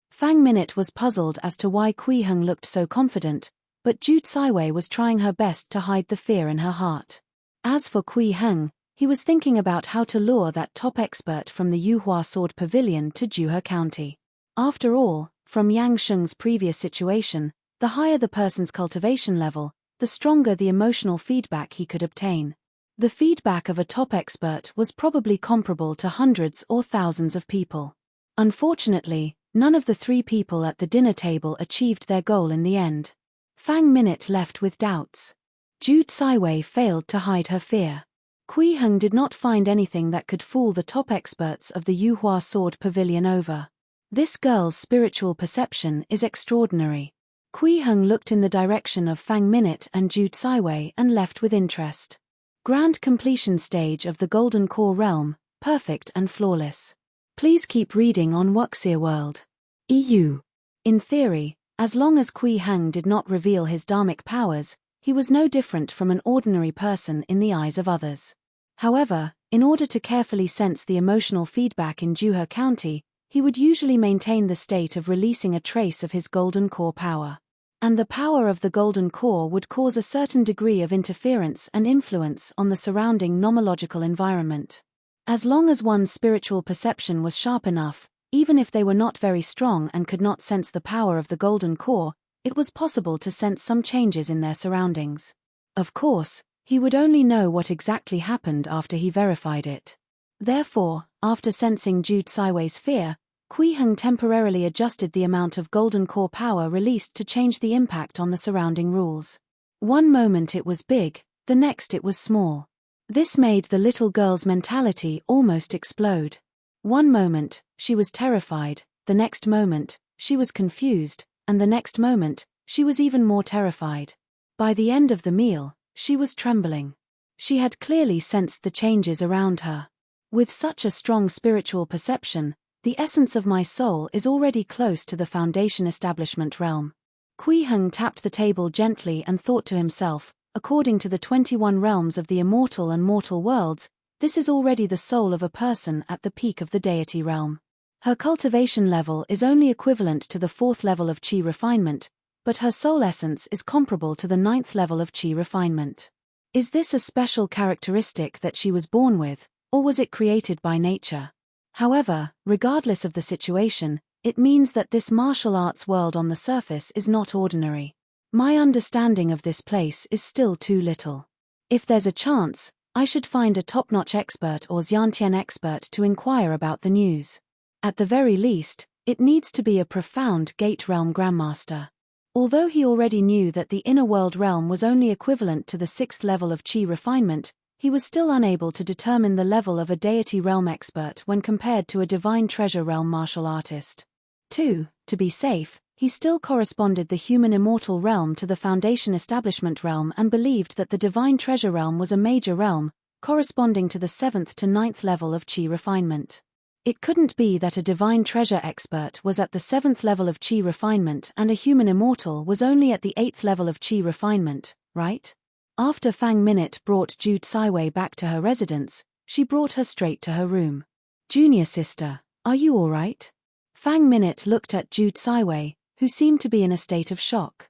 Fang Minute was puzzled as to why Kui Heng looked so confident, but Jude Saiwei was trying her best to hide the fear in her heart. As for Kui Heng, he was thinking about how to lure that top expert from the Yuhua Sword Pavilion to Juhe County. After all, from Yang Sheng's previous situation, the higher the person's cultivation level, the stronger the emotional feedback he could obtain. The feedback of a top expert was probably comparable to hundreds or thousands of people. Unfortunately, none of the 3 people at the dinner table achieved their goal in the end. Fang Minute left with doubts. Ju Caiwei failed to hide her fear. Kui Heng did not find anything that could fool the top experts of the Yuhua Sword Pavilion over. This girl's spiritual perception is extraordinary. Kui Heng looked in the direction of Fang Minute and Ju Caiwei and left with interest. Grand completion stage of the Golden Core Realm, perfect and flawless. Please keep reading on Wuxia World. EU. In theory, as long as Kui Heng did not reveal his dharmic powers, he was no different from an ordinary person in the eyes of others. However, in order to carefully sense the emotional feedback in Juhe County, he would usually maintain the state of releasing a trace of his Golden Core power. And the power of the Golden Core would cause a certain degree of interference and influence on the surrounding nomological environment. As long as one's spiritual perception was sharp enough, even if they were not very strong and could not sense the power of the Golden Core, it was possible to sense some changes in their surroundings. Of course, he would only know what exactly happened after he verified it. Therefore, after sensing Ju Caiwei's fear, Kui Heng temporarily adjusted the amount of Golden Core power released to change the impact on the surrounding rules. One moment it was big, the next it was small. This made the little girl's mentality almost explode. One moment, she was terrified, the next moment, she was confused, and the next moment, she was even more terrified. By the end of the meal, she was trembling. She had clearly sensed the changes around her. With such a strong spiritual perception, the essence of my soul is already close to the foundation establishment realm. Kui Heng tapped the table gently and thought to himself, according to the 21 realms of the immortal and mortal worlds, this is already the soul of a person at the peak of the deity realm. Her cultivation level is only equivalent to the 4th level of Qi refinement, but her soul essence is comparable to the 9th level of Qi refinement. Is this a special characteristic that she was born with, or was it created by nature? However, regardless of the situation, it means that this martial arts world on the surface is not ordinary. My understanding of this place is still too little. If there's a chance, I should find a top-notch expert or Xiantian expert to inquire about the news. At the very least, it needs to be a profound Gate Realm Grandmaster. Although he already knew that the inner world realm was only equivalent to the 6th level of Qi refinement, he was still unable to determine the level of a deity realm expert when compared to a divine treasure realm martial artist. 2. To be safe, he still corresponded the human immortal realm to the foundation establishment realm and believed that the divine treasure realm was a major realm, corresponding to the 7th to 9th level of Qi refinement. It couldn't be that a divine treasure expert was at the 7th level of Qi refinement and a human immortal was only at the 8th level of Qi refinement, right? After Fang Minute brought Ju Caiwei back to her residence, she brought her straight to her room. Junior sister, are you all right? Fang Minute looked at Ju Caiwei, who seemed to be in a state of shock.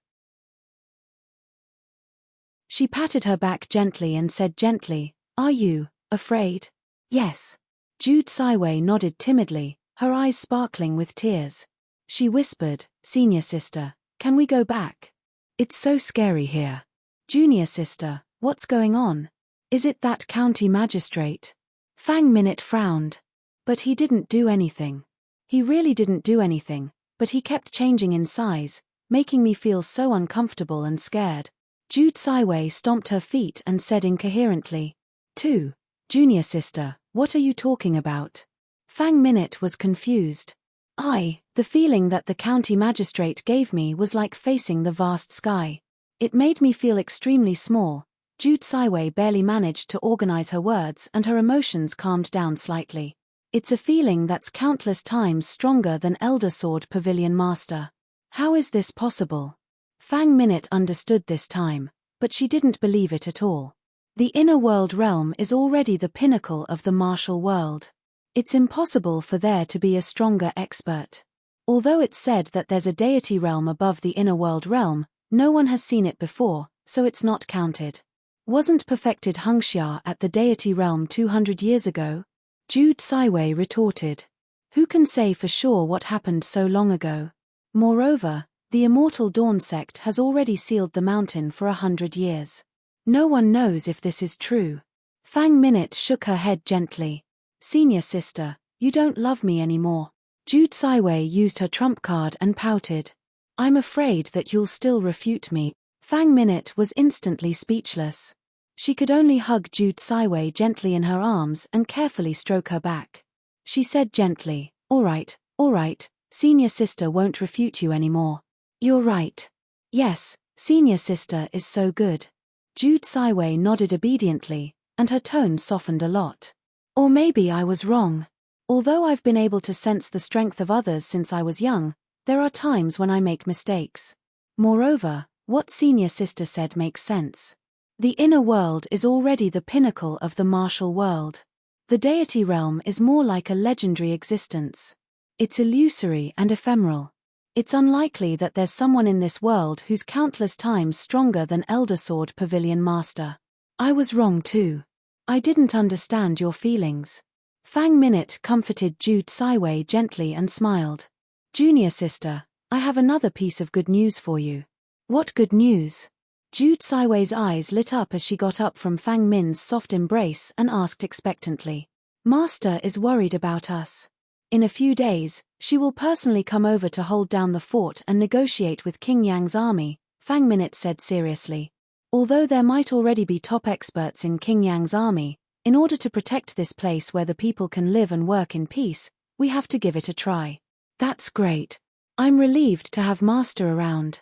She patted her back gently and said gently, "Are you afraid?" "Yes." Ju Caiwei nodded timidly, her eyes sparkling with tears. She whispered, "Senior sister, can we go back? It's so scary here." "Junior sister, what's going on? Is it that county magistrate?" Fang Minute frowned. But he didn't do anything. He really didn't do anything, but he kept changing in size, making me feel so uncomfortable and scared. Ju Caiwei stomped her feet and said incoherently, "2. Junior sister, what are you talking about?" Fang Minute was confused. The feeling that the county magistrate gave me was like facing the vast sky. It made me feel extremely small. Ju Caiwei barely managed to organize her words and her emotions calmed down slightly. It's a feeling that's countless times stronger than Elder Sword Pavilion Master. How is this possible? Fang Minute understood this time, but she didn't believe it at all. The inner world realm is already the pinnacle of the martial world. It's impossible for there to be a stronger expert. Although it's said that there's a deity realm above the inner world realm, no one has seen it before, so it's not counted. Wasn't perfected Hengxia at the deity realm 200 years ago? Ju Caiwei retorted. Who can say for sure what happened so long ago? Moreover, the immortal Dawn sect has already sealed the mountain for 100 years. No one knows if this is true. Fang Minute shook her head gently. Senior sister, you don't love me anymore. Jude Saiwei used her trump card and pouted. I'm afraid that you'll still refute me. Fang Minute was instantly speechless. She could only hug Jude Saiwei gently in her arms and carefully stroke her back. She said gently, all right, senior sister won't refute you anymore. You're right. Yes, senior sister is so good. Jude Saiwei nodded obediently, and her tone softened a lot. Or maybe I was wrong. Although I've been able to sense the strength of others since I was young, there are times when I make mistakes. Moreover, what senior sister said makes sense. The inner world is already the pinnacle of the martial world. The deity realm is more like a legendary existence. It's illusory and ephemeral. It's unlikely that there's someone in this world who's countless times stronger than Elder Sword Pavilion Master. I was wrong too. I didn't understand your feelings. Fang Minute comforted Jude Saiwei gently and smiled. Junior sister, I have another piece of good news for you. What good news? Jude Saiwei's eyes lit up as she got up from Fang Min's soft embrace and asked expectantly. Master is worried about us. In a few days, she will personally come over to hold down the fort and negotiate with King Yang's army, Fang Minute said seriously. Although there might already be top experts in King Yang's army, in order to protect this place where the people can live and work in peace, we have to give it a try. That's great. I'm relieved to have Master around.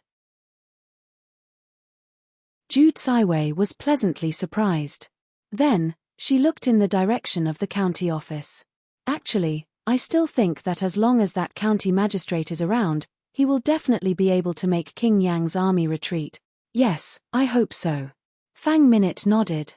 Jude Saiwei was pleasantly surprised. Then, she looked in the direction of the county office. Actually, I still think that as long as that county magistrate is around, he will definitely be able to make King Yang's army retreat. Yes, I hope so. Fang Minute nodded.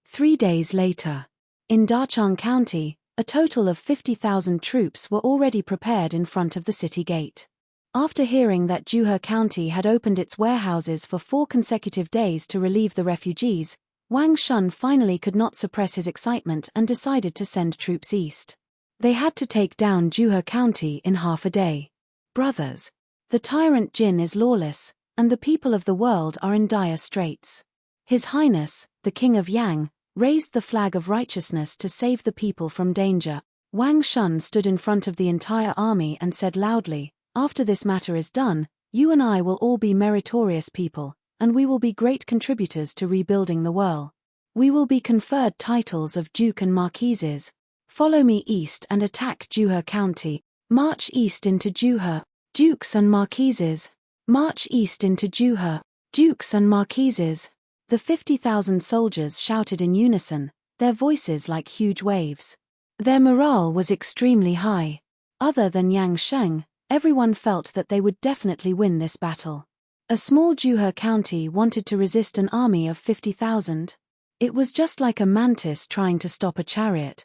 3 days later. In Dachang County, a total of 50,000 troops were already prepared in front of the city gate. After hearing that Juhe County had opened its warehouses for 4 consecutive days to relieve the refugees, Wang Shun finally could not suppress his excitement and decided to send troops east. They had to take down Juhe County in half a day. Brothers, the tyrant Jin is lawless, and the people of the world are in dire straits. His Highness, the King of Yang, raised the flag of righteousness to save the people from danger. Wang Shun stood in front of the entire army and said loudly, after this matter is done, you and I will all be meritorious people, and we will be great contributors to rebuilding the world. We will be conferred titles of Duke and Marquises. Follow me east and attack Juhe County. March east into Juhe, Dukes and Marquises. March east into Juhe, Dukes and Marquises. The 50,000 soldiers shouted in unison, their voices like huge waves. Their morale was extremely high. Other than Yang Sheng, everyone felt that they would definitely win this battle. A small Juhe County wanted to resist an army of 50,000. It was just like a mantis trying to stop a chariot.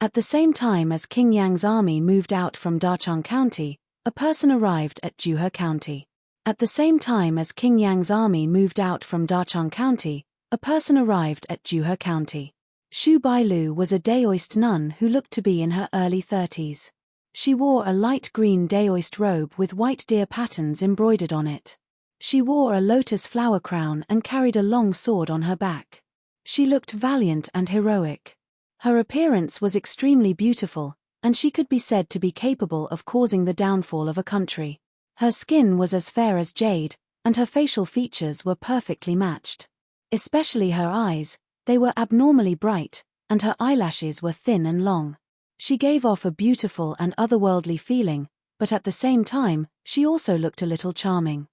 At the same time as King Yang's army moved out from Dachang County, a person arrived at Juhe County. At the same time as King Yang's army moved out from Dachang County, a person arrived at Juhe County. Shu Bailu was a Daoist nun who looked to be in her early 30s. She wore a light green Daoist robe with white deer patterns embroidered on it. She wore a lotus flower crown and carried a long sword on her back. She looked valiant and heroic. Her appearance was extremely beautiful, and she could be said to be capable of causing the downfall of a country. Her skin was as fair as jade, and her facial features were perfectly matched. Especially her eyes, they were abnormally bright, and her eyelashes were thin and long. She gave off a beautiful and otherworldly feeling, but at the same time, she also looked a little charming.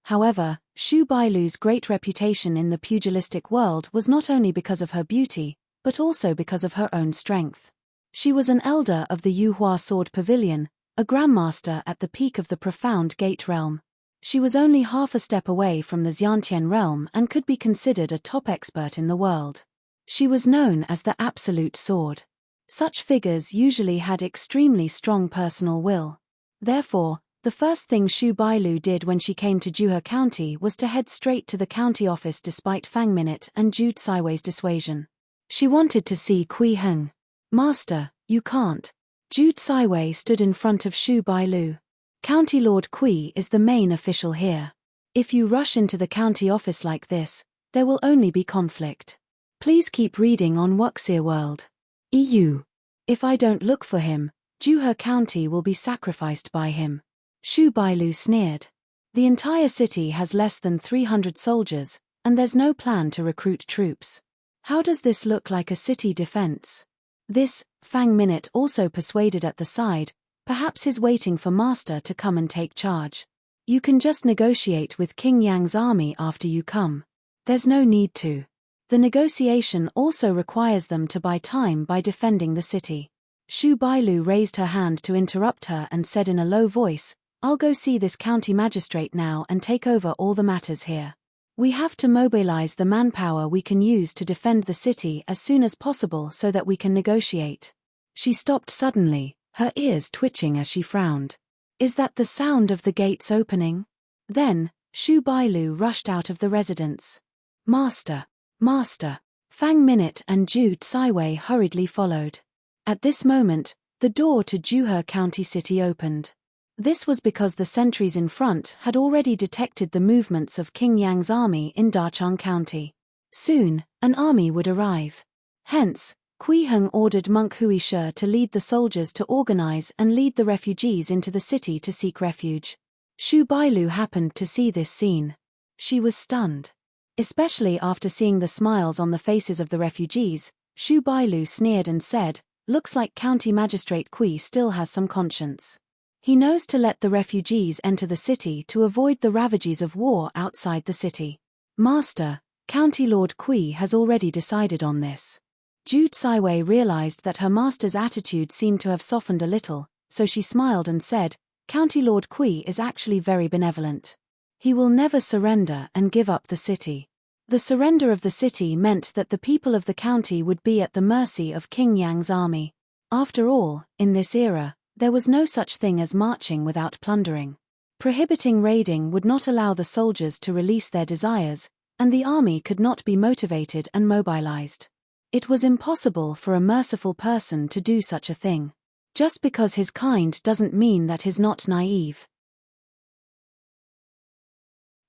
However, Shu Bailu's great reputation in the pugilistic world was not only because of her beauty, but also because of her own strength. She was an elder of the Yuhua Sword Pavilion, a grandmaster at the peak of the profound Gate realm. She was only half a step away from the Xiantian realm and could be considered a top expert in the world. She was known as the Absolute Sword. Such figures usually had extremely strong personal will. Therefore, The first thing Xu Bailu did when she came to Juhe County was to head straight to the county office despite Fang Minute and Ju Caiwei's dissuasion. She wanted to see Kui Heng. Master, you can't. Ju Caiwei stood in front of Xu Bailu. County Lord Kui is the main official here. If you rush into the county office like this, there will only be conflict. Please keep reading on Wuxia World. EU. If I don't look for him, Juhe County will be sacrificed by him. Xu Bailu sneered. The entire city has less than 300 soldiers, and there's no plan to recruit troops. How does this look like a city defense? This, Fang Minute also persuaded at the side, perhaps he's waiting for Master to come and take charge. You can just negotiate with King Yang's army after you come. There's no need to. The negotiation also requires them to buy time by defending the city. Xu Bailu raised her hand to interrupt her and said in a low voice, I'll go see this county magistrate now and take over all the matters here. We have to mobilize the manpower we can use to defend the city as soon as possible so that we can negotiate. She stopped suddenly, her ears twitching as she frowned. Is that the sound of the gates opening? Then, Xu Bailu rushed out of the residence. Master! Master! Fang Minute and Ju Caiwei hurriedly followed. At this moment, the door to Juhe County City opened. This was because the sentries in front had already detected the movements of King Yang's army in Dachang County. Soon, an army would arrive. Hence, Kui Heng ordered Monk Huishe to lead the soldiers to organize and lead the refugees into the city to seek refuge. Xu Bailu happened to see this scene. She was stunned. Especially after seeing the smiles on the faces of the refugees, Xu Bailu sneered and said, Looks like County Magistrate Kui still has some conscience. He knows to let the refugees enter the city to avoid the ravages of war outside the city. Master, County Lord Kui has already decided on this. Ju Caiwei realized that her master's attitude seemed to have softened a little, so she smiled and said, County Lord Kui is actually very benevolent. He will never surrender and give up the city. The surrender of the city meant that the people of the county would be at the mercy of King Yang's army. After all, in this era, there was no such thing as marching without plundering. Prohibiting raiding would not allow the soldiers to release their desires, and the army could not be motivated and mobilized. It was impossible for a merciful person to do such a thing. Just because he's kind doesn't mean that he's not naive.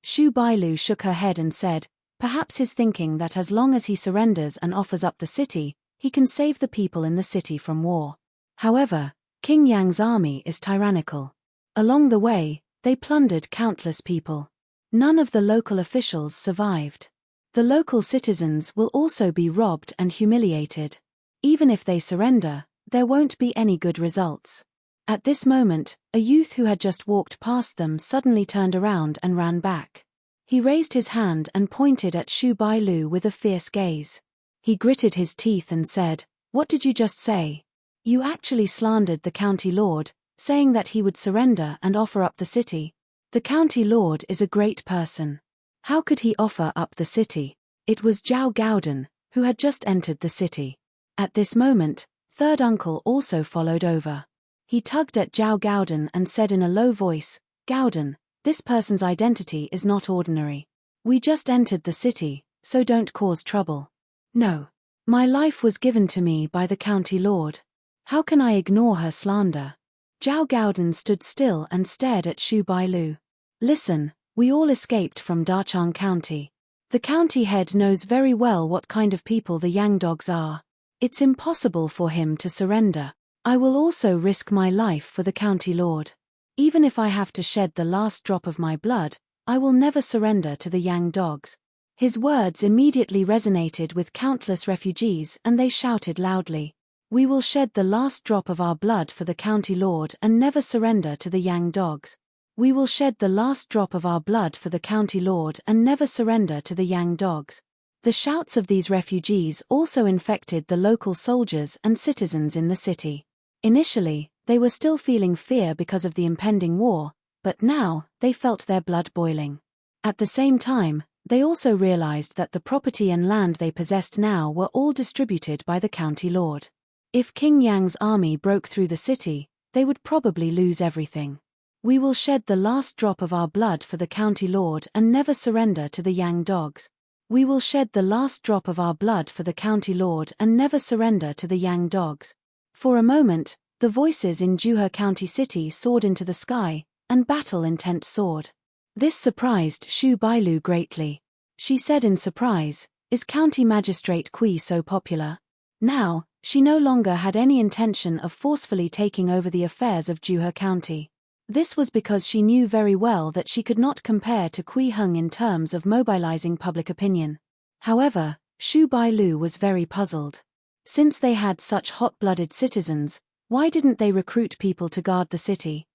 Xu Bailu shook her head and said, Perhaps he's thinking that as long as he surrenders and offers up the city, he can save the people in the city from war. However, King Yang's army is tyrannical. Along the way, they plundered countless people. None of the local officials survived. The local citizens will also be robbed and humiliated. Even if they surrender, there won't be any good results. At this moment, a youth who had just walked past them suddenly turned around and ran back. He raised his hand and pointed at Xu Bailu with a fierce gaze. He gritted his teeth and said, What did you just say? You actually slandered the county lord, saying that he would surrender and offer up the city. The county lord is a great person. How could he offer up the city? It was Zhao Gaodan, who had just entered the city. At this moment, third uncle also followed over. He tugged at Zhao Gaodan and said in a low voice, Gaodan, this person's identity is not ordinary. We just entered the city, so don't cause trouble. No. My life was given to me by the county lord. How can I ignore her slander? Zhao Gaodan stood still and stared at Xu Bailu. Listen, we all escaped from Dachang County. The county head knows very well what kind of people the Yang dogs are. It's impossible for him to surrender. I will also risk my life for the county lord. Even if I have to shed the last drop of my blood, I will never surrender to the Yang dogs. His words immediately resonated with countless refugees and they shouted loudly. We will shed the last drop of our blood for the county lord and never surrender to the Yang dogs. We will shed the last drop of our blood for the county lord and never surrender to the Yang dogs. The shouts of these refugees also infected the local soldiers and citizens in the city. Initially, they were still feeling fear because of the impending war, but now, they felt their blood boiling. At the same time, they also realized that the property and land they possessed now were all distributed by the county lord. If King Yang's army broke through the city, they would probably lose everything. We will shed the last drop of our blood for the county lord and never surrender to the Yang dogs. We will shed the last drop of our blood for the county lord and never surrender to the Yang dogs. For a moment, the voices in Juhe County City soared into the sky, and battle intent soared. This surprised Xu Bailu greatly. She said in surprise, "Is County Magistrate Kui so popular?" Now, she no longer had any intention of forcefully taking over the affairs of Juhe County. This was because she knew very well that she could not compare to Kui Heng in terms of mobilizing public opinion. However, Xu Bailu was very puzzled. Since they had such hot-blooded citizens, why didn't they recruit people to guard the city?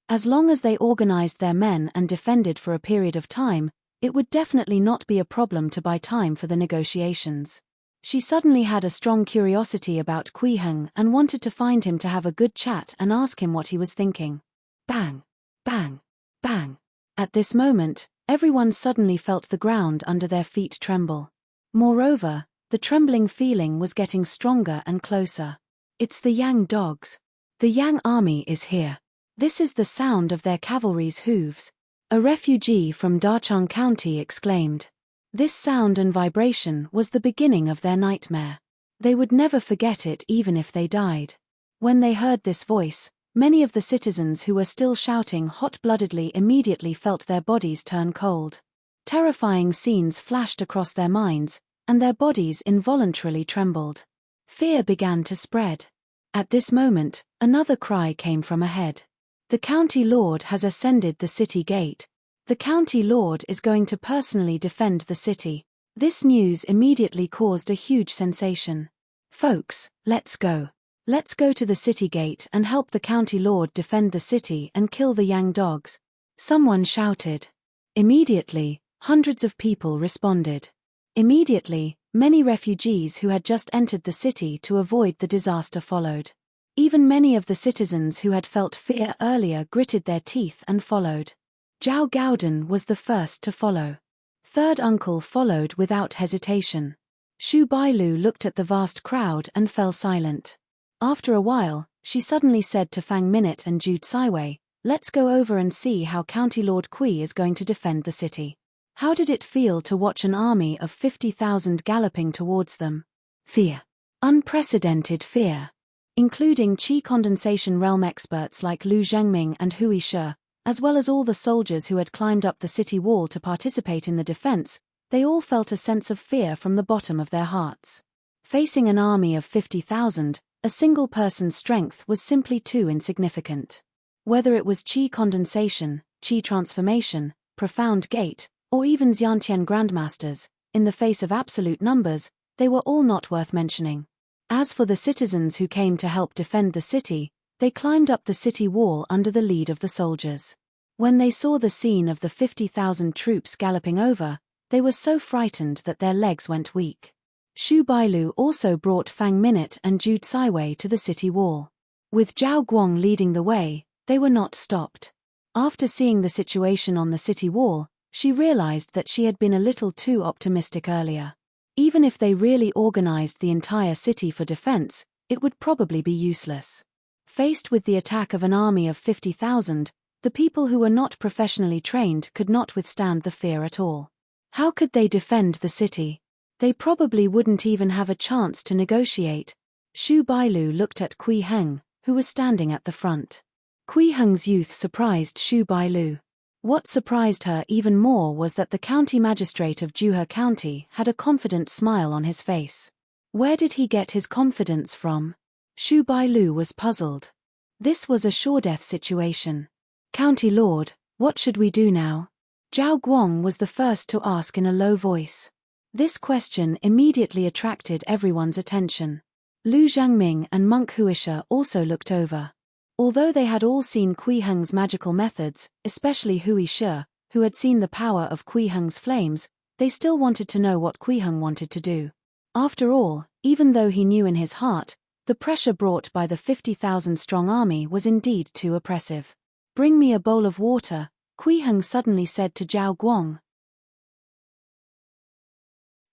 As long as they organized their men and defended for a period of time, it would definitely not be a problem to buy time for the negotiations. She suddenly had a strong curiosity about Kui Heng and wanted to find him to have a good chat and ask him what he was thinking. Bang! Bang! Bang! At this moment, everyone suddenly felt the ground under their feet tremble. Moreover, the trembling feeling was getting stronger and closer. It's the Yang dogs. The Yang army is here. This is the sound of their cavalry's hooves. A refugee from Dachang County exclaimed. This sound and vibration was the beginning of their nightmare. They would never forget it even if they died. When they heard this voice, many of the citizens who were still shouting hot-bloodedly immediately felt their bodies turn cold. Terrifying scenes flashed across their minds, and their bodies involuntarily trembled. Fear began to spread. At this moment, another cry came from ahead. The county lord has ascended the city gate. The county lord is going to personally defend the city. This news immediately caused a huge sensation. Folks, let's go. Let's go to the city gate and help the county lord defend the city and kill the Yang dogs. Someone shouted. Immediately, hundreds of people responded. Immediately, many refugees who had just entered the city to avoid the disaster followed. Even many of the citizens who had felt fear earlier gritted their teeth and followed. Zhao Gaodan was the first to follow. Third uncle followed without hesitation. Xu Bailu looked at the vast crowd and fell silent. After a while, she suddenly said to Fang Minute and Jude Saiwei, "Let's go over and see how County Lord Kui is going to defend the city." How did it feel to watch an army of 50,000 galloping towards them? Fear. Unprecedented fear. Including qi condensation realm experts like Lu Zhengming and Hui Shi, as well as all the soldiers who had climbed up the city wall to participate in the defense, they all felt a sense of fear from the bottom of their hearts. Facing an army of 50,000, a single person's strength was simply too insignificant. Whether it was qi condensation, qi transformation, profound gate, or even Xiantian grandmasters, in the face of absolute numbers, they were all not worth mentioning. As for the citizens who came to help defend the city, they climbed up the city wall under the lead of the soldiers. When they saw the scene of the 50,000 troops galloping over, they were so frightened that their legs went weak. Xu Bailu also brought Fang Minute and Jude Saiwei to the city wall. With Zhao Guang leading the way, they were not stopped. After seeing the situation on the city wall, she realized that she had been a little too optimistic earlier. Even if they really organized the entire city for defense, it would probably be useless. Faced with the attack of an army of 50,000, the people who were not professionally trained could not withstand the fear at all. How could they defend the city? They probably wouldn't even have a chance to negotiate. Xu Bailu looked at Kui Heng, who was standing at the front. Kui Heng's youth surprised Xu Bailu. What surprised her even more was that the county magistrate of Juhe County had a confident smile on his face. Where did he get his confidence from? Xu Bailu was puzzled. This was a sure-death situation. "County Lord, what should we do now?" Zhao Guang was the first to ask in a low voice. This question immediately attracted everyone's attention. Lu Zhangming and Monk Huisha also looked over. Although they had all seen Kui Heng's magical methods, especially Hui Shi, who had seen the power of Kui Heng's flames, they still wanted to know what Kui Heng wanted to do. After all, even though he knew in his heart, the pressure brought by the 50,000-strong army was indeed too oppressive. "Bring me a bowl of water," Kui Heng suddenly said to Zhao Guang.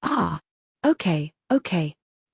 "Ah, okay.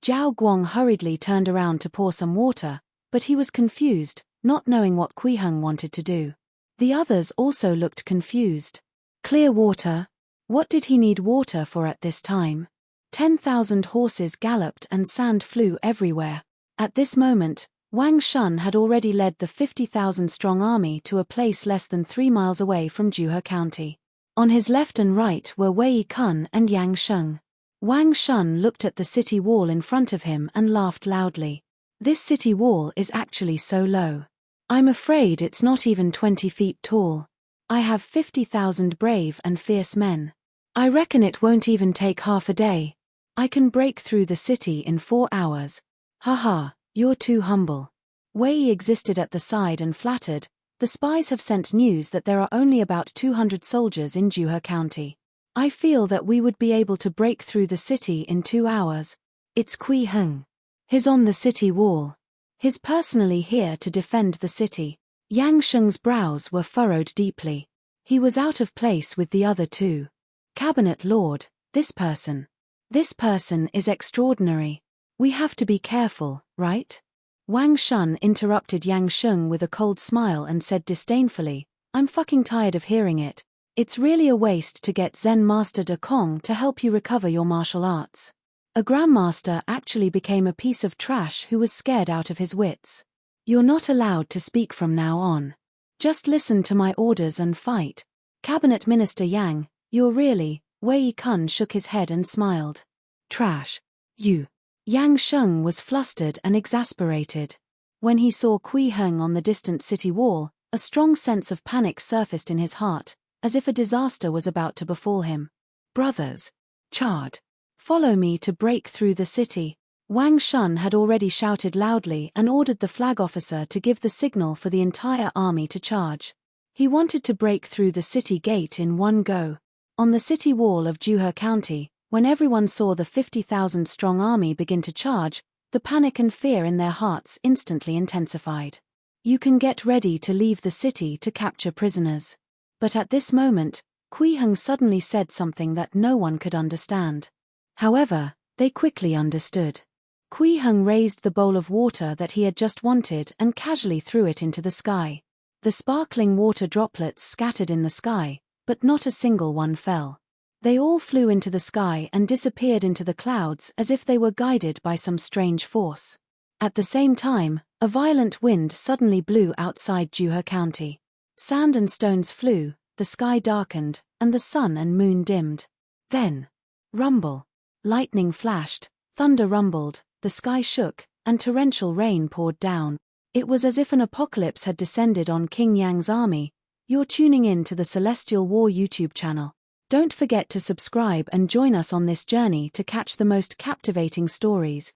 Zhao Guang hurriedly turned around to pour some water, but he was confused. not knowing what Kui Heng wanted to do. The others also looked confused. Clear water? What did he need water for at this time? 10,000 horses galloped and sand flew everywhere. At this moment, Wang Shun had already led the 50,000-strong army to a place less than 3 miles away from Juhe County. On his left and right were Wei Kun and Yang Sheng. Wang Shun looked at the city wall in front of him and laughed loudly. This city wall is actually so low. I'm afraid it's not even 20 feet tall. I have 50,000 brave and fierce men. I reckon it won't even take half a day. I can break through the city in 4 hours. Haha, you're too humble. Wei existed at the side and flattered. The spies have sent news that there are only about 200 soldiers in Juhe County. I feel that we would be able to break through the city in 2 hours. It's Kui Heng. He's on the city wall. He's personally here to defend the city. Yang Sheng's brows were furrowed deeply. He was out of place with the other two. Cabinet Lord, this person is extraordinary. We have to be careful, right? Wang Shun interrupted Yang Sheng with a cold smile and said disdainfully, I'm fucking tired of hearing it. It's really a waste to get Zen Master De Kong to help you recover your martial arts. A Grandmaster actually became a piece of trash who was scared out of his wits. You're not allowed to speak from now on. Just listen to my orders and fight. Cabinet Minister Yang, you're really, Wei Kun shook his head and smiled. Trash. You. Yang Sheng was flustered and exasperated. When he saw Kui Heng on the distant city wall, a strong sense of panic surfaced in his heart, as if a disaster was about to befall him. Brothers. Chard. Follow me to break through the city. Wang Shun had already shouted loudly and ordered the flag officer to give the signal for the entire army to charge. He wanted to break through the city gate in one go. On the city wall of Juhe County, when everyone saw the 50,000-strong army begin to charge, the panic and fear in their hearts instantly intensified. You can get ready to leave the city to capture prisoners. But at this moment, Kui Heng suddenly said something that no one could understand. However, they quickly understood. Kui Heng raised the bowl of water that he had just wanted and casually threw it into the sky. The sparkling water droplets scattered in the sky, but not a single one fell. They all flew into the sky and disappeared into the clouds as if they were guided by some strange force. At the same time, a violent wind suddenly blew outside Juhe County. Sand and stones flew, the sky darkened, and the sun and moon dimmed. Then, rumble. Lightning flashed, thunder rumbled, the sky shook, and torrential rain poured down. It was as if an apocalypse had descended on King Yang's army. You're tuning in to the Celestial War YouTube channel. Don't forget to subscribe and join us on this journey to catch the most captivating stories.